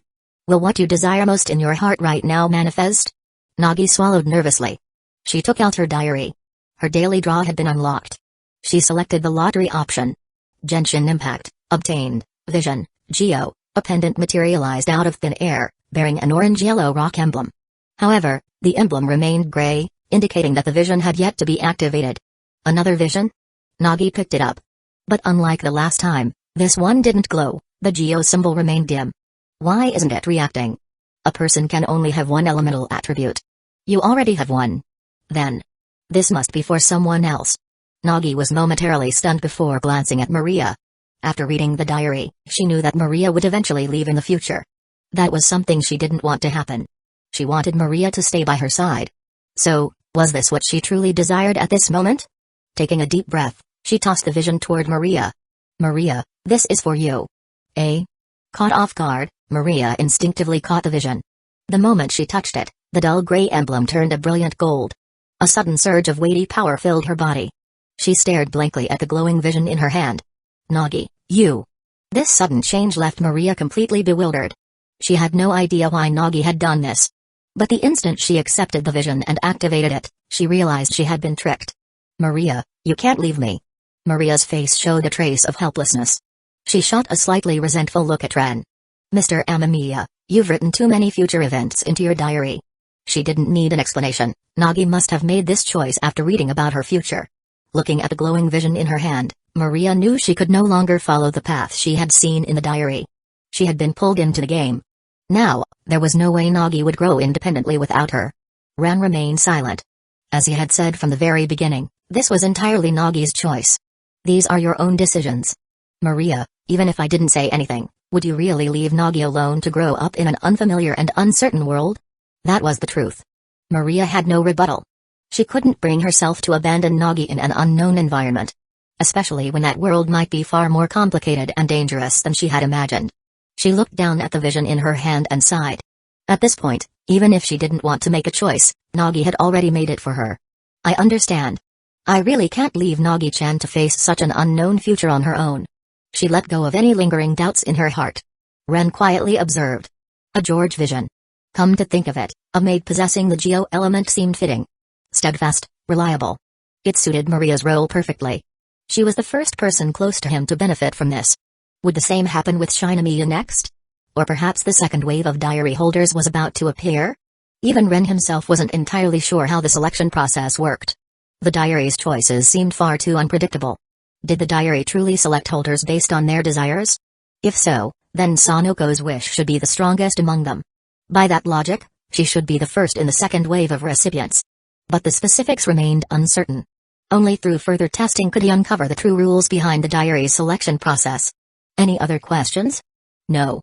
Will what you desire most in your heart right now manifest? Nagi swallowed nervously. She took out her diary. Her daily draw had been unlocked. She selected the lottery option. Genshin Impact, obtained, Vision, Geo, a pendant materialized out of thin air, bearing an orange-yellow rock emblem. However, the emblem remained gray, indicating that the vision had yet to be activated. Another vision? Nagi picked it up. But unlike the last time, this one didn't glow, the Geo symbol remained dim. Why isn't it reacting? A person can only have one elemental attribute. You already have one. Then. This must be for someone else. Nagi was momentarily stunned before glancing at Maria. After reading the diary, she knew that Maria would eventually leave in the future. That was something she didn't want to happen. She wanted Maria to stay by her side. So, was this what she truly desired at this moment? Taking a deep breath, she tossed the vision toward Maria. Maria, this is for you. Caught off guard, Maria instinctively caught the vision. The moment she touched it, the dull gray emblem turned a brilliant gold. A sudden surge of weighty power filled her body. She stared blankly at the glowing vision in her hand. Nagi, you. This sudden change left Maria completely bewildered. She had no idea why Nagi had done this. But the instant she accepted the vision and activated it, she realized she had been tricked. Maria, you can't leave me. Maria's face showed a trace of helplessness. She shot a slightly resentful look at Ren. Mr. Amamiya, you've written too many future events into your diary. She didn't need an explanation. Nagi must have made this choice after reading about her future. Looking at the glowing vision in her hand, Maria knew she could no longer follow the path she had seen in the diary. She had been pulled into the game. Now, there was no way Nagi would grow independently without her. Ren remained silent. As he had said from the very beginning, this was entirely Nagi's choice. These are your own decisions. Maria, even if I didn't say anything, would you really leave Nagi alone to grow up in an unfamiliar and uncertain world? That was the truth. Maria had no rebuttal. She couldn't bring herself to abandon Nagi in an unknown environment. Especially when that world might be far more complicated and dangerous than she had imagined. She looked down at the vision in her hand and sighed. At this point, even if she didn't want to make a choice, Nagi had already made it for her. I understand. I really can't leave Nagi-chan to face such an unknown future on her own. She let go of any lingering doubts in her heart. Ren quietly observed. A George vision. Come to think of it, a maid possessing the Geo element seemed fitting. Steadfast, reliable. It suited Maria's role perfectly. She was the first person close to him to benefit from this. Would the same happen with Shinamiya next? Or perhaps the second wave of diary holders was about to appear? Even Ren himself wasn't entirely sure how the selection process worked. The diary's choices seemed far too unpredictable. Did the diary truly select holders based on their desires? If so, then Sanoko's wish should be the strongest among them. By that logic, she should be the first in the second wave of recipients. But the specifics remained uncertain. Only through further testing could he uncover the true rules behind the diary's selection process. Any other questions? No.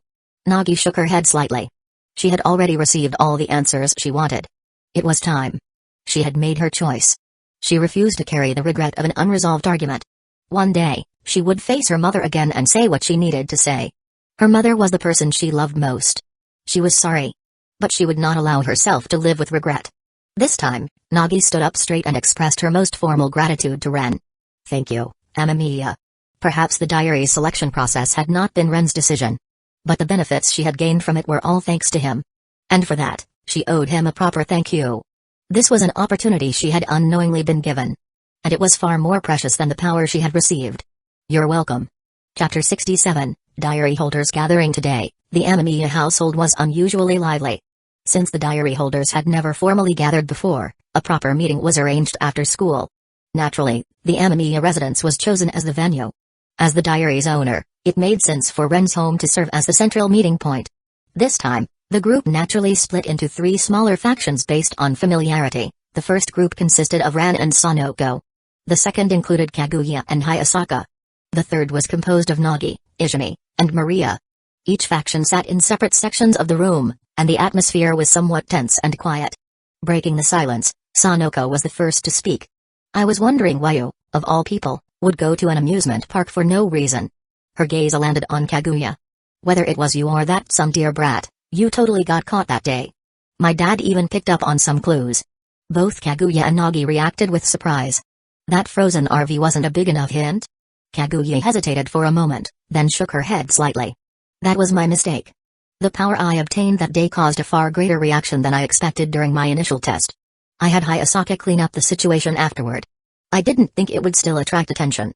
Nagi shook her head slightly. She had already received all the answers she wanted. It was time. She had made her choice. She refused to carry the regret of an unresolved argument. One day, she would face her mother again and say what she needed to say. Her mother was the person she loved most. She was sorry. But she would not allow herself to live with regret. This time, Nagi stood up straight and expressed her most formal gratitude to Ren. Thank you, Amamiya. Perhaps the diary's selection process had not been Ren's decision. But the benefits she had gained from it were all thanks to him. And for that, she owed him a proper thank you. This was an opportunity she had unknowingly been given. And it was far more precious than the power she had received. You're welcome. Chapter 67, Diary Holders Gathering Today. The Amamiya household was unusually lively. Since the diary holders had never formally gathered before, a proper meeting was arranged after school. Naturally, the Amamiya residence was chosen as the venue. As the diary's owner, it made sense for Ren's home to serve as the central meeting point. This time, the group naturally split into three smaller factions based on familiarity. The first group consisted of Ran and Sanoko. The second included Kaguya and Hayasaka. The third was composed of Nagi, Izumi, and Maria. Each faction sat in separate sections of the room, and the atmosphere was somewhat tense and quiet. Breaking the silence, Sanoko was the first to speak. I was wondering why you, of all people, would go to an amusement park for no reason. Her gaze landed on Kaguya. Whether it was you or that some dear brat, you totally got caught that day. My dad even picked up on some clues. Both Kaguya and Nagi reacted with surprise. That frozen RV wasn't a big enough hint? Kaguya hesitated for a moment, then shook her head slightly. That was my mistake. The power I obtained that day caused a far greater reaction than I expected during my initial test. I had Hayasaka clean up the situation afterward. I didn't think it would still attract attention.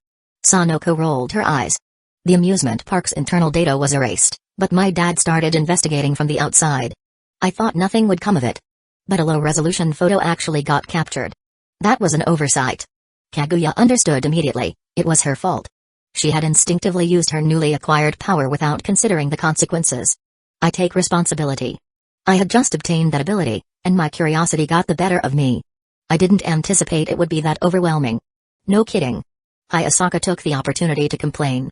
Sanoko rolled her eyes. The amusement park's internal data was erased, but my dad started investigating from the outside. I thought nothing would come of it. But a low-resolution photo actually got captured. That was an oversight. Kaguya understood immediately, it was her fault. She had instinctively used her newly acquired power without considering the consequences. I take responsibility. I had just obtained that ability, and my curiosity got the better of me. I didn't anticipate it would be that overwhelming. No kidding. Hayasaka took the opportunity to complain.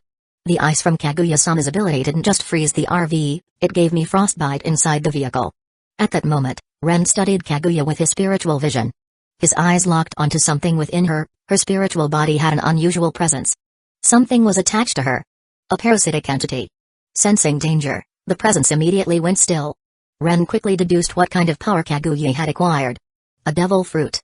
The ice from Kaguya-sama's ability didn't just freeze the RV, it gave me frostbite inside the vehicle. At that moment, Ren studied Kaguya with his spiritual vision. His eyes locked onto something within her, her spiritual body had an unusual presence. Something was attached to her. A parasitic entity. Sensing danger, the presence immediately went still. Ren quickly deduced what kind of power Kaguya had acquired. A devil fruit.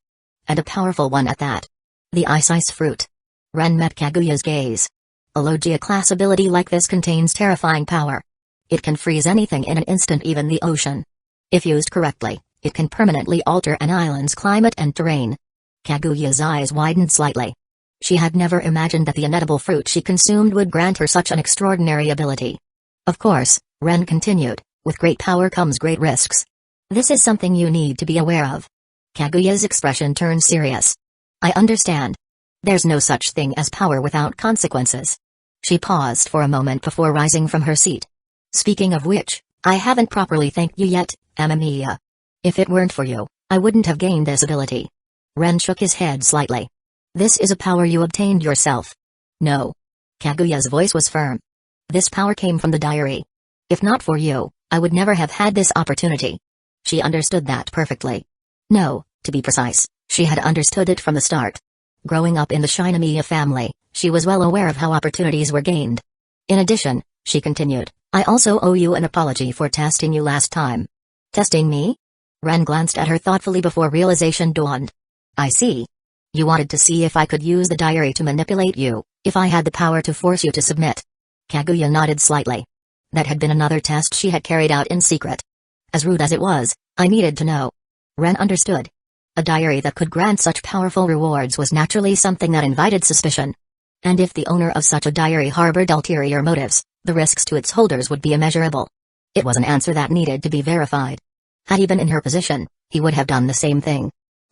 And a powerful one at that. The ice fruit. Ren met Kaguya's gaze. A Logia class ability like this contains terrifying power. It can freeze anything in an instant, even the ocean. If used correctly, it can permanently alter an island's climate and terrain. Kaguya's eyes widened slightly. She had never imagined that the inedible fruit she consumed would grant her such an extraordinary ability. Of course, Ren continued, with great power comes great risks. This is something you need to be aware of. Kaguya's expression turned serious. I understand. There's no such thing as power without consequences. She paused for a moment before rising from her seat. Speaking of which, I haven't properly thanked you yet, Amamiya. If it weren't for you, I wouldn't have gained this ability. Ren shook his head slightly. This is a power you obtained yourself. No. Kaguya's voice was firm. This power came from the diary. If not for you, I would never have had this opportunity. She understood that perfectly. No, to be precise, she had understood it from the start. Growing up in the Shinomiya family, she was well aware of how opportunities were gained. In addition, she continued, I also owe you an apology for testing you last time. Testing me? Ren glanced at her thoughtfully before realization dawned. I see. You wanted to see if I could use the diary to manipulate you, if I had the power to force you to submit. Kaguya nodded slightly. That had been another test she had carried out in secret. As rude as it was, I needed to know. Ren understood. A diary that could grant such powerful rewards was naturally something that invited suspicion. And if the owner of such a diary harbored ulterior motives, the risks to its holders would be immeasurable. It was an answer that needed to be verified. Had he been in her position, he would have done the same thing.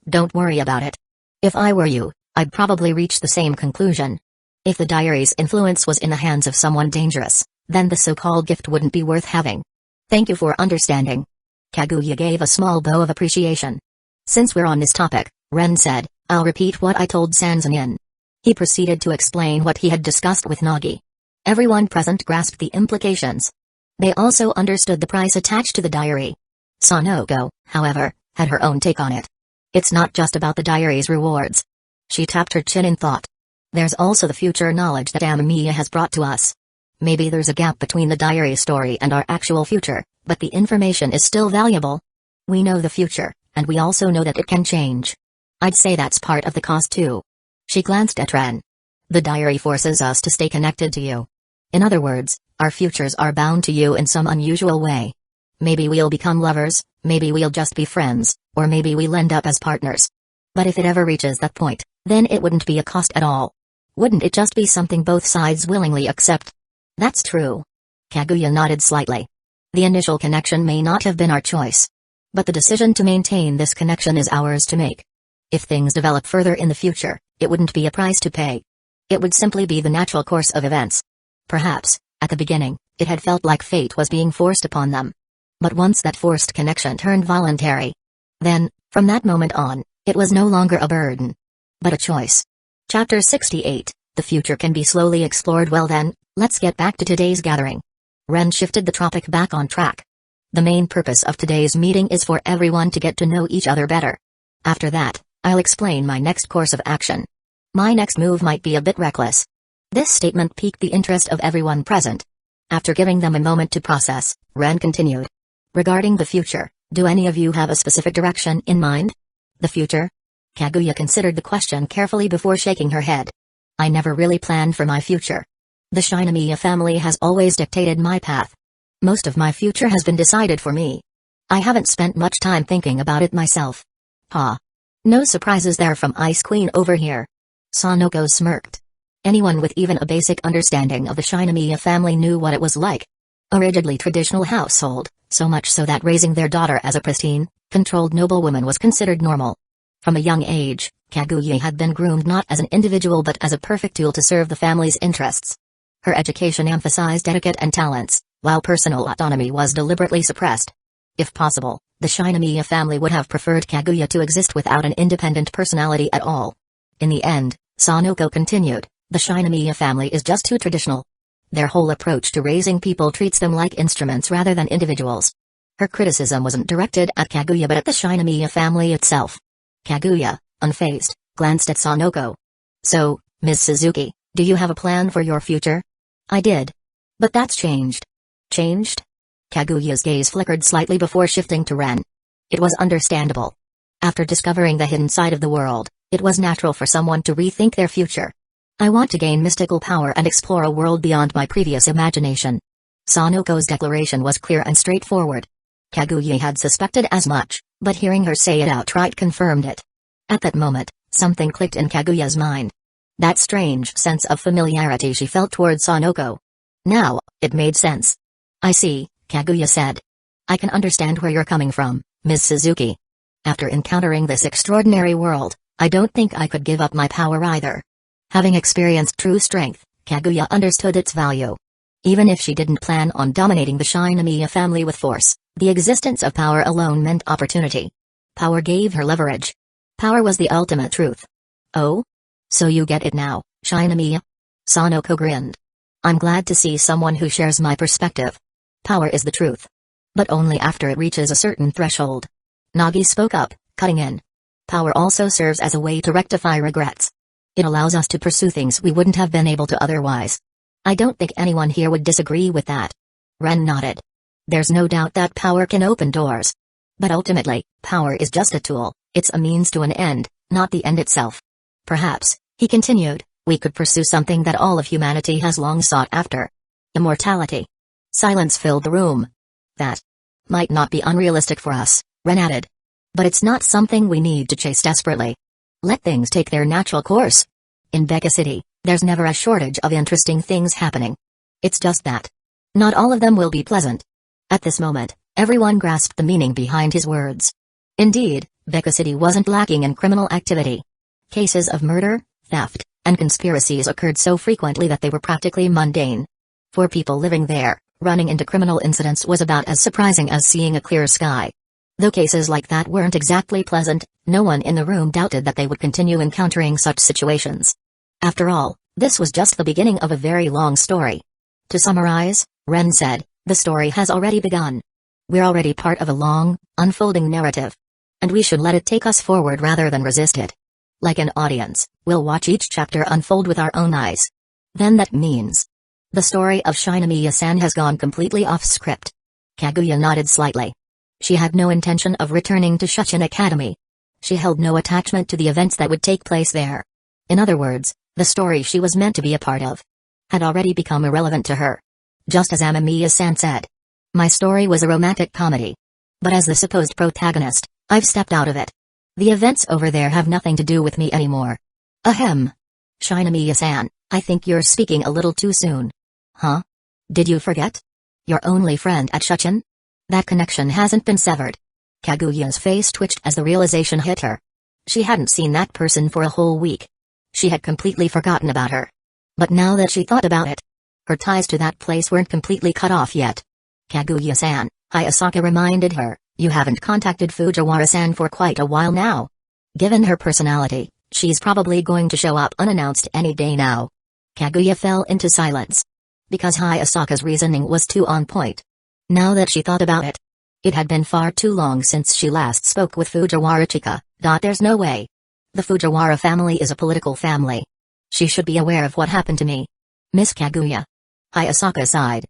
Don't worry about it. If I were you, I'd probably reach the same conclusion. If the diary's influence was in the hands of someone dangerous, then the so-called gift wouldn't be worth having. Thank you for understanding. Kaguya gave a small bow of appreciation. Since we're on this topic, Ren said, I'll repeat what I told Sanzanin. He proceeded to explain what he had discussed with Nagi. Everyone present grasped the implications. They also understood the price attached to the diary. Sanoko, however, had her own take on it. It's not just about the diary's rewards. She tapped her chin in thought. There's also the future knowledge that Amamiya has brought to us. Maybe there's a gap between the diary story and our actual future, but the information is still valuable. We know the future, and we also know that it can change. I'd say that's part of the cost too. She glanced at Ren. The diary forces us to stay connected to you. In other words, our futures are bound to you in some unusual way. Maybe we'll become lovers, maybe we'll just be friends, or maybe we'll end up as partners. But if it ever reaches that point, then it wouldn't be a cost at all. Wouldn't it just be something both sides willingly accept? That's true. Kaguya nodded slightly. The initial connection may not have been our choice. But the decision to maintain this connection is ours to make. If things develop further in the future, it wouldn't be a price to pay. It would simply be the natural course of events. Perhaps, at the beginning, it had felt like fate was being forced upon them. But once that forced connection turned voluntary, then, from that moment on, it was no longer a burden, but a choice. Chapter 68, The Future Can Be Slowly Explored. Well then, let's get back to today's gathering. Ren shifted the topic back on track. The main purpose of today's meeting is for everyone to get to know each other better. After that, I'll explain my next course of action. My next move might be a bit reckless. This statement piqued the interest of everyone present. After giving them a moment to process, Ren continued. Regarding the future, do any of you have a specific direction in mind? The future? Kaguya considered the question carefully before shaking her head. I never really planned for my future. The Shinomiya family has always dictated my path. Most of my future has been decided for me. I haven't spent much time thinking about it myself. Ha. No surprises there from Ice Queen over here. Sanoko smirked. Anyone with even a basic understanding of the Shinomiya family knew what it was like. A rigidly traditional household, so much so that raising their daughter as a pristine, controlled noblewoman was considered normal. From a young age, Kaguya had been groomed not as an individual but as a perfect tool to serve the family's interests. Her education emphasized etiquette and talents, while personal autonomy was deliberately suppressed. If possible, the Shinomiya family would have preferred Kaguya to exist without an independent personality at all. In the end, Sanoko continued, the Shinomiya family is just too traditional. Their whole approach to raising people treats them like instruments rather than individuals. Her criticism wasn't directed at Kaguya but at the Shinomiya family itself. Kaguya, unfazed, glanced at Sanoko. So, Ms. Suzuki, do you have a plan for your future? I did. But that's changed. Changed? Kaguya's gaze flickered slightly before shifting to Ren. It was understandable. After discovering the hidden side of the world, it was natural for someone to rethink their future. I want to gain mystical power and explore a world beyond my previous imagination. Sanoko's declaration was clear and straightforward. Kaguya had suspected as much, but hearing her say it outright confirmed it. At that moment, something clicked in Kaguya's mind. That strange sense of familiarity she felt toward Sanoko. Now, it made sense. I see, Kaguya said. I can understand where you're coming from, Ms. Suzuki. After encountering this extraordinary world, I don't think I could give up my power either. Having experienced true strength, Kaguya understood its value. Even if she didn't plan on dominating the Shinomiya family with force, the existence of power alone meant opportunity. Power gave her leverage. Power was the ultimate truth. Oh? So you get it now, Shinomiya? Sanoko grinned. I'm glad to see someone who shares my perspective. Power is the truth. But only after it reaches a certain threshold. Nagi spoke up, cutting in. Power also serves as a way to rectify regrets. It allows us to pursue things we wouldn't have been able to otherwise. I don't think anyone here would disagree with that. Ren nodded. There's no doubt that power can open doors. But ultimately, power is just a tool, it's a means to an end, not the end itself. Perhaps, he continued, we could pursue something that all of humanity has long sought after. Immortality. Silence filled the room. That might not be unrealistic for us, Ren added. But it's not something we need to chase desperately. Let things take their natural course. In Becca City, there's never a shortage of interesting things happening. It's just that not all of them will be pleasant. At this moment, everyone grasped the meaning behind his words. Indeed, Becca City wasn't lacking in criminal activity. Cases of murder, theft, and conspiracies occurred so frequently that they were practically mundane. For people living there, running into criminal incidents was about as surprising as seeing a clear sky. Though cases like that weren't exactly pleasant, no one in the room doubted that they would continue encountering such situations. After all, this was just the beginning of a very long story. To summarize, Ren said, the story has already begun. We're already part of a long, unfolding narrative. And we should let it take us forward rather than resist it. Like an audience, we'll watch each chapter unfold with our own eyes. Then that means the story of Shinomiya-san has gone completely off script. Kaguya nodded slightly. She had no intention of returning to Shuchin Academy. She held no attachment to the events that would take place there. In other words, the story she was meant to be a part of had already become irrelevant to her. Just as Amamiya-san said. My story was a romantic comedy. But as the supposed protagonist, I've stepped out of it. The events over there have nothing to do with me anymore. Ahem. Shinomiya-san, I think you're speaking a little too soon. Huh? Did you forget? Your only friend at Shuchin? That connection hasn't been severed. Kaguya's face twitched as the realization hit her. She hadn't seen that person for a whole week. She had completely forgotten about her. But now that she thought about it, her ties to that place weren't completely cut off yet. Kaguya-san, Hayasaka reminded her, you haven't contacted Fujiwara-san for quite a while now. Given her personality, she's probably going to show up unannounced any day now. Kaguya fell into silence. Because Hayasaka's reasoning was too on point. Now that she thought about it, it had been far too long since she last spoke with Fujiwara-chika. There's no way. The Fujiwara family is a political family. She should be aware of what happened to me. Miss Kaguya. Hayasaka sighed.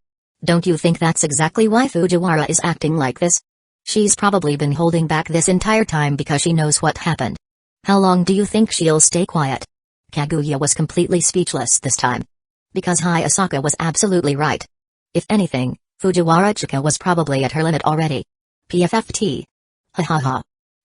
Don't you think that's exactly why Fujiwara is acting like this? She's probably been holding back this entire time because she knows what happened. How long do you think she'll stay quiet? Kaguya was completely speechless this time. Because Hayasaka was absolutely right. If anything, Fujiwara Chika was probably at her limit already. PFFT. Ha ha ha.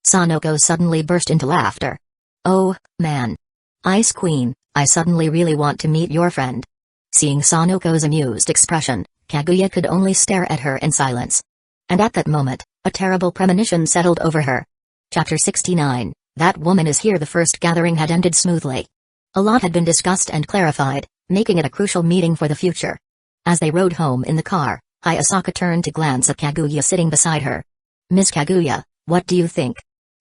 Sanoko suddenly burst into laughter. Oh, man. Ice Queen, I suddenly really want to meet your friend. Seeing Sanoko's amused expression, Kaguya could only stare at her in silence. And at that moment, a terrible premonition settled over her. Chapter 69, That Woman Is Here. The first gathering had ended smoothly. A lot had been discussed and clarified, making it a crucial meeting for the future. As they rode home in the car, Hayasaka turned to glance at Kaguya sitting beside her. Miss Kaguya, what do you think?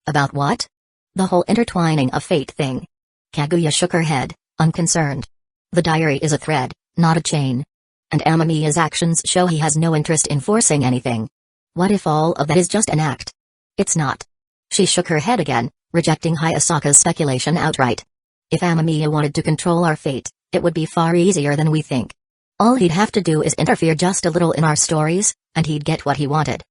About what? The whole intertwining of fate thing. Kaguya shook her head, unconcerned. The diary is a thread, not a chain. And Amamiya's actions show he has no interest in forcing anything. What if all of that is just an act? It's not. She shook her head again, rejecting Hayasaka's speculation outright. If Amamiya wanted to control our fate, it would be far easier than we think. All he'd have to do is interfere just a little in our stories, and he'd get what he wanted.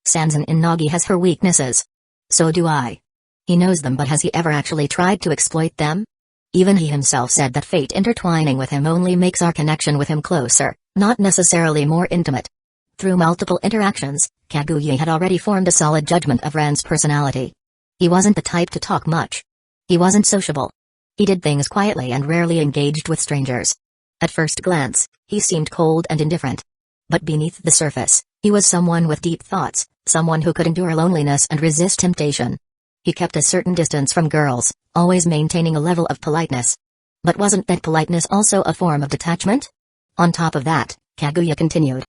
Sanzen Inagi has her weaknesses. So do I. He knows them, but has he ever actually tried to exploit them? Even he himself said that fate intertwining with him only makes our connection with him closer, not necessarily more intimate. Through multiple interactions, Kaguya had already formed a solid judgment of Ran's personality. He wasn't the type to talk much. He wasn't sociable. He did things quietly and rarely engaged with strangers. At first glance, he seemed cold and indifferent. But beneath the surface, he was someone with deep thoughts, someone who could endure loneliness and resist temptation. He kept a certain distance from girls, always maintaining a level of politeness. But wasn't that politeness also a form of detachment? On top of that, Kaguya continued.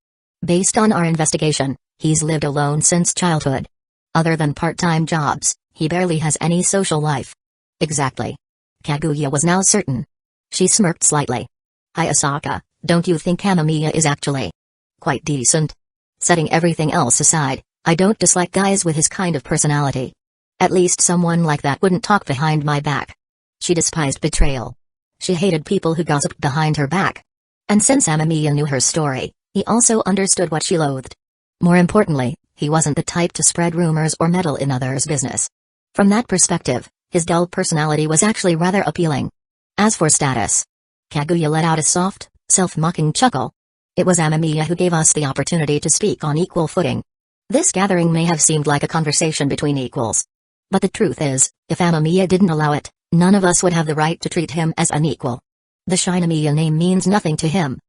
Based on our investigation, he's lived alone since childhood. Other than part-time jobs, he barely has any social life. Exactly. Kaguya was now certain. She smirked slightly. Hayasaka, don't you think Amamiya is actually quite decent? Setting everything else aside, I don't dislike guys with his kind of personality. At least someone like that wouldn't talk behind my back. She despised betrayal. She hated people who gossiped behind her back. And since Amamiya knew her story, he also understood what she loathed. More importantly, he wasn't the type to spread rumors or meddle in others' business. From that perspective, his dull personality was actually rather appealing. As for status, Kaguya let out a soft, self-mocking chuckle. It was Amamiya who gave us the opportunity to speak on equal footing. This gathering may have seemed like a conversation between equals. But the truth is, if Amamiya didn't allow it, none of us would have the right to treat him as an equal. The Shinomiya name means nothing to him.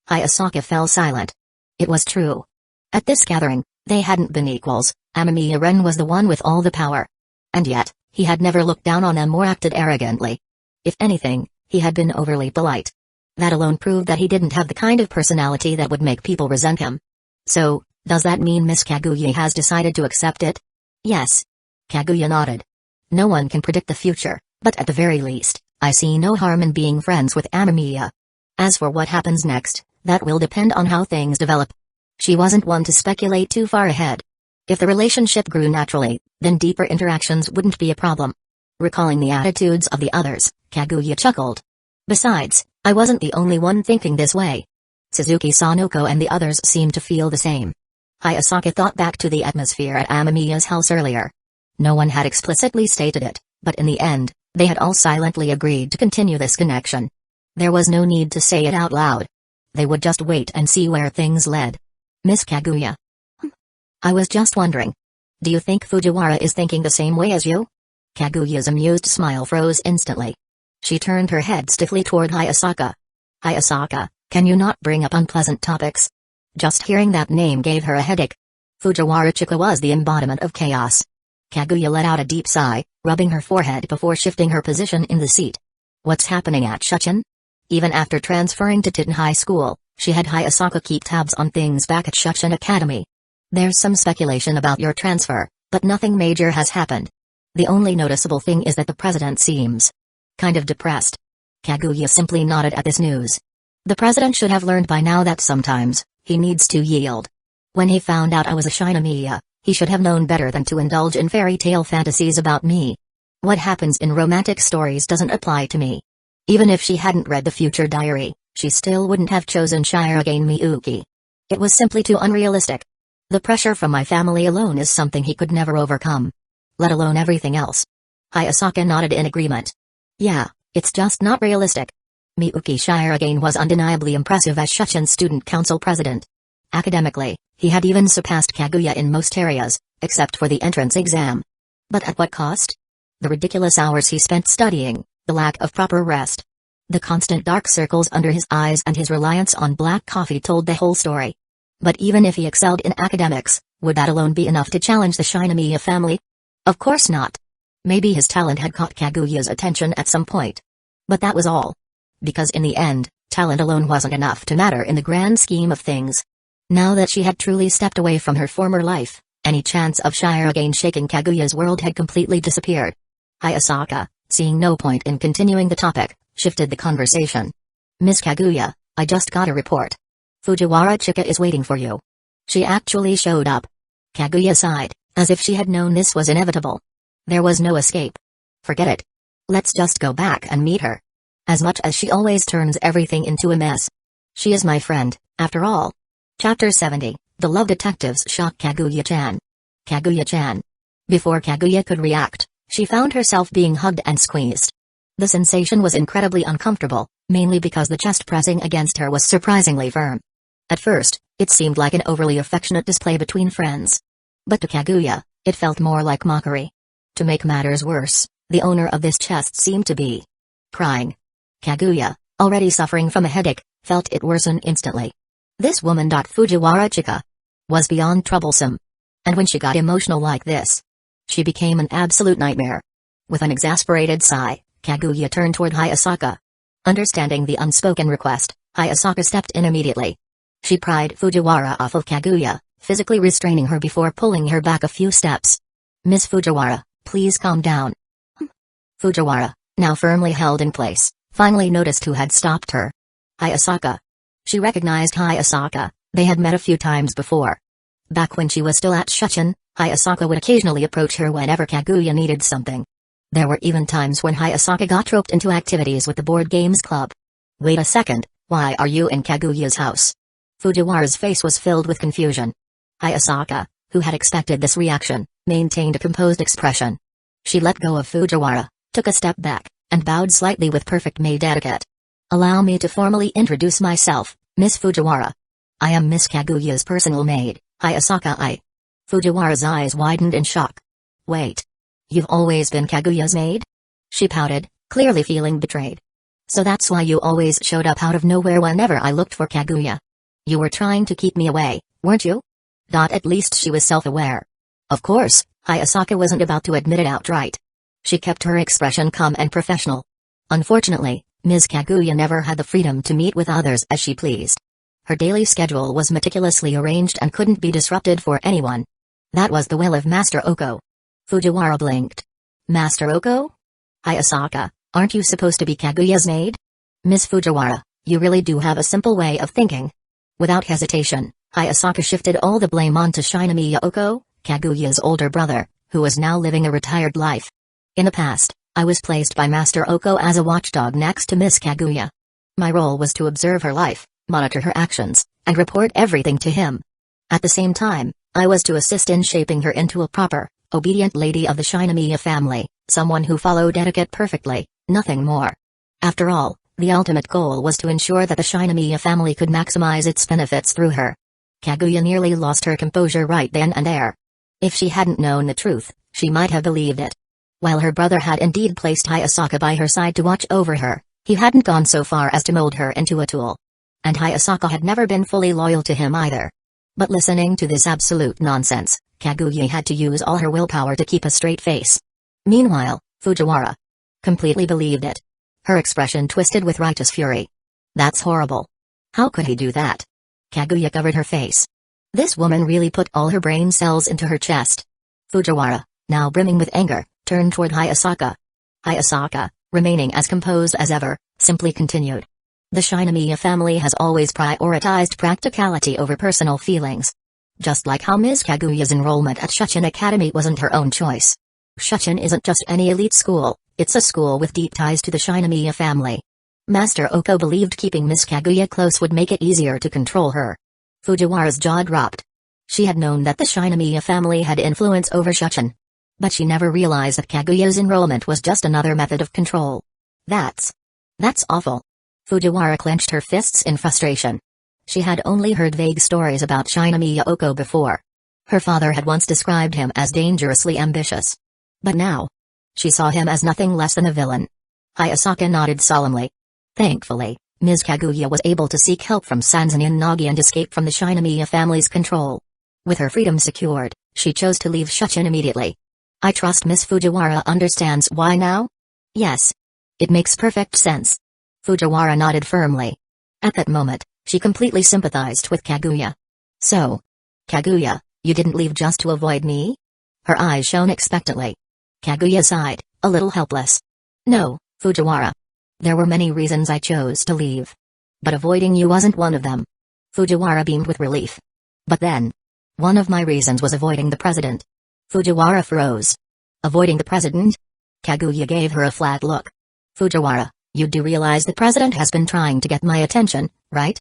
Hayasaka fell silent. It was true. At this gathering, they hadn't been equals. Amamiya Ren was the one with all the power. And yet, he had never looked down on them or acted arrogantly. If anything, he had been overly polite. That alone proved that he didn't have the kind of personality that would make people resent him. So, does that mean Miss Kaguya has decided to accept it? Yes. Kaguya nodded. No one can predict the future, but at the very least, I see no harm in being friends with Amamiya. As for what happens next, that will depend on how things develop. She wasn't one to speculate too far ahead. If the relationship grew naturally, then deeper interactions wouldn't be a problem. Recalling the attitudes of the others, Kaguya chuckled. Besides, I wasn't the only one thinking this way. Suzuki Sanoko and the others seemed to feel the same. Hayasaka thought back to the atmosphere at Amamiya's house earlier. No one had explicitly stated it, but in the end, they had all silently agreed to continue this connection. There was no need to say it out loud. They would just wait and see where things led. Miss Kaguya. I was just wondering. Do you think Fujiwara is thinking the same way as you? Kaguya's amused smile froze instantly. She turned her head stiffly toward Hayasaka. Hayasaka, can you not bring up unpleasant topics? Just hearing that name gave her a headache. Fujiwara Chika was the embodiment of chaos. Kaguya let out a deep sigh, rubbing her forehead before shifting her position in the seat. What's happening at Shuchin? Even after transferring to Titan High School, she had Hayasaka keep tabs on things back at Shuchin Academy. There's some speculation about your transfer, but nothing major has happened. The only noticeable thing is that the president seems kind of depressed. Kaguya simply nodded at this news. The president should have learned by now that sometimes, he needs to yield. When he found out I was a Shinomiya, he should have known better than to indulge in fairy tale fantasies about me. What happens in romantic stories doesn't apply to me. Even if she hadn't read the future diary, she still wouldn't have chosen Shirogane Miyuki. It was simply too unrealistic. The pressure from my family alone is something he could never overcome. Let alone everything else. Hayasaka nodded in agreement. Yeah, it's just not realistic. Miyuki Shirogane was undeniably impressive as Shuchin's student council president. Academically, He had even surpassed Kaguya in most areas, except for the entrance exam. But at what cost? The ridiculous hours he spent studying, the lack of proper rest, the constant dark circles under his eyes and his reliance on black coffee told the whole story. But even if he excelled in academics, would that alone be enough to challenge the Shinomiya family? Of course not. Maybe his talent had caught Kaguya's attention at some point. But that was all. Because in the end, talent alone wasn't enough to matter in the grand scheme of things. Now that she had truly stepped away from her former life, any chance of Shire again shaking Kaguya's world had completely disappeared. Hayasaka, seeing no point in continuing the topic, shifted the conversation. Miss Kaguya, I just got a report. Fujiwara Chika is waiting for you. She actually showed up. Kaguya sighed, as if she had known this was inevitable. There was no escape. Forget it. Let's just go back and meet her. As much as she always turns everything into a mess. She is my friend, after all. Chapter 70, The Love Detectives Shock Kaguya-chan. Kaguya-chan. Before Kaguya could react, she found herself being hugged and squeezed. The sensation was incredibly uncomfortable, mainly because the chest pressing against her was surprisingly firm. At first, it seemed like an overly affectionate display between friends. But to Kaguya, it felt more like mockery. To make matters worse, the owner of this chest seemed to be crying. Kaguya, already suffering from a headache, felt it worsen instantly. This woman. Fujiwara Chika was beyond troublesome. And when she got emotional like this, she became an absolute nightmare. With an exasperated sigh, Kaguya turned toward Hayasaka. Understanding the unspoken request, Hayasaka stepped in immediately. She pried Fujiwara off of Kaguya, physically restraining her before pulling her back a few steps. Miss Fujiwara, please calm down. Fujiwara, now firmly held in place, finally noticed who had stopped her. Hayasaka. She recognized Hayasaka, they had met a few times before. Back when she was still at Shuchin, Hayasaka would occasionally approach her whenever Kaguya needed something. There were even times when Hayasaka got roped into activities with the board games club. Wait a second, why are you in Kaguya's house? Fujiwara's face was filled with confusion. Hayasaka, who had expected this reaction, maintained a composed expression. She let go of Fujiwara, took a step back, and bowed slightly with perfect maid etiquette. Allow me to formally introduce myself, Miss Fujiwara. I am Miss Kaguya's personal maid, Hayasaka I. Fujiwara's eyes widened in shock. Wait. You've always been Kaguya's maid? She pouted, clearly feeling betrayed. So that's why you always showed up out of nowhere whenever I looked for Kaguya. You were trying to keep me away, weren't you? At least she was self-aware. Of course, Hayasaka wasn't about to admit it outright. She kept her expression calm and professional. Unfortunately, Ms. Kaguya never had the freedom to meet with others as she pleased. Her daily schedule was meticulously arranged and couldn't be disrupted for anyone. That was the will of Master Oko. Fujiwara blinked. Master Oko? Hayasaka, aren't you supposed to be Kaguya's maid? Miss Fujiwara, you really do have a simple way of thinking. Without hesitation, Hayasaka shifted all the blame onto Shinomiya Oko, Kaguya's older brother, who was now living a retired life. In the past, I was placed by Master Oko as a watchdog next to Miss Kaguya. My role was to observe her life, monitor her actions, and report everything to him. At the same time, I was to assist in shaping her into a proper, obedient lady of the Shinomiya family, someone who followed etiquette perfectly, nothing more. After all, the ultimate goal was to ensure that the Shinomiya family could maximize its benefits through her. Kaguya nearly lost her composure right then and there. If she hadn't known the truth, she might have believed it. While her brother had indeed placed Hayasaka by her side to watch over her, he hadn't gone so far as to mold her into a tool. And Hayasaka had never been fully loyal to him either. But listening to this absolute nonsense, Kaguya had to use all her willpower to keep a straight face. Meanwhile, Fujiwara completely believed it. Her expression twisted with righteous fury. That's horrible. How could he do that? Kaguya covered her face. This woman really put all her brain cells into her chest. Fujiwara, now brimming with anger, turned toward Hayasaka. Hayasaka, remaining as composed as ever, simply continued. The Shinomiya family has always prioritized practicality over personal feelings. Just like how Ms. Kaguya's enrollment at Shuchin Academy wasn't her own choice. Shuchin isn't just any elite school, it's a school with deep ties to the Shinomiya family. Master Oko believed keeping Miss Kaguya close would make it easier to control her. Fujiwara's jaw dropped. She had known that the Shinomiya family had influence over Shuchin. But she never realized that Kaguya's enrollment was just another method of control. That's awful. Fujiwara clenched her fists in frustration. She had only heard vague stories about Shinomiya Oko before. Her father had once described him as dangerously ambitious. But now, she saw him as nothing less than a villain. Hayasaka nodded solemnly. Thankfully, Ms. Kaguya was able to seek help from Sanzanin Nagi and escape from the Shinomiya family's control. With her freedom secured, she chose to leave Shuchin immediately. I trust Miss Fujiwara understands why now? Yes. It makes perfect sense. Fujiwara nodded firmly. At that moment, she completely sympathized with Kaguya. So, Kaguya, you didn't leave just to avoid me? Her eyes shone expectantly. Kaguya sighed, a little helpless. No, Fujiwara. There were many reasons I chose to leave. But avoiding you wasn't one of them. Fujiwara beamed with relief. But then, one of my reasons was avoiding the president. Fujiwara froze. Avoiding the president? Kaguya gave her a flat look. Fujiwara, you do realize the president has been trying to get my attention, right?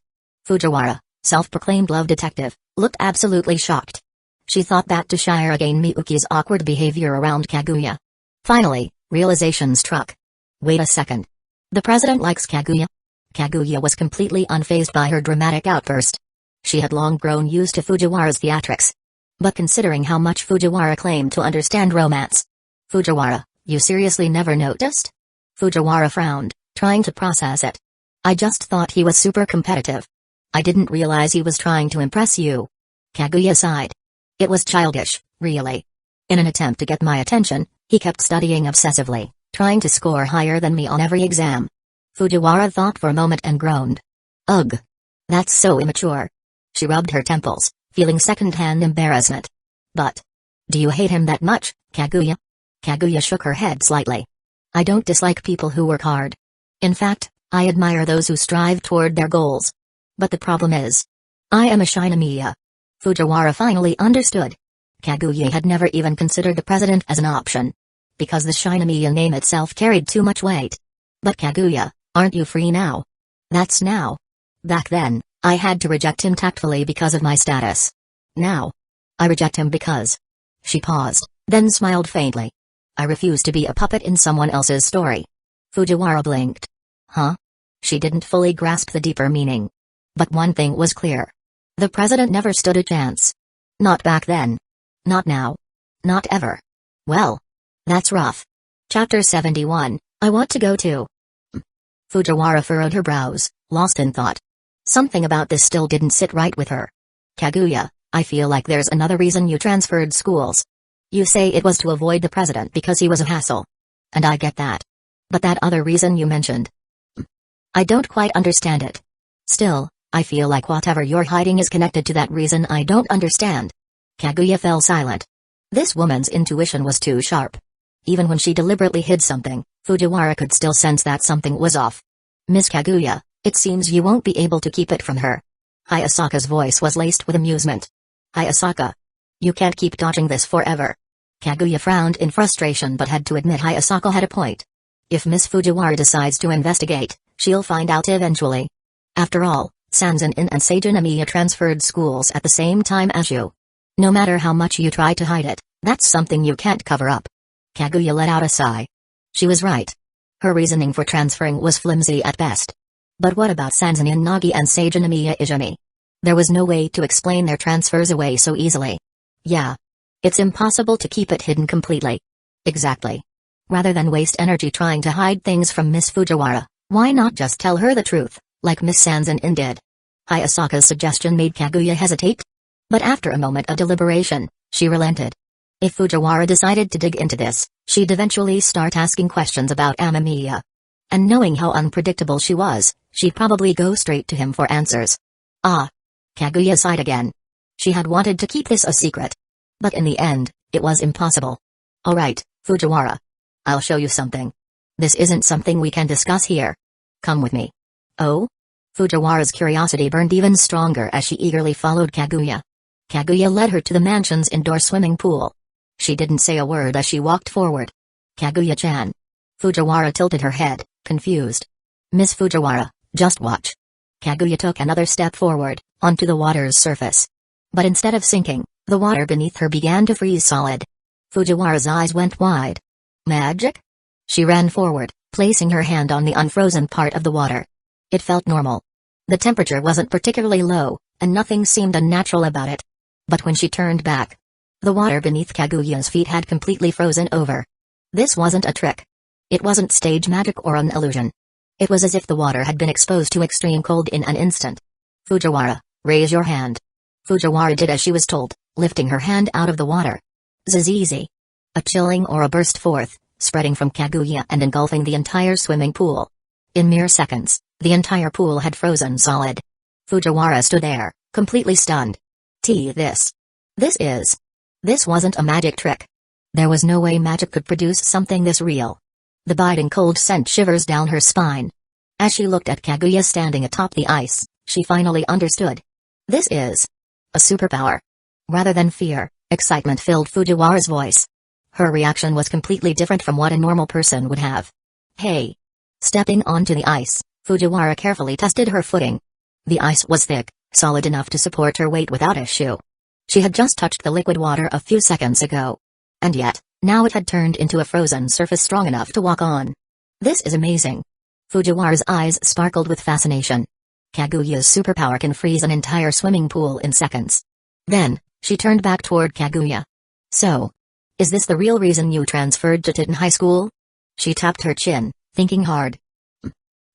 Fujiwara, self-proclaimed love detective, looked absolutely shocked. She thought back to Shirogane Miyuki's awkward behavior around Kaguya. Finally, realization struck. Wait a second. The president likes Kaguya? Kaguya was completely unfazed by her dramatic outburst. She had long grown used to Fujiwara's theatrics. But considering how much Fujiwara claimed to understand romance. Fujiwara, you seriously never noticed? Fujiwara frowned, trying to process it. I just thought he was super competitive. I didn't realize he was trying to impress you. Kaguya sighed. It was childish, really. In an attempt to get my attention, he kept studying obsessively, trying to score higher than me on every exam. Fujiwara thought for a moment and groaned. Ugh. That's so immature. She rubbed her temples, feeling second-hand embarrassment. But, do you hate him that much, Kaguya? Kaguya shook her head slightly. I don't dislike people who work hard. In fact, I admire those who strive toward their goals. But the problem is, I am a Shinomiya. Fujiwara finally understood. Kaguya had never even considered the president as an option. Because the Shinomiya name itself carried too much weight. But Kaguya, aren't you free now? That's now. Back then, I had to reject him tactfully because of my status. Now, I reject him because... She paused, then smiled faintly. I refuse to be a puppet in someone else's story. Fujiwara blinked. Huh? She didn't fully grasp the deeper meaning. But one thing was clear. The president never stood a chance. Not back then. Not now. Not ever. Well. That's rough. Chapter 71, I want to go too. Fujiwara furrowed her brows, lost in thought. Something about this still didn't sit right with her. Kaguya, I feel like there's another reason you transferred schools. You say it was to avoid the president because he was a hassle. And I get that. But that other reason you mentioned. I don't quite understand it. Still, I feel like whatever you're hiding is connected to that reason I don't understand. Kaguya fell silent. This woman's intuition was too sharp. Even when she deliberately hid something, Fujiwara could still sense that something was off. Miss Kaguya, it seems you won't be able to keep it from her. Hayasaka's voice was laced with amusement. Hayasaka. You can't keep dodging this forever. Kaguya frowned in frustration but had to admit Hayasaka had a point. If Miss Fujiwara decides to investigate, she'll find out eventually. After all, Sanzanin and Seijinomiya transferred schools at the same time as you. No matter how much you try to hide it, that's something you can't cover up. Kaguya let out a sigh. She was right. Her reasoning for transferring was flimsy at best. But what about Sanzanin Nagi and Seijinomiya Izumi? There was no way to explain their transfers away so easily. Yeah. It's impossible to keep it hidden completely. Exactly. Rather than waste energy trying to hide things from Miss Fujiwara, why not just tell her the truth, like Miss Sanzanin did? Hayasaka's suggestion made Kaguya hesitate. But after a moment of deliberation, she relented. If Fujiwara decided to dig into this, she'd eventually start asking questions about Amamiya. And knowing how unpredictable she was, she'd probably go straight to him for answers. Ah. Kaguya sighed again. She had wanted to keep this a secret. But in the end, it was impossible. Alright, Fujiwara. I'll show you something. This isn't something we can discuss here. Come with me. Oh? Fujiwara's curiosity burned even stronger as she eagerly followed Kaguya. Kaguya led her to the mansion's indoor swimming pool. She didn't say a word as she walked forward. Kaguya-chan. Fujiwara tilted her head, confused. Miss Fujiwara, just watch. Kaguya took another step forward, onto the water's surface. But instead of sinking, the water beneath her began to freeze solid. Fujiwara's eyes went wide. Magic? She ran forward, placing her hand on the unfrozen part of the water. It felt normal. The temperature wasn't particularly low, and nothing seemed unnatural about it. But when she turned back, the water beneath Kaguya's feet had completely frozen over. This wasn't a trick. It wasn't stage magic or an illusion. It was as if the water had been exposed to extreme cold in an instant. Fujiwara, raise your hand. Fujiwara did as she was told, lifting her hand out of the water. Zizizi. A chilling aura burst forth, spreading from Kaguya and engulfing the entire swimming pool. In mere seconds, the entire pool had frozen solid. Fujiwara stood there, completely stunned. This wasn't a magic trick. There was no way magic could produce something this real. The biting cold sent shivers down her spine. As she looked at Kaguya standing atop the ice, she finally understood. This is a superpower. Rather than fear, excitement filled Fujiwara's voice. Her reaction was completely different from what a normal person would have. Hey! Stepping onto the ice, Fujiwara carefully tested her footing. The ice was thick, solid enough to support her weight without issue. She had just touched the liquid water a few seconds ago. And yet, now it had turned into a frozen surface strong enough to walk on. This is amazing. Fujiwara's eyes sparkled with fascination. Kaguya's superpower can freeze an entire swimming pool in seconds. Then, she turned back toward Kaguya. So, is this the real reason you transferred to Titan High School? She tapped her chin, thinking hard.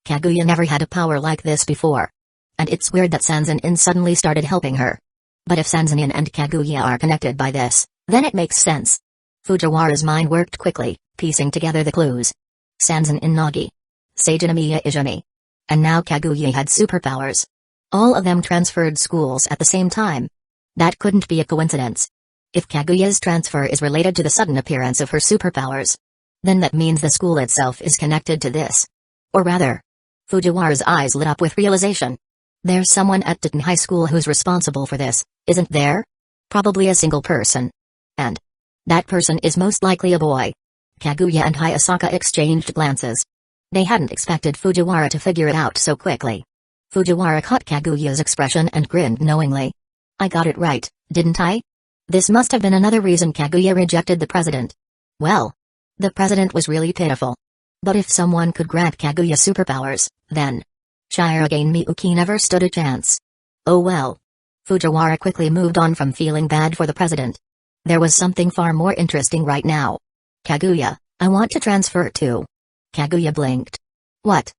Kaguya never had a power like this before. And it's weird that Sanzanin suddenly started helping her. But if Sanzanin and Kaguya are connected by this, then it makes sense. Fujiwara's mind worked quickly, piecing together the clues. Sanzanin Nagi. Sajinamiya Izumi. And now Kaguya had superpowers. All of them transferred schools at the same time. That couldn't be a coincidence. If Kaguya's transfer is related to the sudden appearance of her superpowers, then that means the school itself is connected to this. Or rather, Fujiwara's eyes lit up with realization. There's someone at Titan High School who's responsible for this, isn't there? Probably a single person. And that person is most likely a boy. Kaguya and Hayasaka exchanged glances. They hadn't expected Fujiwara to figure it out so quickly. Fujiwara caught Kaguya's expression and grinned knowingly. I got it right, didn't I? This must have been another reason Kaguya rejected the president. Well, the president was really pitiful. But if someone could grant Kaguya superpowers, then Shirogane Miyuki never stood a chance. Oh well. Fujiwara quickly moved on from feeling bad for the president. There was something far more interesting right now. Kaguya, I want to transfer too. Kaguya blinked. What?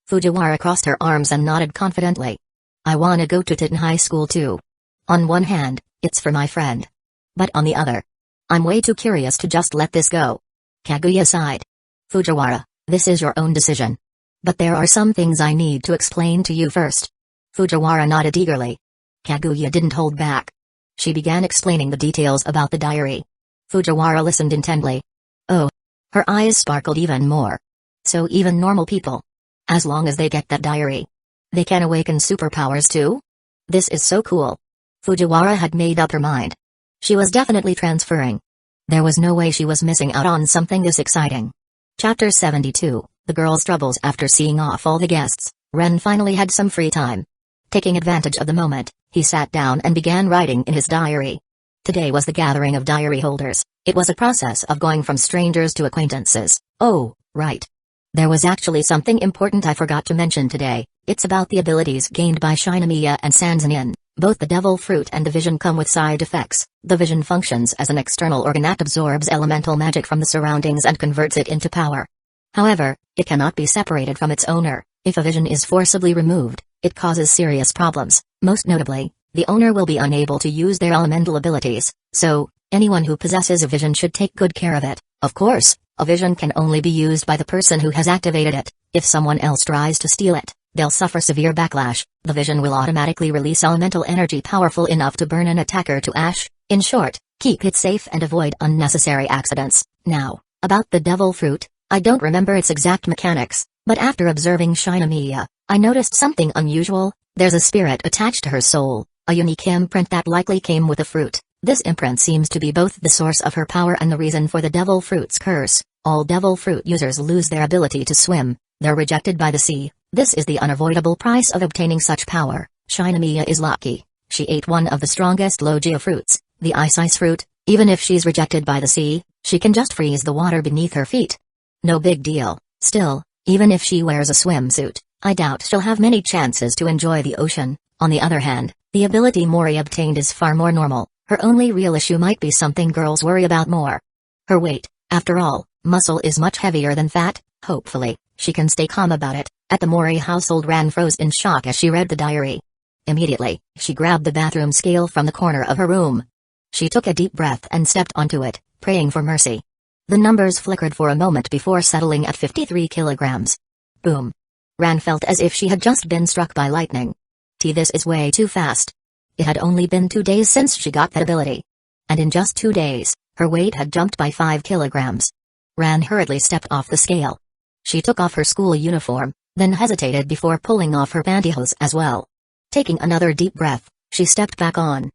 Fujiwara crossed her arms and nodded confidently. I wanna go to Titan High School too. On one hand, it's for my friend. But on the other, I'm way too curious to just let this go. Kaguya sighed. Fujiwara, this is your own decision. But there are some things I need to explain to you first. Fujiwara nodded eagerly. Kaguya didn't hold back. She began explaining the details about the diary. Fujiwara listened intently. Oh. Her eyes sparkled even more. So even normal people, as long as they get that diary, they can awaken superpowers too? This is so cool. Fujiwara had made up her mind. She was definitely transferring. There was no way she was missing out on something this exciting. Chapter 72, The Girl's Troubles. After seeing off all the guests, Ren finally had some free time. Taking advantage of the moment, he sat down and began writing in his diary. Today was the gathering of diary holders. It was a process of going from strangers to acquaintances. Oh, right. There was actually something important I forgot to mention today. It's about the abilities gained by Shinomiya and Sanzanin. Both the devil fruit and the vision come with side effects. The vision functions as an external organ that absorbs elemental magic from the surroundings and converts it into power. However, it cannot be separated from its owner. If a vision is forcibly removed, it causes serious problems. Most notably, the owner will be unable to use their elemental abilities. So, anyone who possesses a vision should take good care of it. Of course, a vision can only be used by the person who has activated it. If someone else tries to steal it, they'll suffer severe backlash. The vision will automatically release elemental energy powerful enough to burn an attacker to ash. In short, keep it safe and avoid unnecessary accidents. Now, about the devil fruit, I don't remember its exact mechanics, but after observing Shinomiya, I noticed something unusual. There's a spirit attached to her soul, a unique imprint that likely came with the fruit. This imprint seems to be both the source of her power and the reason for the devil fruit's curse. All devil fruit users lose their ability to swim. They're rejected by the sea. This is the unavoidable price of obtaining such power. Shinomiya is lucky. She ate one of the strongest Logia fruits, the ice fruit. Even if she's rejected by the sea, she can just freeze the water beneath her feet. No big deal. Still, even if she wears a swimsuit, I doubt she'll have many chances to enjoy the ocean. On the other hand, the ability Mori obtained is far more normal. Her only real issue might be something girls worry about more. Her weight. After all, muscle is much heavier than fat. Hopefully, she can stay calm about it. At the Mori household, Ran froze in shock as she read the diary. Immediately, she grabbed the bathroom scale from the corner of her room. She took a deep breath and stepped onto it, praying for mercy. The numbers flickered for a moment before settling at 53 kilograms. Boom. Ran felt as if she had just been struck by lightning. This is way too fast. It had only been 2 days since she got that ability. And in just 2 days, her weight had jumped by 5 kilograms. Ran hurriedly stepped off the scale. She took off her school uniform, then hesitated before pulling off her pantyhose as well. Taking another deep breath, she stepped back on.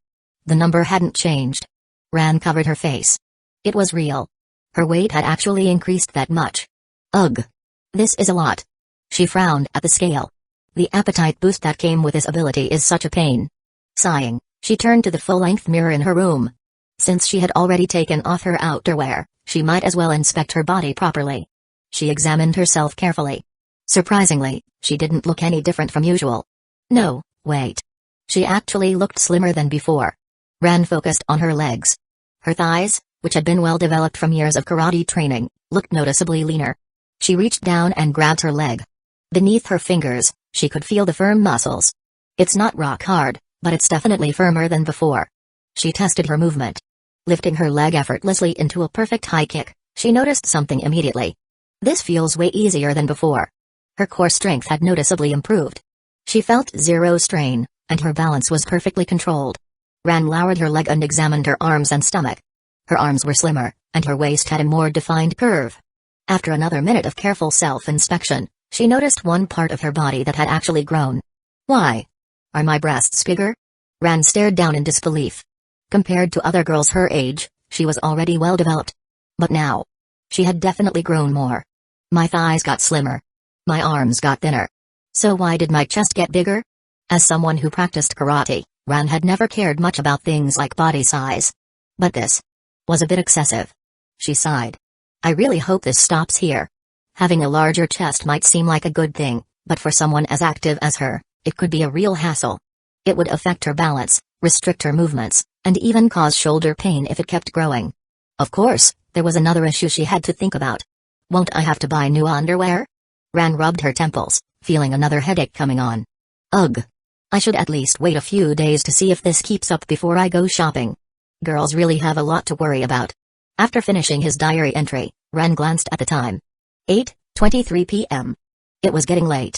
The number hadn't changed. Ran covered her face. It was real. Her weight had actually increased that much. Ugh. This is a lot. She frowned at the scale. The appetite boost that came with this ability is such a pain. Sighing, she turned to the full-length mirror in her room. Since she had already taken off her outerwear, she might as well inspect her body properly. She examined herself carefully. Surprisingly, she didn't look any different from usual. No, wait. She actually looked slimmer than before. Ran focused on her legs. Her thighs, which had been well developed from years of karate training, looked noticeably leaner. She reached down and grabbed her leg. Beneath her fingers, she could feel the firm muscles. It's not rock hard, but it's definitely firmer than before. She tested her movement. Lifting her leg effortlessly into a perfect high kick, she noticed something immediately. This feels way easier than before. Her core strength had noticeably improved. She felt zero strain, and her balance was perfectly controlled. Ran lowered her leg and examined her arms and stomach. Her arms were slimmer, and her waist had a more defined curve. After another minute of careful self-inspection, she noticed one part of her body that had actually grown. Why? Are my breasts bigger? Ran stared down in disbelief. Compared to other girls her age, she was already well developed. But now, she had definitely grown more. My thighs got slimmer. My arms got thinner. So why did my chest get bigger? As someone who practiced karate, Ran had never cared much about things like body size. But this was a bit excessive. She sighed. I really hope this stops here. Having a larger chest might seem like a good thing, but for someone as active as her, it could be a real hassle. It would affect her balance, restrict her movements, and even cause shoulder pain if it kept growing. Of course, there was another issue she had to think about. Won't I have to buy new underwear? Ran rubbed her temples, feeling another headache coming on. Ugh. I should at least wait a few days to see if this keeps up before I go shopping. Girls really have a lot to worry about. After finishing his diary entry, Ran glanced at the time. 8:23 p.m. It was getting late.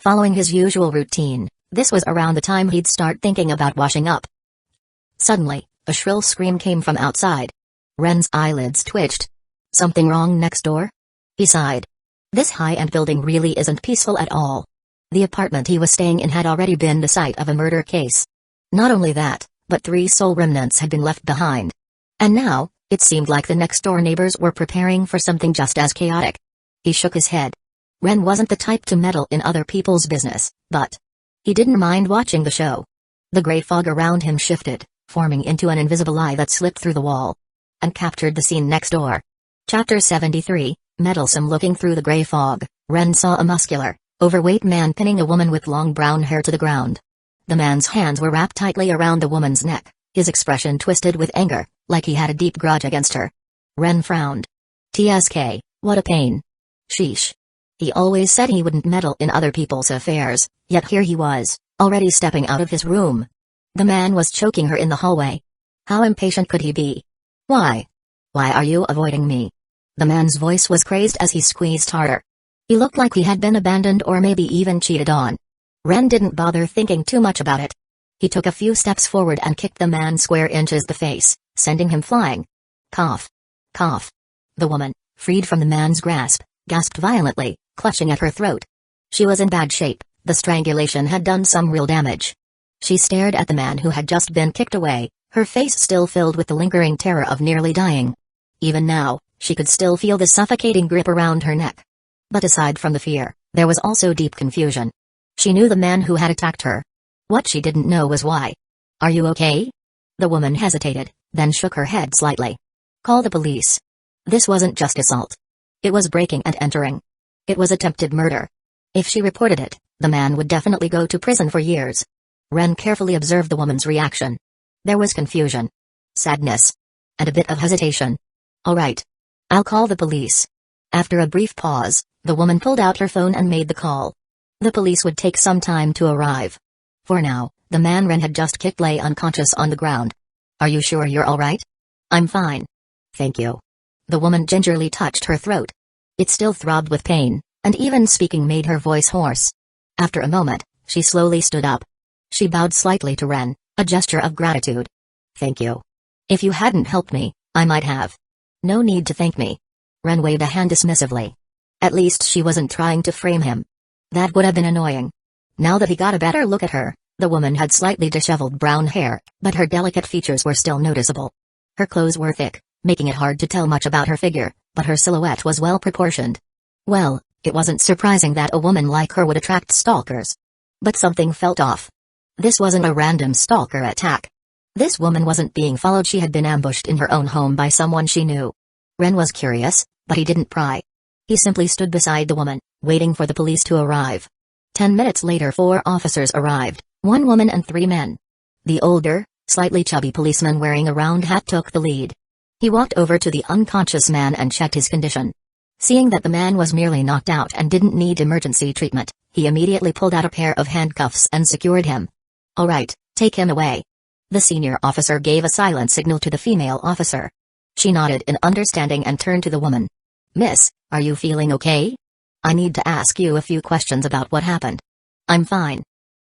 Following his usual routine, this was around the time he'd start thinking about washing up. Suddenly, a shrill scream came from outside. Ren's eyelids twitched. Something wrong next door? He sighed. This high-end building really isn't peaceful at all. The apartment he was staying in had already been the site of a murder case. Not only that, but 3 soul remnants had been left behind. And now, it seemed like the next-door neighbors were preparing for something just as chaotic. He shook his head. Ren wasn't the type to meddle in other people's business, but he didn't mind watching the show. The gray fog around him shifted, forming into an invisible eye that slipped through the wall and captured the scene next door. Chapter 73, Meddlesome. Looking through the gray fog, Ren saw a muscular, overweight man pinning a woman with long brown hair to the ground. The man's hands were wrapped tightly around the woman's neck, his expression twisted with anger, like he had a deep grudge against her. Ren frowned. TSK, what a pain. Sheesh. He always said he wouldn't meddle in other people's affairs, yet here he was, already stepping out of his room. The man was choking her in the hallway. How impatient could he be? Why? Why are you avoiding me? The man's voice was crazed as he squeezed harder. He looked like he had been abandoned or maybe even cheated on. Ren didn't bother thinking too much about it. He took a few steps forward and kicked the man square inches the face, sending him flying. Cough. Cough. The woman, freed from the man's grasp, gasped violently, clutching at her throat. She was in bad shape, the strangulation had done some real damage. She stared at the man who had just been kicked away, her face still filled with the lingering terror of nearly dying. Even now, she could still feel the suffocating grip around her neck. But aside from the fear, there was also deep confusion. She knew the man who had attacked her. What she didn't know was why. Are you okay? The woman hesitated, then shook her head slightly. Call the police. This wasn't just assault. It was breaking and entering. It was attempted murder. If she reported it, the man would definitely go to prison for years. Ren carefully observed the woman's reaction. There was confusion, sadness, and a bit of hesitation. All right. I'll call the police. After a brief pause, the woman pulled out her phone and made the call. The police would take some time to arrive. For now, the man Ren had just kicked lay unconscious on the ground. Are you sure you're all right? I'm fine. Thank you. The woman gingerly touched her throat. It still throbbed with pain, and even speaking made her voice hoarse. After a moment, she slowly stood up. She bowed slightly to Ren, a gesture of gratitude. Thank you. If you hadn't helped me, I might have. No need to thank me. Ren waved a hand dismissively. At least she wasn't trying to frame him. That would have been annoying. Now that he got a better look at her, the woman had slightly disheveled brown hair, but her delicate features were still noticeable. Her clothes were thick, making it hard to tell much about her figure, but her silhouette was well proportioned. Well, it wasn't surprising that a woman like her would attract stalkers. But something felt off. This wasn't a random stalker attack. This woman wasn't being followed. She had been ambushed in her own home by someone she knew. Ren was curious, but he didn't pry. He simply stood beside the woman, waiting for the police to arrive. 10 minutes later 4 officers arrived, 1 woman and 3 men. The older, slightly chubby policeman wearing a round hat took the lead. He walked over to the unconscious man and checked his condition. Seeing that the man was merely knocked out and didn't need emergency treatment, he immediately pulled out a pair of handcuffs and secured him. All right, take him away. The senior officer gave a silent signal to the female officer. She nodded in understanding and turned to the woman. Miss, are you feeling okay? I need to ask you a few questions about what happened. I'm fine.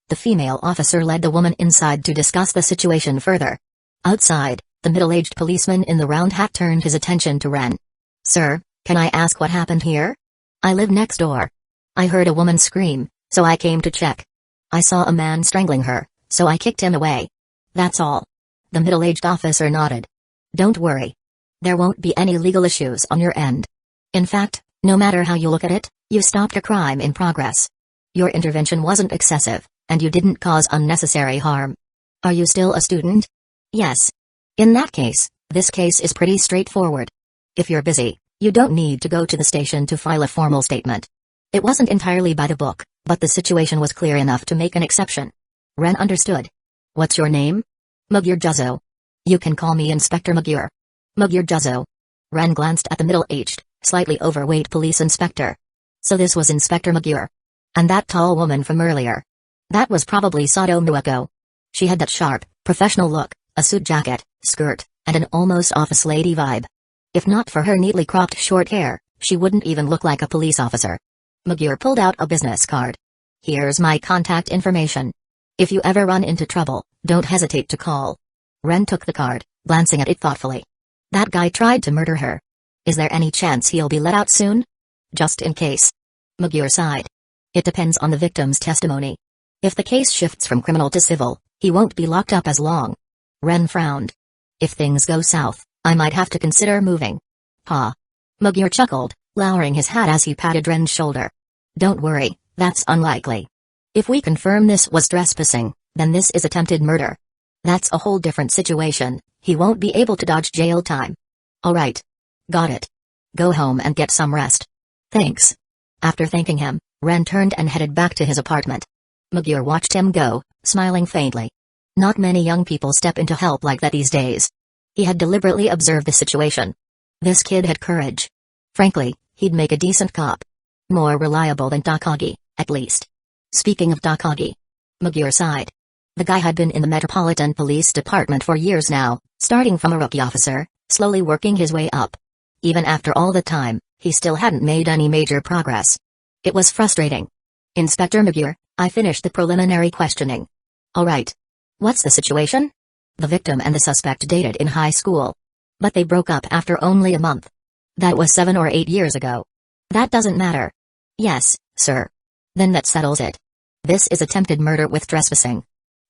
The female officer led the woman inside to discuss the situation further. Outside, the middle-aged policeman in the round hat turned his attention to Ren. Sir, can I ask what happened here? I live next door. I heard a woman scream, so I came to check. I saw a man strangling her, so I kicked him away. That's all. The middle-aged officer nodded. Don't worry. There won't be any legal issues on your end. In fact, no matter how you look at it, you stopped a crime in progress. Your intervention wasn't excessive, and you didn't cause unnecessary harm. Are you still a student? Yes. In that case, this case is pretty straightforward. If you're busy, you don't need to go to the station to file a formal statement. It wasn't entirely by the book, but the situation was clear enough to make an exception. Ren understood. What's your name? Magyar Juzzo. You can call me Inspector Magyar. Magyar Juzzo. Ren glanced at the middle-aged, slightly overweight police inspector. So this was Inspector Magyar. And that tall woman from earlier. That was probably Sato Mueko. She had that sharp, professional look, a suit jacket, skirt, and an almost office lady vibe. If not for her neatly cropped short hair, she wouldn't even look like a police officer. Magyar pulled out a business card. Here's my contact information. If you ever run into trouble, don't hesitate to call. Ren took the card, glancing at it thoughtfully. That guy tried to murder her. Is there any chance he'll be let out soon? Just in case. Magyar sighed. It depends on the victim's testimony. If the case shifts from criminal to civil, he won't be locked up as long. Ren frowned. If things go south, I might have to consider moving. Ha. Magyar chuckled, lowering his hat as he patted Ren's shoulder. Don't worry, that's unlikely. If we confirm this was trespassing, then this is attempted murder. That's a whole different situation. He won't be able to dodge jail time. All right. Got it. Go home and get some rest. Thanks. After thanking him, Ren turned and headed back to his apartment. Magyar watched him go, smiling faintly. Not many young people step into help like that these days. He had deliberately observed the situation. This kid had courage. Frankly, he'd make a decent cop. More reliable than Takagi, at least. Speaking of Takagi. Magyar sighed. The guy had been in the Metropolitan Police Department for years now, starting from a rookie officer, slowly working his way up. Even after all the time, he still hadn't made any major progress. It was frustrating. Inspector Magyar, I finished the preliminary questioning. All right. What's the situation? The victim and the suspect dated in high school. But they broke up after only a month. That was 7 or 8 years ago. That doesn't matter. Yes, sir. Then that settles it. This is attempted murder with trespassing.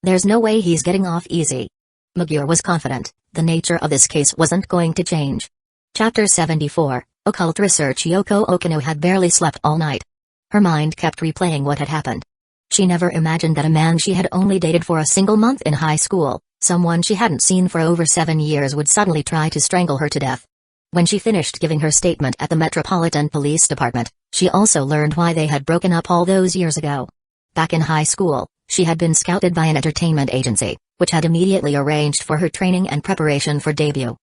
There's no way he's getting off easy. Magyar was confident, the nature of this case wasn't going to change. Chapter 74, Occult Research. Yoko Okino had barely slept all night. Her mind kept replaying what had happened. She never imagined that a man she had only dated for a single month in high school, someone she hadn't seen for over 7 years, would suddenly try to strangle her to death. When she finished giving her statement at the Metropolitan Police Department, She also learned why they had broken up all those years ago. Back in high school, she had been scouted by an entertainment agency, which had immediately arranged for her training and preparation for debut.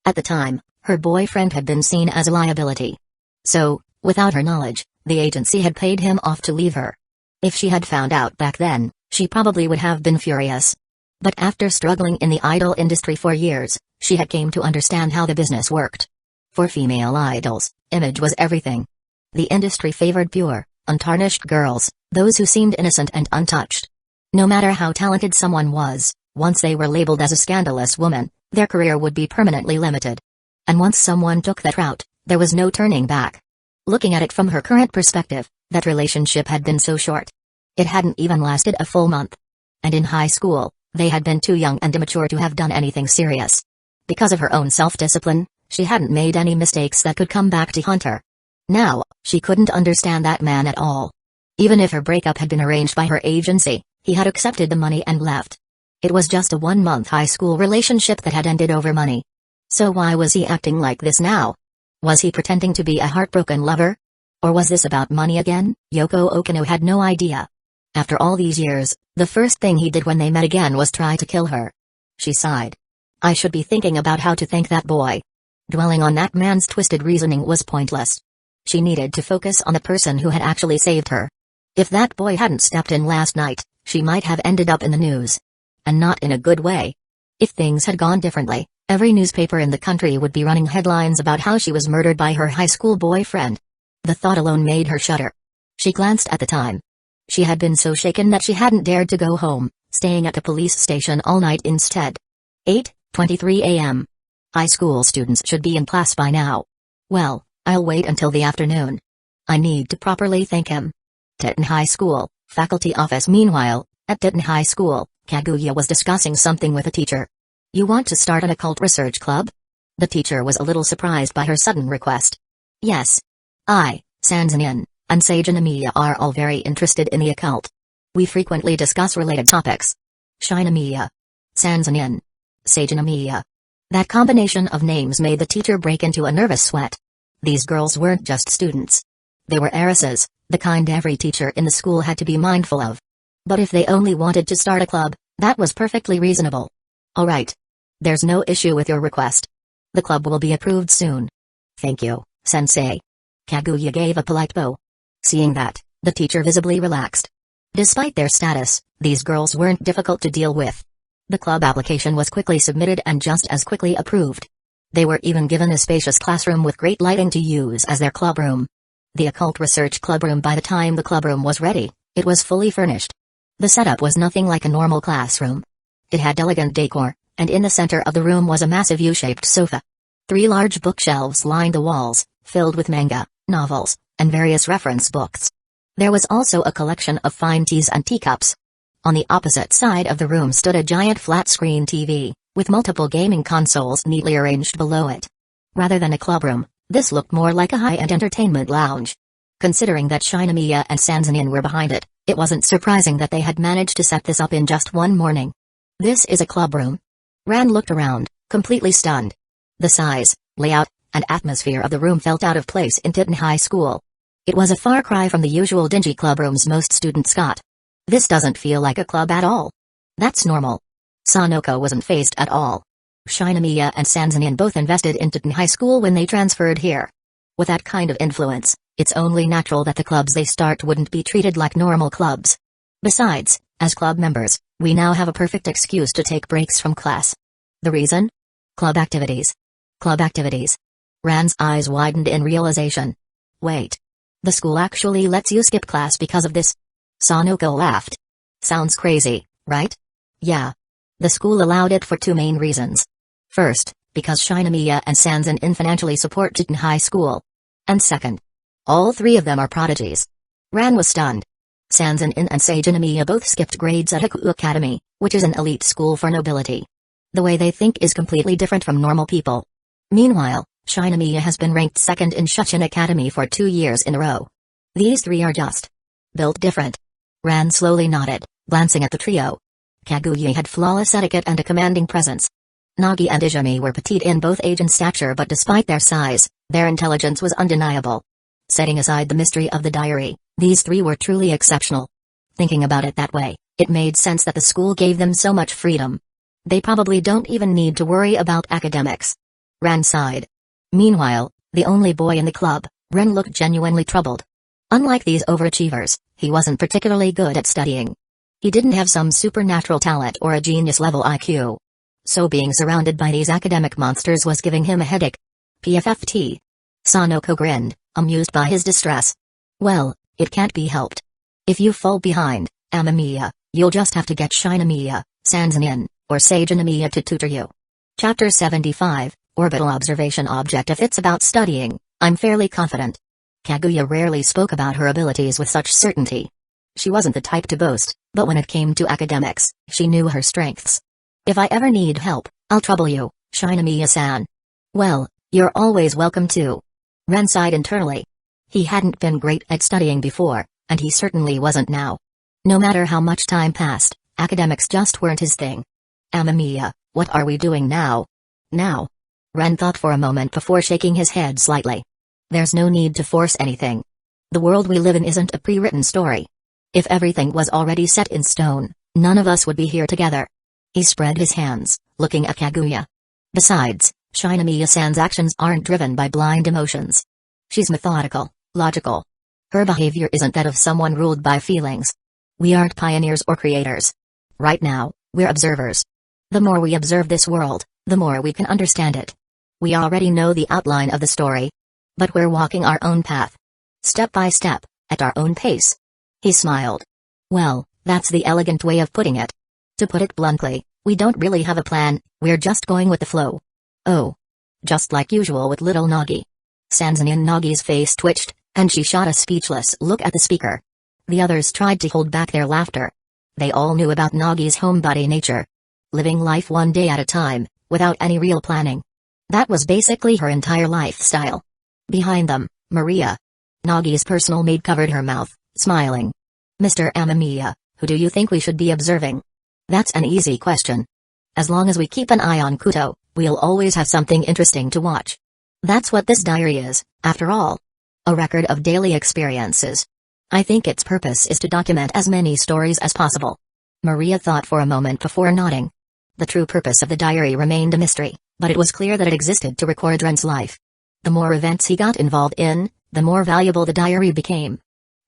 At the time, her boyfriend had been seen as a liability. So, without her knowledge, the agency had paid him off to leave her. If she had found out back then, she probably would have been furious. But after struggling in the idol industry for years, she had came to understand how the business worked. For female idols, image was everything. The industry favored pure, untarnished girls, those who seemed innocent and untouched. No matter how talented someone was, once they were labeled as a scandalous woman, their career would be permanently limited. And once someone took that route, there was no turning back. Looking at it from her current perspective, that relationship had been so short. It hadn't even lasted a full month. And in high school, they had been too young and immature to have done anything serious. Because of her own self-discipline, she hadn't made any mistakes that could come back to haunt her. Now, she couldn't understand that man at all. Even if her breakup had been arranged by her agency, he had accepted the money and left. It was just a 1-month high school relationship that had ended over money. So why was he acting like this now? Was he pretending to be a heartbroken lover? Or was this about money again? Yoko Okino had no idea. After all these years, the first thing he did when they met again was try to kill her. She sighed. I should be thinking about how to thank that boy. Dwelling on that man's twisted reasoning was pointless. She needed to focus on the person who had actually saved her. If that boy hadn't stepped in last night, she might have ended up in the news. And not in a good way. If things had gone differently, every newspaper in the country would be running headlines about how she was murdered by her high school boyfriend. The thought alone made her shudder. She glanced at the time. She had been so shaken that she hadn't dared to go home, staying at the police station all night instead. 8:23 a.m. High school students should be in class by now. Well, I'll wait until the afternoon. I need to properly thank him. Titan High School, faculty office. Meanwhile, at Titan High School, Kaguya was discussing something with a teacher. You want to start an occult research club? The teacher was a little surprised by her sudden request. Yes. Sanzanin, and Sajanamiya are all very interested in the occult. We frequently discuss related topics. Shinamiya. Sanzanin. Sajanamiya. That combination of names made the teacher break into a nervous sweat. These girls weren't just students. They were heiresses, the kind every teacher in the school had to be mindful of. But if they only wanted to start a club, that was perfectly reasonable. All right. There's no issue with your request. The club will be approved soon. Thank you, Sensei. Kaguya gave a polite bow. Seeing that, the teacher visibly relaxed. Despite their status, these girls weren't difficult to deal with. The club application was quickly submitted and just as quickly approved. They were even given a spacious classroom with great lighting to use as their clubroom. The occult research clubroom. By the time the clubroom was ready, it was fully furnished. The setup was nothing like a normal classroom. It had elegant decor, and in the center of the room was a massive U-shaped sofa. 3 large bookshelves lined the walls, filled with manga, novels, and various reference books. There was also a collection of fine teas and teacups. On the opposite side of the room stood a giant flat-screen TV, with multiple gaming consoles neatly arranged below it. Rather than a clubroom, this looked more like a high-end entertainment lounge. Considering that Shinamiya and Sanzanin were behind it, it wasn't surprising that they had managed to set this up in just one morning. This is a clubroom? Ran looked around, completely stunned. The size, layout, and atmosphere of the room felt out of place in Titan High School. It was a far cry from the usual dingy clubrooms most students got. This doesn't feel like a club at all. That's normal. Sanoko wasn't fazed at all. Shinamiya and Sanzanin both invested in Titan High School when they transferred here. With that kind of influence, it's only natural that the clubs they start wouldn't be treated like normal clubs. Besides, as club members, we now have a perfect excuse to take breaks from class. The reason? Club activities. Club activities. Ran's eyes widened in realization. Wait. The school actually lets you skip class because of this? Sanoko laughed. Sounds crazy, right? Yeah. The school allowed it for 2 main reasons. First, because Shinamiya and Sanzanin financially support Titan High School. And second, all 3 of them are prodigies. Ran was stunned. Sanzanin and Sajanamiya both skipped grades at Haku Academy, which is an elite school for nobility. The way they think is completely different from normal people. Meanwhile, Shinamiya has been ranked 2nd in Shuchin Academy for 2 years in a row. These 3 are just built different. Ran slowly nodded, glancing at the trio. Kaguya had flawless etiquette and a commanding presence. Nagi and Izumi were petite in both age and stature, but despite their size, their intelligence was undeniable. Setting aside the mystery of the diary, these three were truly exceptional. Thinking about it that way, it made sense that the school gave them so much freedom. They probably don't even need to worry about academics. Ren sighed. Meanwhile, the only boy in the club, Ren looked genuinely troubled. Unlike these overachievers, he wasn't particularly good at studying. He didn't have some supernatural talent or a genius-level IQ. So being surrounded by these academic monsters was giving him a headache. PFFT. Sanoko grinned, amused by his distress. Well, it can't be helped. If you fall behind, Amamiya, you'll just have to get Shinamiya, Sanzanin, or Sage Anamiya to tutor you. Chapter 75, Orbital Observation Object. If it's about studying, I'm fairly confident. Kaguya rarely spoke about her abilities with such certainty. She wasn't the type to boast, but when it came to academics, she knew her strengths. If I ever need help, I'll trouble you, Shinamiya-san. Well, you're always welcome to. Ren sighed internally. He hadn't been great at studying before, and he certainly wasn't now. No matter how much time passed, academics just weren't his thing. Amamiya, what are we doing now? Now? Ren thought for a moment before shaking his head slightly. There's no need to force anything. The world we live in isn't a pre-written story. If everything was already set in stone, none of us would be here together. He spread his hands, looking at Kaguya. Besides, Shinamiya-san's actions aren't driven by blind emotions. She's methodical, logical. Her behavior isn't that of someone ruled by feelings. We aren't pioneers or creators. Right now, we're observers. The more we observe this world, the more we can understand it. We already know the outline of the story. But we're walking our own path. Step by step, at our own pace. He smiled. Well, that's the elegant way of putting it. To put it bluntly, we don't really have a plan, we're just going with the flow. Oh. Just like usual with little Nagi. Sanzanin Nagi's face twitched, and she shot a speechless look at the speaker. The others tried to hold back their laughter. They all knew about Nagi's homebody nature. Living life one day at a time, without any real planning. That was basically her entire lifestyle. Behind them, Maria. Nagi's personal maid covered her mouth, smiling. Mr. Amamiya, who do you think we should be observing? That's an easy question. As long as we keep an eye on Kuto, we'll always have something interesting to watch. That's what this diary is, after all. A record of daily experiences. I think its purpose is to document as many stories as possible. Maria thought for a moment before nodding. The true purpose of the diary remained a mystery, but it was clear that it existed to record Ren's life. The more events he got involved in, the more valuable the diary became.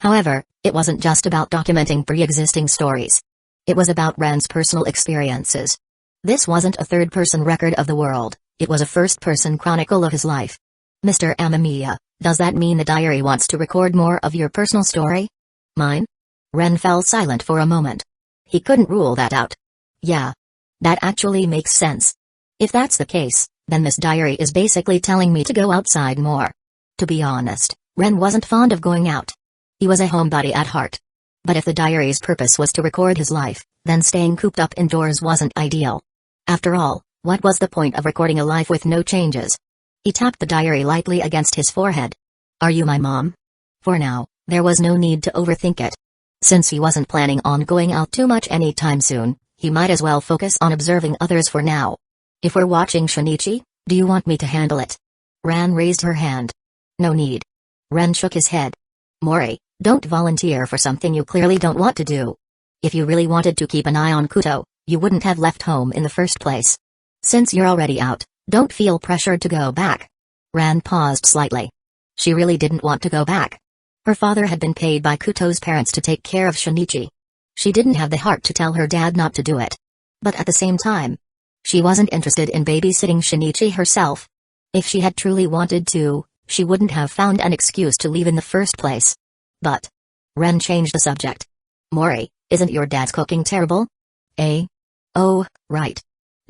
However, it wasn't just about documenting pre-existing stories. It was about Ren's personal experiences. This wasn't a third-person record of the world, it was a first-person chronicle of his life. Mr. Amamiya, does that mean the diary wants to record more of your personal story? Mine? Ren fell silent for a moment. He couldn't rule that out. Yeah. That actually makes sense. If that's the case, then this diary is basically telling me to go outside more. To be honest, Ren wasn't fond of going out. He was a homebody at heart. But if the diary's purpose was to record his life, then staying cooped up indoors wasn't ideal. After all, what was the point of recording a life with no changes? He tapped the diary lightly against his forehead. Are you my mom? For now, there was no need to overthink it. Since he wasn't planning on going out too much anytime soon, he might as well focus on observing others for now. If we're watching Shinichi, do you want me to handle it? Ran raised her hand. No need. Ren shook his head. Mori, don't volunteer for something you clearly don't want to do. If you really wanted to keep an eye on Kuto, you wouldn't have left home in the first place. Since you're already out, don't feel pressured to go back. Ran paused slightly. She really didn't want to go back. Her father had been paid by Kuto's parents to take care of Shinichi. She didn't have the heart to tell her dad not to do it. But at the same time, she wasn't interested in babysitting Shinichi herself. If she had truly wanted to, she wouldn't have found an excuse to leave in the first place. But Ren changed the subject. Mori, isn't your dad's cooking terrible? Eh? Oh, right.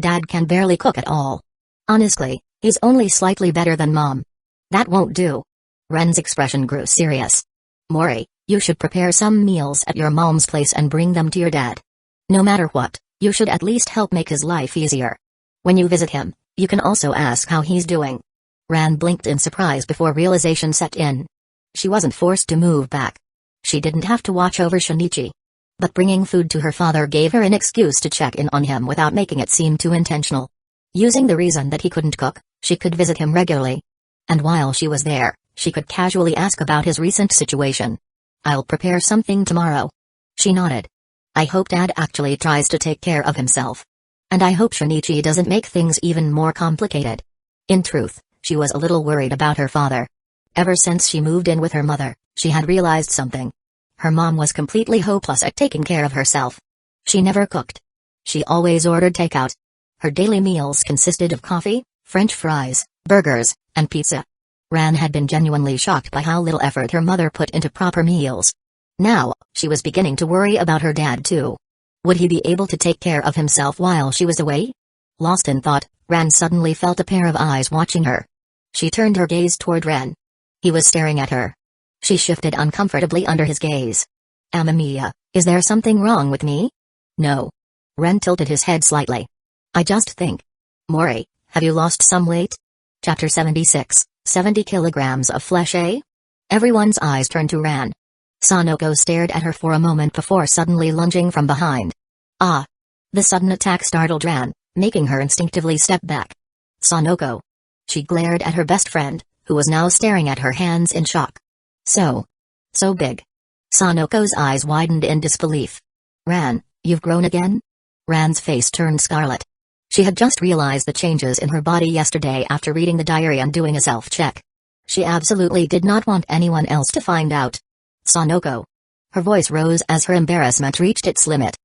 Dad can barely cook at all. Honestly, he's only slightly better than Mom. That won't do. Ren's expression grew serious. Mori, you should prepare some meals at your mom's place and bring them to your dad. No matter what, you should at least help make his life easier. When you visit him, you can also ask how he's doing. Ran blinked in surprise before realization set in. She wasn't forced to move back. She didn't have to watch over Shinichi. But bringing food to her father gave her an excuse to check in on him without making it seem too intentional. Using the reason that he couldn't cook, she could visit him regularly. And while she was there, she could casually ask about his recent situation. "I'll prepare something tomorrow." She nodded. "I hope Dad actually tries to take care of himself. And I hope Shinichi doesn't make things even more complicated." In truth, she was a little worried about her father. Ever since she moved in with her mother, she had realized something. Her mom was completely hopeless at taking care of herself. She never cooked. She always ordered takeout. Her daily meals consisted of coffee, French fries, burgers, and pizza. Ran had been genuinely shocked by how little effort her mother put into proper meals. Now, she was beginning to worry about her dad too. Would he be able to take care of himself while she was away? Lost in thought, Ran suddenly felt a pair of eyes watching her. She turned her gaze toward Ren. He was staring at her. She shifted uncomfortably under his gaze. "Amamiya, is there something wrong with me?" "No." Ren tilted his head slightly. "I just think. Mori, have you lost some weight?" Chapter 76, 70 kilograms of flesh, eh? Everyone's eyes turned to Ran. Sanoko stared at her for a moment before suddenly lunging from behind. "Ah!" The sudden attack startled Ran, making her instinctively step back. "Sanoko." She glared at her best friend, who was now staring at her hands in shock. So big." Sanoko's eyes widened in disbelief. "Ran, you've grown again?" Ran's face turned scarlet. She had just realized the changes in her body yesterday after reading the diary and doing a self-check. She absolutely did not want anyone else to find out. "Sanoko." Her voice rose as her embarrassment reached its limit.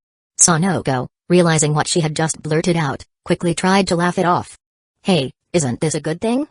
Sanoko, realizing what she had just blurted out, quickly tried to laugh it off. "Hey, isn't this a good thing?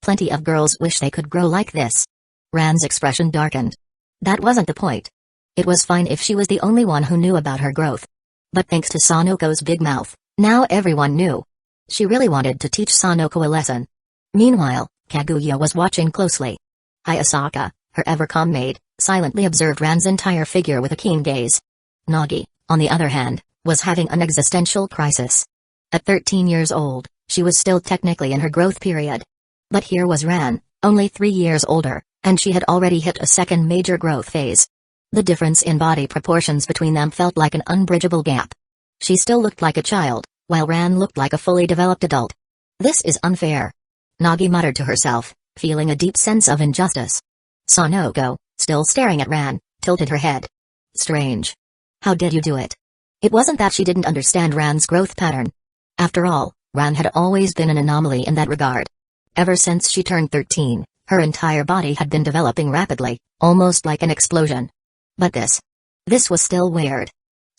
Plenty of girls wish they could grow like this." Ran's expression darkened. That wasn't the point. It was fine if she was the only one who knew about her growth. But thanks to Sanoko's big mouth, now everyone knew. She really wanted to teach Sanoko a lesson. Meanwhile, Kaguya was watching closely. Hayasaka, her ever-calm maid, silently observed Ran's entire figure with a keen gaze. Nagi, on the other hand, was having an existential crisis. At 13 years old, she was still technically in her growth period. But here was Ran, only 3 years older, and she had already hit a second major growth phase. The difference in body proportions between them felt like an unbridgeable gap. She still looked like a child, while Ran looked like a fully developed adult. "This is unfair," Nagi muttered to herself, feeling a deep sense of injustice. Sanoko, still staring at Ran, tilted her head. "Strange. How did you do it?" It wasn't that she didn't understand Ran's growth pattern. After all, Ran had always been an anomaly in that regard. Ever since she turned 13, her entire body had been developing rapidly, almost like an explosion. But this was still weird.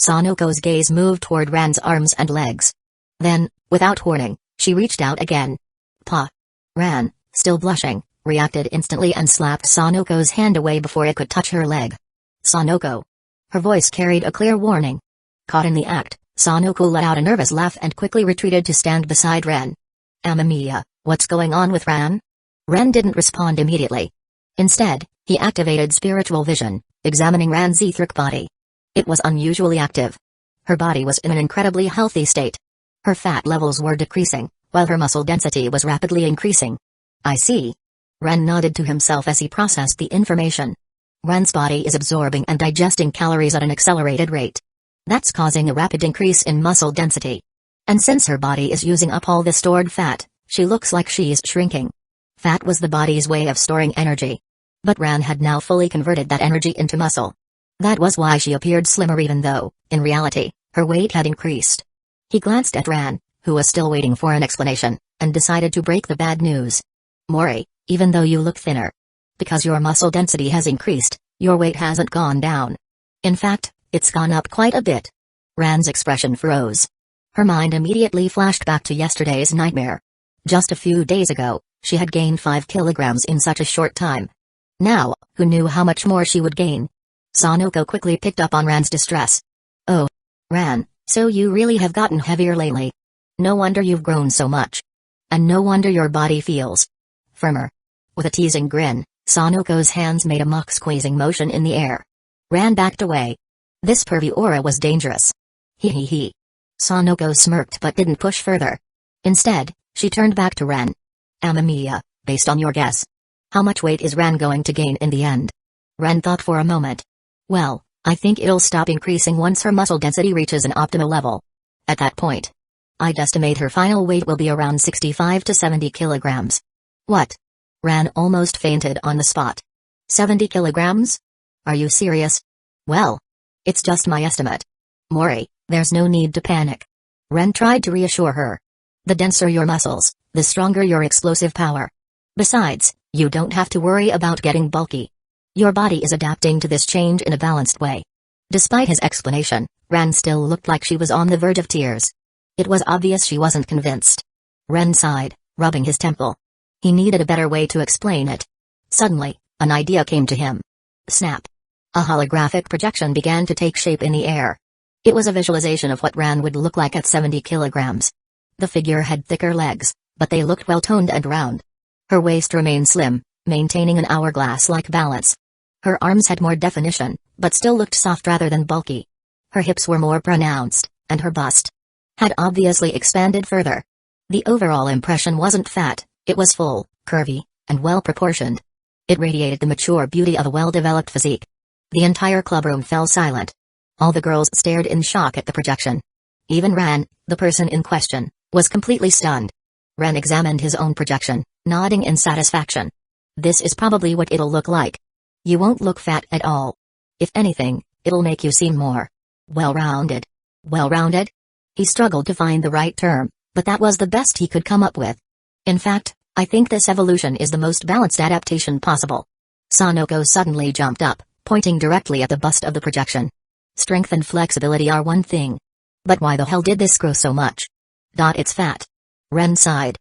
Sanoko's gaze moved toward Ran's arms and legs. Then, without warning, she reached out again. "Pa." Ran, still blushing, reacted instantly and slapped Sanoko's hand away before it could touch her leg. "Sanoko." Her voice carried a clear warning. Caught in the act, Sanoko let out a nervous laugh and quickly retreated to stand beside Ren. "Amamiya, what's going on with Ran?" Ren didn't respond immediately. Instead, he activated spiritual vision, examining Ran's etheric body. It was unusually active. Her body was in an incredibly healthy state. Her fat levels were decreasing, while her muscle density was rapidly increasing. "I see." Ren nodded to himself as he processed the information. Ran's body is absorbing and digesting calories at an accelerated rate. That's causing a rapid increase in muscle density. And since her body is using up all the stored fat, she looks like she's shrinking. Fat was the body's way of storing energy. But Ran had now fully converted that energy into muscle. That was why she appeared slimmer even though, in reality, her weight had increased. He glanced at Ran, who was still waiting for an explanation, and decided to break the bad news. "Mori, even though you look thinner, because your muscle density has increased, your weight hasn't gone down. In fact, it's gone up quite a bit." Ran's expression froze. Her mind immediately flashed back to yesterday's nightmare. Just a few days ago, she had gained 5 kilograms in such a short time. Now, who knew how much more she would gain? Sanoko quickly picked up on Ran's distress. "Oh, Ran, so you really have gotten heavier lately. No wonder you've grown so much. And no wonder your body feels firmer." With a teasing grin, Sanoko's hands made a mock squeezing motion in the air. Ran backed away. This pervy aura was dangerous. He. Sanoko smirked but didn't push further. Instead, she turned back to Ran. "Amamiya, based on your guess, how much weight is Ran going to gain in the end?" Ran thought for a moment. "Well, I think it'll stop increasing once her muscle density reaches an optimal level. At that point, I'd estimate her final weight will be around 65 to 70 kilograms. "What?" Ran almost fainted on the spot. 70 kilograms? Are you serious? Well, it's just my estimate. Mori, there's no need to panic. Ren tried to reassure her. The denser your muscles, the stronger your explosive power. Besides, you don't have to worry about getting bulky. Your body is adapting to this change in a balanced way. Despite his explanation, Ren still looked like she was on the verge of tears. It was obvious she wasn't convinced. Ren sighed, rubbing his temple. He needed a better way to explain it. Suddenly, an idea came to him. Snap. A holographic projection began to take shape in the air. It was a visualization of what Ren would look like at 70 kilograms. The figure had thicker legs, but they looked well-toned and round. Her waist remained slim, maintaining an hourglass-like balance. Her arms had more definition, but still looked soft rather than bulky. Her hips were more pronounced, and her bust had obviously expanded further. The overall impression wasn't fat, it was full, curvy, and well-proportioned. It radiated the mature beauty of a well-developed physique. The entire clubroom fell silent. All the girls stared in shock at the projection. Even Ren, the person in question, was completely stunned. Ren examined his own projection, nodding in satisfaction. This is probably what it'll look like. You won't look fat at all. If anything, it'll make you seem more well-rounded. Well-rounded? He struggled to find the right term, but that was the best he could come up with. In fact, I think this evolution is the most balanced adaptation possible. Sanoko suddenly jumped up, pointing directly at the bust of the projection. Strength and flexibility are one thing. But why the hell did this grow so much? It's fat. Ren sighed.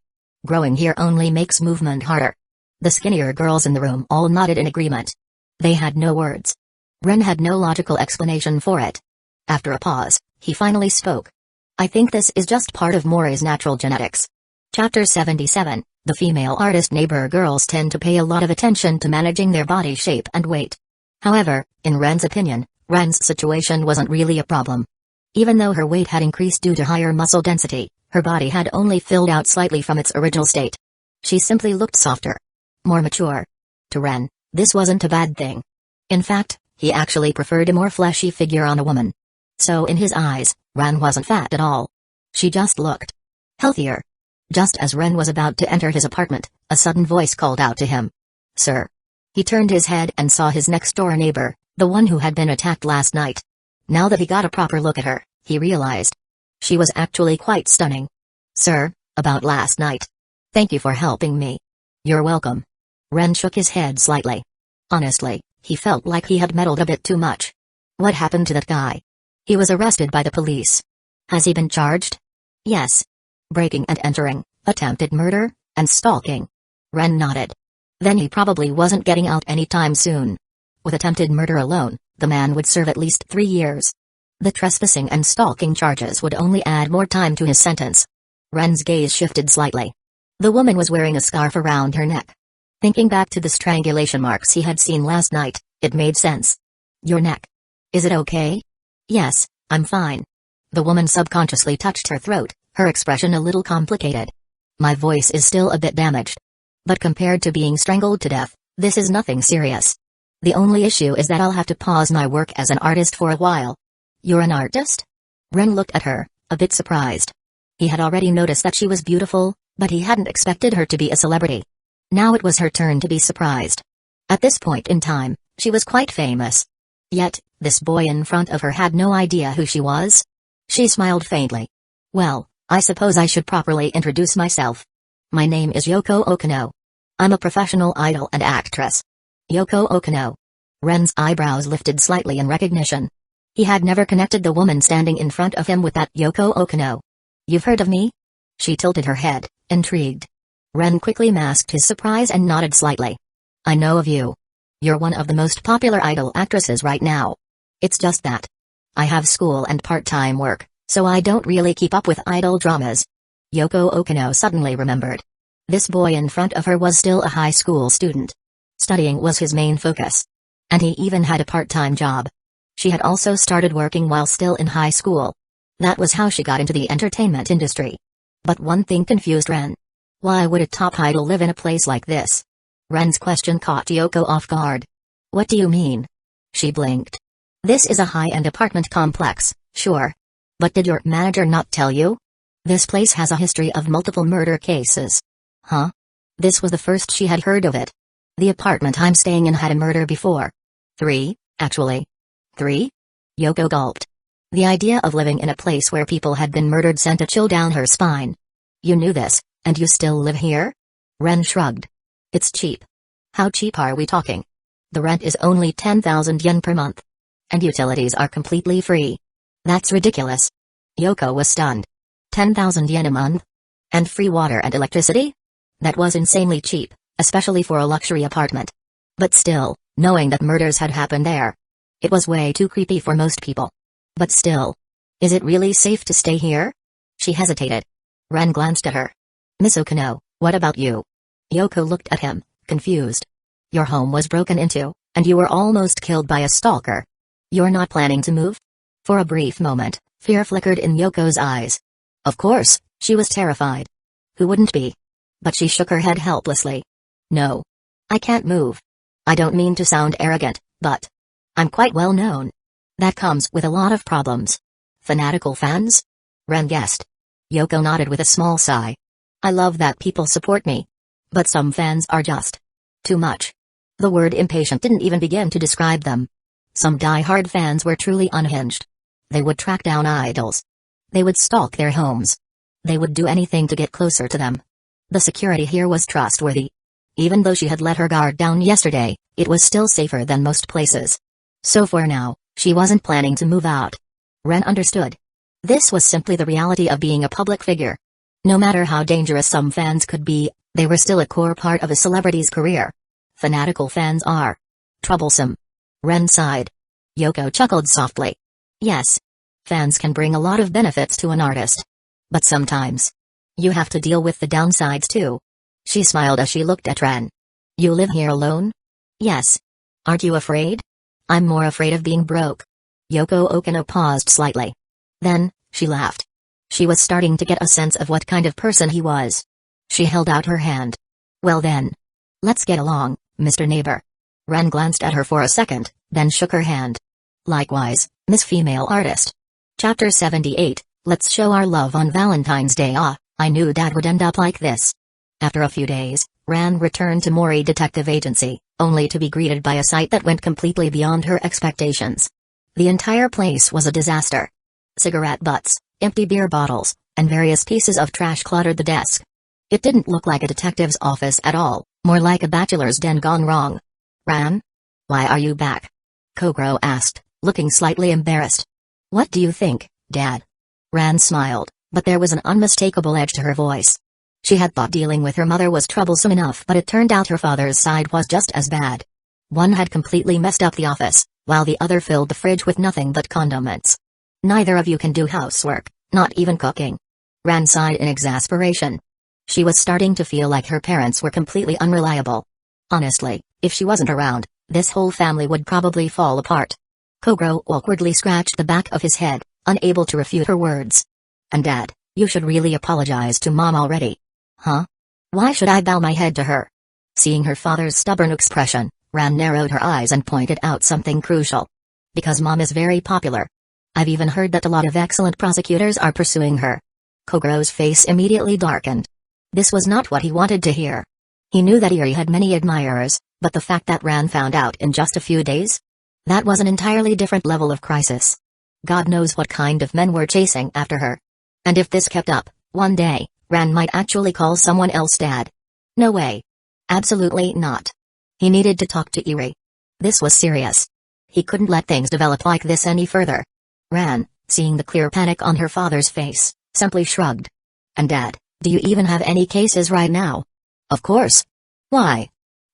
Growing here only makes movement harder. The skinnier girls in the room all nodded in agreement. They had no words. Ren had no logical explanation for it. After a pause, he finally spoke. I think this is just part of Mori's natural genetics. Chapter 77, The female artist neighbor girls tend to pay a lot of attention to managing their body shape and weight. However, in Ren's opinion, Ren's situation wasn't really a problem. Even though her weight had increased due to higher muscle density, her body had only filled out slightly from its original state. She simply looked softer. More mature. To Ren, this wasn't a bad thing. In fact, he actually preferred a more fleshy figure on a woman. So in his eyes, Ren wasn't fat at all. She just looked healthier. Just as Ren was about to enter his apartment, a sudden voice called out to him. Sir. He turned his head and saw his next-door neighbor, the one who had been attacked last night. Now that he got a proper look at her, he realized she was actually quite stunning. Sir, about last night. Thank you for helping me. You're welcome. Ren shook his head slightly. Honestly, he felt like he had meddled a bit too much. What happened to that guy? He was arrested by the police. Has he been charged? Yes. Breaking and entering, attempted murder, and stalking. Ren nodded. Then he probably wasn't getting out anytime soon. With attempted murder alone, the man would serve at least 3 years. The trespassing and stalking charges would only add more time to his sentence. Ren's gaze shifted slightly. The woman was wearing a scarf around her neck. Thinking back to the strangulation marks he had seen last night, it made sense. Your neck. Is it okay? Yes, I'm fine. The woman subconsciously touched her throat, her expression a little complicated. My voice is still a bit damaged. But compared to being strangled to death, this is nothing serious. The only issue is that I'll have to pause my work as an artist for a while. You're an artist? Ren looked at her, a bit surprised. He had already noticed that she was beautiful, but he hadn't expected her to be a celebrity. Now it was her turn to be surprised. At this point in time, she was quite famous. Yet, this boy in front of her had no idea who she was. She smiled faintly. Well, I suppose I should properly introduce myself. My name is Yoko Okino. I'm a professional idol and actress. Yoko Okino. Ren's eyebrows lifted slightly in recognition. He had never connected the woman standing in front of him with that Yoko Okino. You've heard of me? She tilted her head, intrigued. Ren quickly masked his surprise and nodded slightly. I know of you. You're one of the most popular idol actresses right now. It's just that I have school and part-time work, so I don't really keep up with idol dramas. Yoko Okino suddenly remembered. This boy in front of her was still a high school student. Studying was his main focus. And he even had a part-time job. She had also started working while still in high school. That was how she got into the entertainment industry. But one thing confused Ren. Why would a top idol live in a place like this? Ren's question caught Yoko off guard. What do you mean? She blinked. This is a high-end apartment complex, sure. But did your manager not tell you? This place has a history of multiple murder cases. Huh? This was the first she had heard of it. The apartment I'm staying in had a murder before. 3, actually. 3? Yoko gulped. The idea of living in a place where people had been murdered sent a chill down her spine. You knew this, and you still live here? Ren shrugged. It's cheap. How cheap are we talking? The rent is only 10,000 yen per month. And utilities are completely free. That's ridiculous. Yoko was stunned. 10,000 yen a month? And free water and electricity? That was insanely cheap, especially for a luxury apartment. But still, knowing that murders had happened there, it was way too creepy for most people. But still. Is it really safe to stay here? She hesitated. Ren glanced at her. Miss Okano, what about you? Yoko looked at him, confused. Your home was broken into, and you were almost killed by a stalker. You're not planning to move? For a brief moment, fear flickered in Yoko's eyes. Of course, she was terrified. Who wouldn't be? But she shook her head helplessly. No. I can't move. I don't mean to sound arrogant, but I'm quite well known. That comes with a lot of problems. Fanatical fans? Ren guessed. Yoko nodded with a small sigh. I love that people support me. But some fans are just too much. The word impatient didn't even begin to describe them. Some die-hard fans were truly unhinged. They would track down idols. They would stalk their homes. They would do anything to get closer to them. The security here was trustworthy. Even though she had let her guard down yesterday, it was still safer than most places. So for now, she wasn't planning to move out. Ren understood. This was simply the reality of being a public figure. No matter how dangerous some fans could be, they were still a core part of a celebrity's career. Fanatical fans are troublesome. Ren sighed. Yoko chuckled softly. Yes. Fans can bring a lot of benefits to an artist. But sometimes, you have to deal with the downsides too. She smiled as she looked at Ren. You live here alone? Yes. Aren't you afraid? I'm more afraid of being broke. Yoko Okano paused slightly. Then, she laughed. She was starting to get a sense of what kind of person he was. She held out her hand. Well then. Let's get along, Mr. Neighbor. Ren glanced at her for a second, then shook her hand. Likewise, Miss Female Artist. Chapter 78, Let's show our love on Valentine's Day. I knew Dad would end up like this. After a few days, Ren returned to Mori Detective Agency, only to be greeted by a sight that went completely beyond her expectations. The entire place was a disaster. Cigarette butts, empty beer bottles, and various pieces of trash cluttered the desk. It didn't look like a detective's office at all, more like a bachelor's den gone wrong. Ran? Why are you back? Kogoro asked, looking slightly embarrassed. What do you think, Dad? Ran smiled, but there was an unmistakable edge to her voice. She had thought dealing with her mother was troublesome enough, but it turned out her father's side was just as bad. One had completely messed up the office, while the other filled the fridge with nothing but condiments. Neither of you can do housework, not even cooking. Ran sighed in exasperation. She was starting to feel like her parents were completely unreliable. Honestly, if she wasn't around, this whole family would probably fall apart. Kogoro awkwardly scratched the back of his head, unable to refute her words. And Dad, you should really apologize to Mom already. Huh? Why should I bow my head to her? Seeing her father's stubborn expression, Ran narrowed her eyes and pointed out something crucial. Because Mom is very popular. I've even heard that a lot of excellent prosecutors are pursuing her. Kogoro's face immediately darkened. This was not what he wanted to hear. He knew that Eri had many admirers, but the fact that Ran found out in just a few days? That was an entirely different level of crisis. God knows what kind of men were chasing after her. And if this kept up, one day, Ran might actually call someone else Dad. No way. Absolutely not. He needed to talk to Eri. This was serious. He couldn't let things develop like this any further. Ran, seeing the clear panic on her father's face, simply shrugged. And Dad, do you even have any cases right now? Of course. Why?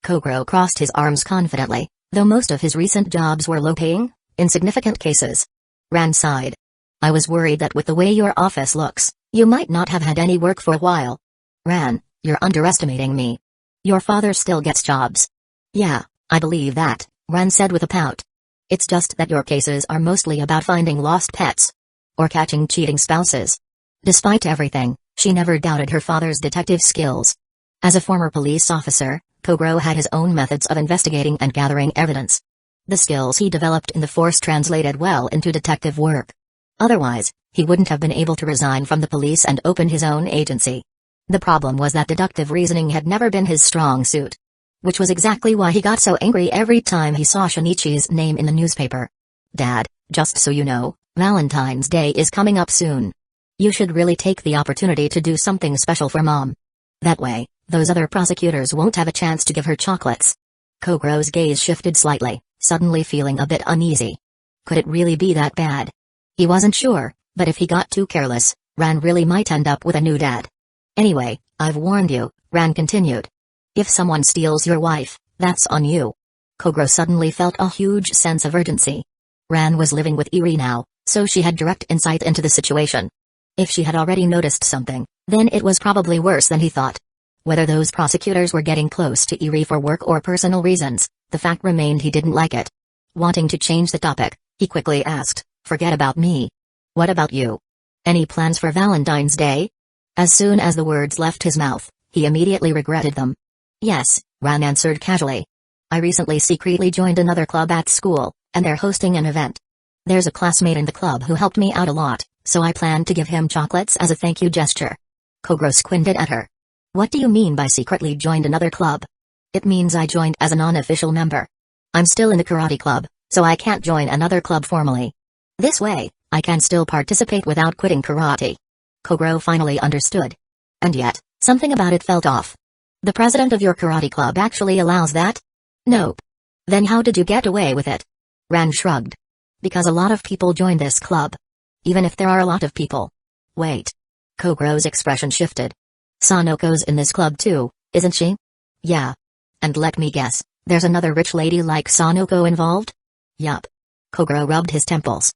Kogoro crossed his arms confidently, though most of his recent jobs were low-paying, insignificant cases. Ran sighed. I was worried that with the way your office looks, you might not have had any work for a while. Ran, you're underestimating me. Your father still gets jobs. Yeah, I believe that, Ran said with a pout. It's just that your cases are mostly about finding lost pets. Or catching cheating spouses. Despite everything, she never doubted her father's detective skills. As a former police officer, Kogoro had his own methods of investigating and gathering evidence. The skills he developed in the force translated well into detective work. Otherwise, he wouldn't have been able to resign from the police and open his own agency. The problem was that deductive reasoning had never been his strong suit. Which was exactly why he got so angry every time he saw Shinichi's name in the newspaper. Dad, just so you know, Valentine's Day is coming up soon. You should really take the opportunity to do something special for Mom. That way, those other prosecutors won't have a chance to give her chocolates. Kogro's gaze shifted slightly, suddenly feeling a bit uneasy. Could it really be that bad? He wasn't sure, but if he got too careless, Ran really might end up with a new dad. Anyway, I've warned you, Ran continued. If someone steals your wife, that's on you. Kogro suddenly felt a huge sense of urgency. Ran was living with Eri now, so she had direct insight into the situation. If she had already noticed something, then it was probably worse than he thought. Whether those prosecutors were getting close to Eri for work or personal reasons, the fact remained he didn't like it. Wanting to change the topic, he quickly asked, "Forget about me. What about you? Any plans for Valentine's Day?" As soon as the words left his mouth, he immediately regretted them. "Yes," Ran answered casually. "I recently secretly joined another club at school, and they're hosting an event. There's a classmate in the club who helped me out a lot, so I plan to give him chocolates as a thank you gesture." Kogro squinted at her. "What do you mean by secretly joined another club?" "It means I joined as a non-official member. I'm still in the karate club, so I can't join another club formally. This way, I can still participate without quitting karate." Kogro finally understood. And yet, something about it felt off. "The president of your karate club actually allows that?" "Nope." "Then how did you get away with it?" Ran shrugged. "Because a lot of people join this club. Even if there are a lot of people." "Wait." Kogro's expression shifted. "Sanoko's in this club too, isn't she?" "Yeah. And let me guess, there's another rich lady like Sanoko involved?" "Yup." Kogro rubbed his temples.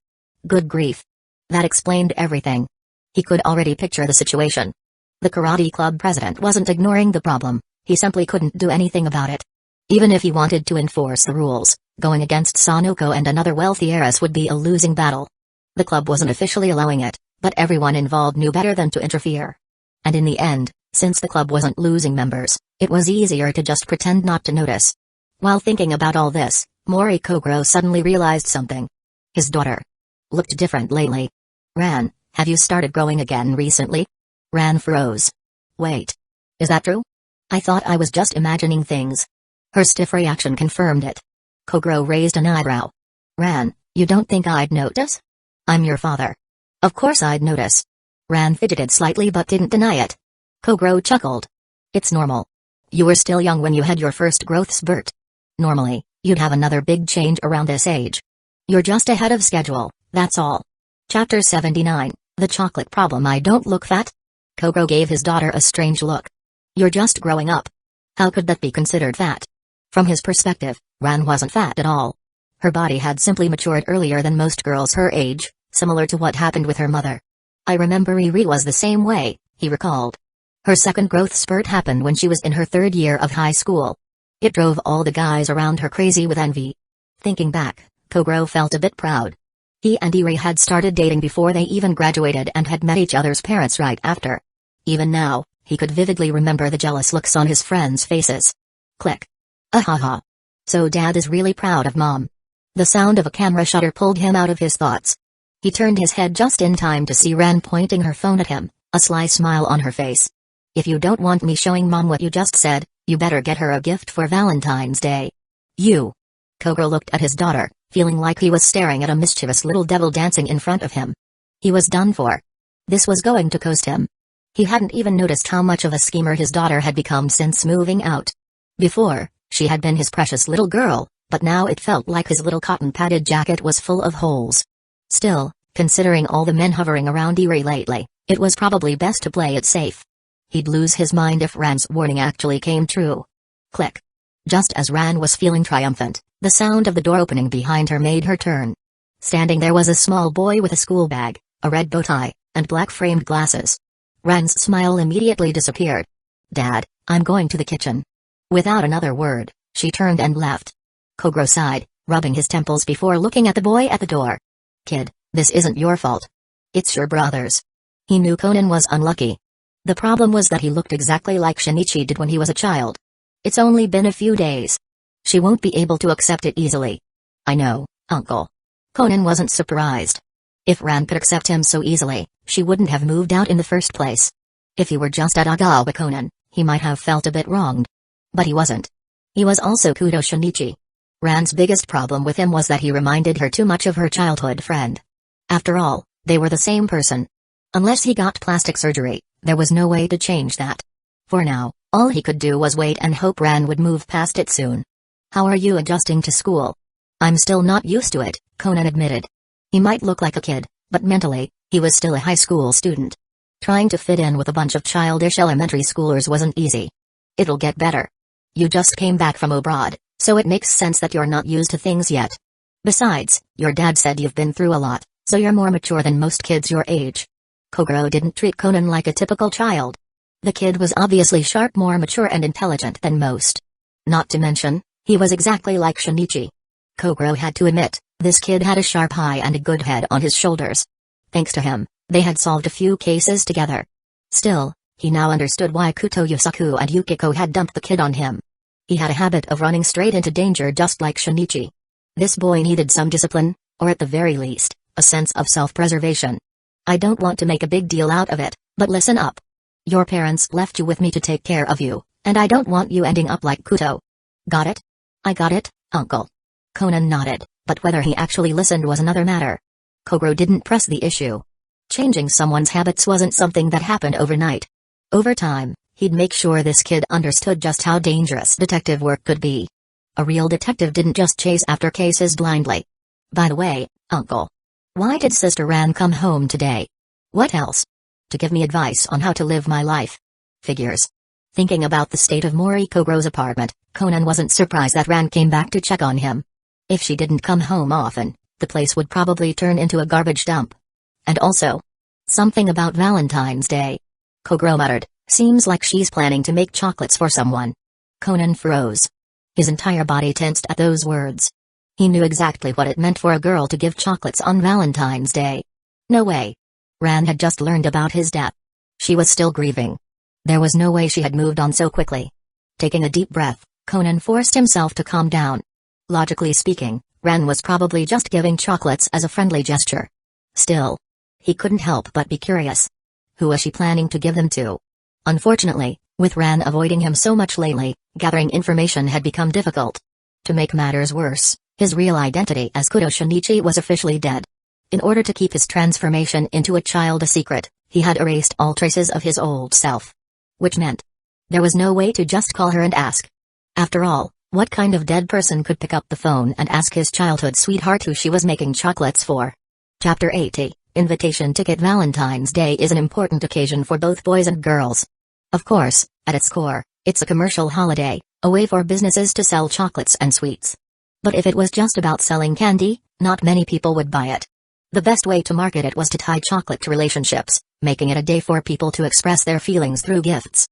Good grief. That explained everything. He could already picture the situation. The karate club president wasn't ignoring the problem, he simply couldn't do anything about it. Even if he wanted to enforce the rules, going against Sanoko and another wealthy heiress would be a losing battle. The club wasn't officially allowing it, but everyone involved knew better than to interfere. And in the end, since the club wasn't losing members, it was easier to just pretend not to notice. While thinking about all this, Mori Kogro suddenly realized something. His daughter looked different lately. "Ran, have you started growing again recently?" Ran froze. "Wait. Is that true? I thought I was just imagining things." Her stiff reaction confirmed it. Kogro raised an eyebrow. "Ran, you don't think I'd notice? I'm your father. Of course I'd notice." Ran fidgeted slightly but didn't deny it. Kogro chuckled. "It's normal. You were still young when you had your first growth spurt. Normally, you'd have another big change around this age. You're just ahead of schedule, that's all." Chapter 79, The Chocolate Problem. "I don't look fat?" Kogro gave his daughter a strange look. "You're just growing up. How could that be considered fat?" From his perspective, Ran wasn't fat at all. Her body had simply matured earlier than most girls her age, similar to what happened with her mother. "I remember Eri was the same way," he recalled. Her second growth spurt happened when she was in her third year of high school. It drove all the guys around her crazy with envy. Thinking back, Kogro felt a bit proud. He and Eri had started dating before they even graduated and had met each other's parents right after. Even now, he could vividly remember the jealous looks on his friends' faces. Click. Ahaha. So Dad is really proud of Mom. The sound of a camera shutter pulled him out of his thoughts. He turned his head just in time to see Ran pointing her phone at him, a sly smile on her face. "If you don't want me showing Mom what you just said, you better get her a gift for Valentine's Day." "You." Kogro looked at his daughter, feeling like he was staring at a mischievous little devil dancing in front of him. He was done for. This was going to cost him. He hadn't even noticed how much of a schemer his daughter had become since moving out. Before, she had been his precious little girl, but now it felt like his little cotton-padded jacket was full of holes. Still, considering all the men hovering around Eri lately, it was probably best to play it safe. He'd lose his mind if Ran's warning actually came true. Click. Just as Ran was feeling triumphant, the sound of the door opening behind her made her turn. Standing there was a small boy with a school bag, a red bow tie, and black-framed glasses. Ran's smile immediately disappeared. "Dad, I'm going to the kitchen." Without another word, she turned and left. Kogro sighed, rubbing his temples before looking at the boy at the door. "Kid, this isn't your fault. It's your brother's." He knew Conan was unlucky. The problem was that he looked exactly like Shinichi did when he was a child. "It's only been a few days. She won't be able to accept it easily." "I know, Uncle." Conan wasn't surprised. If Ran could accept him so easily, she wouldn't have moved out in the first place. If he were just Adagawa Conan, he might have felt a bit wronged. But he wasn't. He was also Kudo Shinichi. Ran's biggest problem with him was that he reminded her too much of her childhood friend. After all, they were the same person. Unless he got plastic surgery, there was no way to change that. For now, all he could do was wait and hope Ran would move past it soon. "How are you adjusting to school?" "I'm still not used to it," Conan admitted. He might look like a kid, but mentally, he was still a high school student. Trying to fit in with a bunch of childish elementary schoolers wasn't easy. "It'll get better. You just came back from abroad, so it makes sense that you're not used to things yet. Besides, your dad said you've been through a lot, so you're more mature than most kids your age." Kogoro didn't treat Conan like a typical child. The kid was obviously sharp, more mature and intelligent than most. Not to mention, he was exactly like Shinichi. Kogoro had to admit, this kid had a sharp eye and a good head on his shoulders. Thanks to him, they had solved a few cases together. Still, he now understood why Kuto Yusaku and Yukiko had dumped the kid on him. He had a habit of running straight into danger just like Shinichi. This boy needed some discipline, or at the very least, a sense of self-preservation. "I don't want to make a big deal out of it, but listen up. Your parents left you with me to take care of you, and I don't want you ending up like Kuto. Got it?" "I got it, uncle." Conan nodded, but whether he actually listened was another matter. Kogoro didn't press the issue. Changing someone's habits wasn't something that happened overnight. Over time, he'd make sure this kid understood just how dangerous detective work could be. A real detective didn't just chase after cases blindly. "By the way, uncle. Why did Sister Ran come home today?" "What else?" "To give me advice on how to live my life." "Figures." Thinking about the state of Mori Kogoro's apartment, Conan wasn't surprised that Ran came back to check on him. If she didn't come home often, the place would probably turn into a garbage dump. And also, something about Valentine's Day. Kogoro muttered, "Seems like she's planning to make chocolates for someone." Conan froze. His entire body tensed at those words. He knew exactly what it meant for a girl to give chocolates on Valentine's Day. No way. Ran had just learned about his death. She was still grieving. There was no way she had moved on so quickly. Taking a deep breath, Conan forced himself to calm down. Logically speaking, Ran was probably just giving chocolates as a friendly gesture. Still, he couldn't help but be curious. Who was she planning to give them to? Unfortunately, with Ran avoiding him so much lately, gathering information had become difficult. To make matters worse, his real identity as Kudo Shinichi was officially dead. In order to keep his transformation into a child a secret, he had erased all traces of his old self. Which meant there was no way to just call her and ask. After all, what kind of dead person could pick up the phone and ask his childhood sweetheart who she was making chocolates for? Chapter 80, Invitation Ticket. Valentine's Day is an important occasion for both boys and girls. Of course, at its core, it's a commercial holiday, a way for businesses to sell chocolates and sweets. But if it was just about selling candy, not many people would buy it. The best way to market it was to tie chocolate to relationships, making it a day for people to express their feelings through gifts.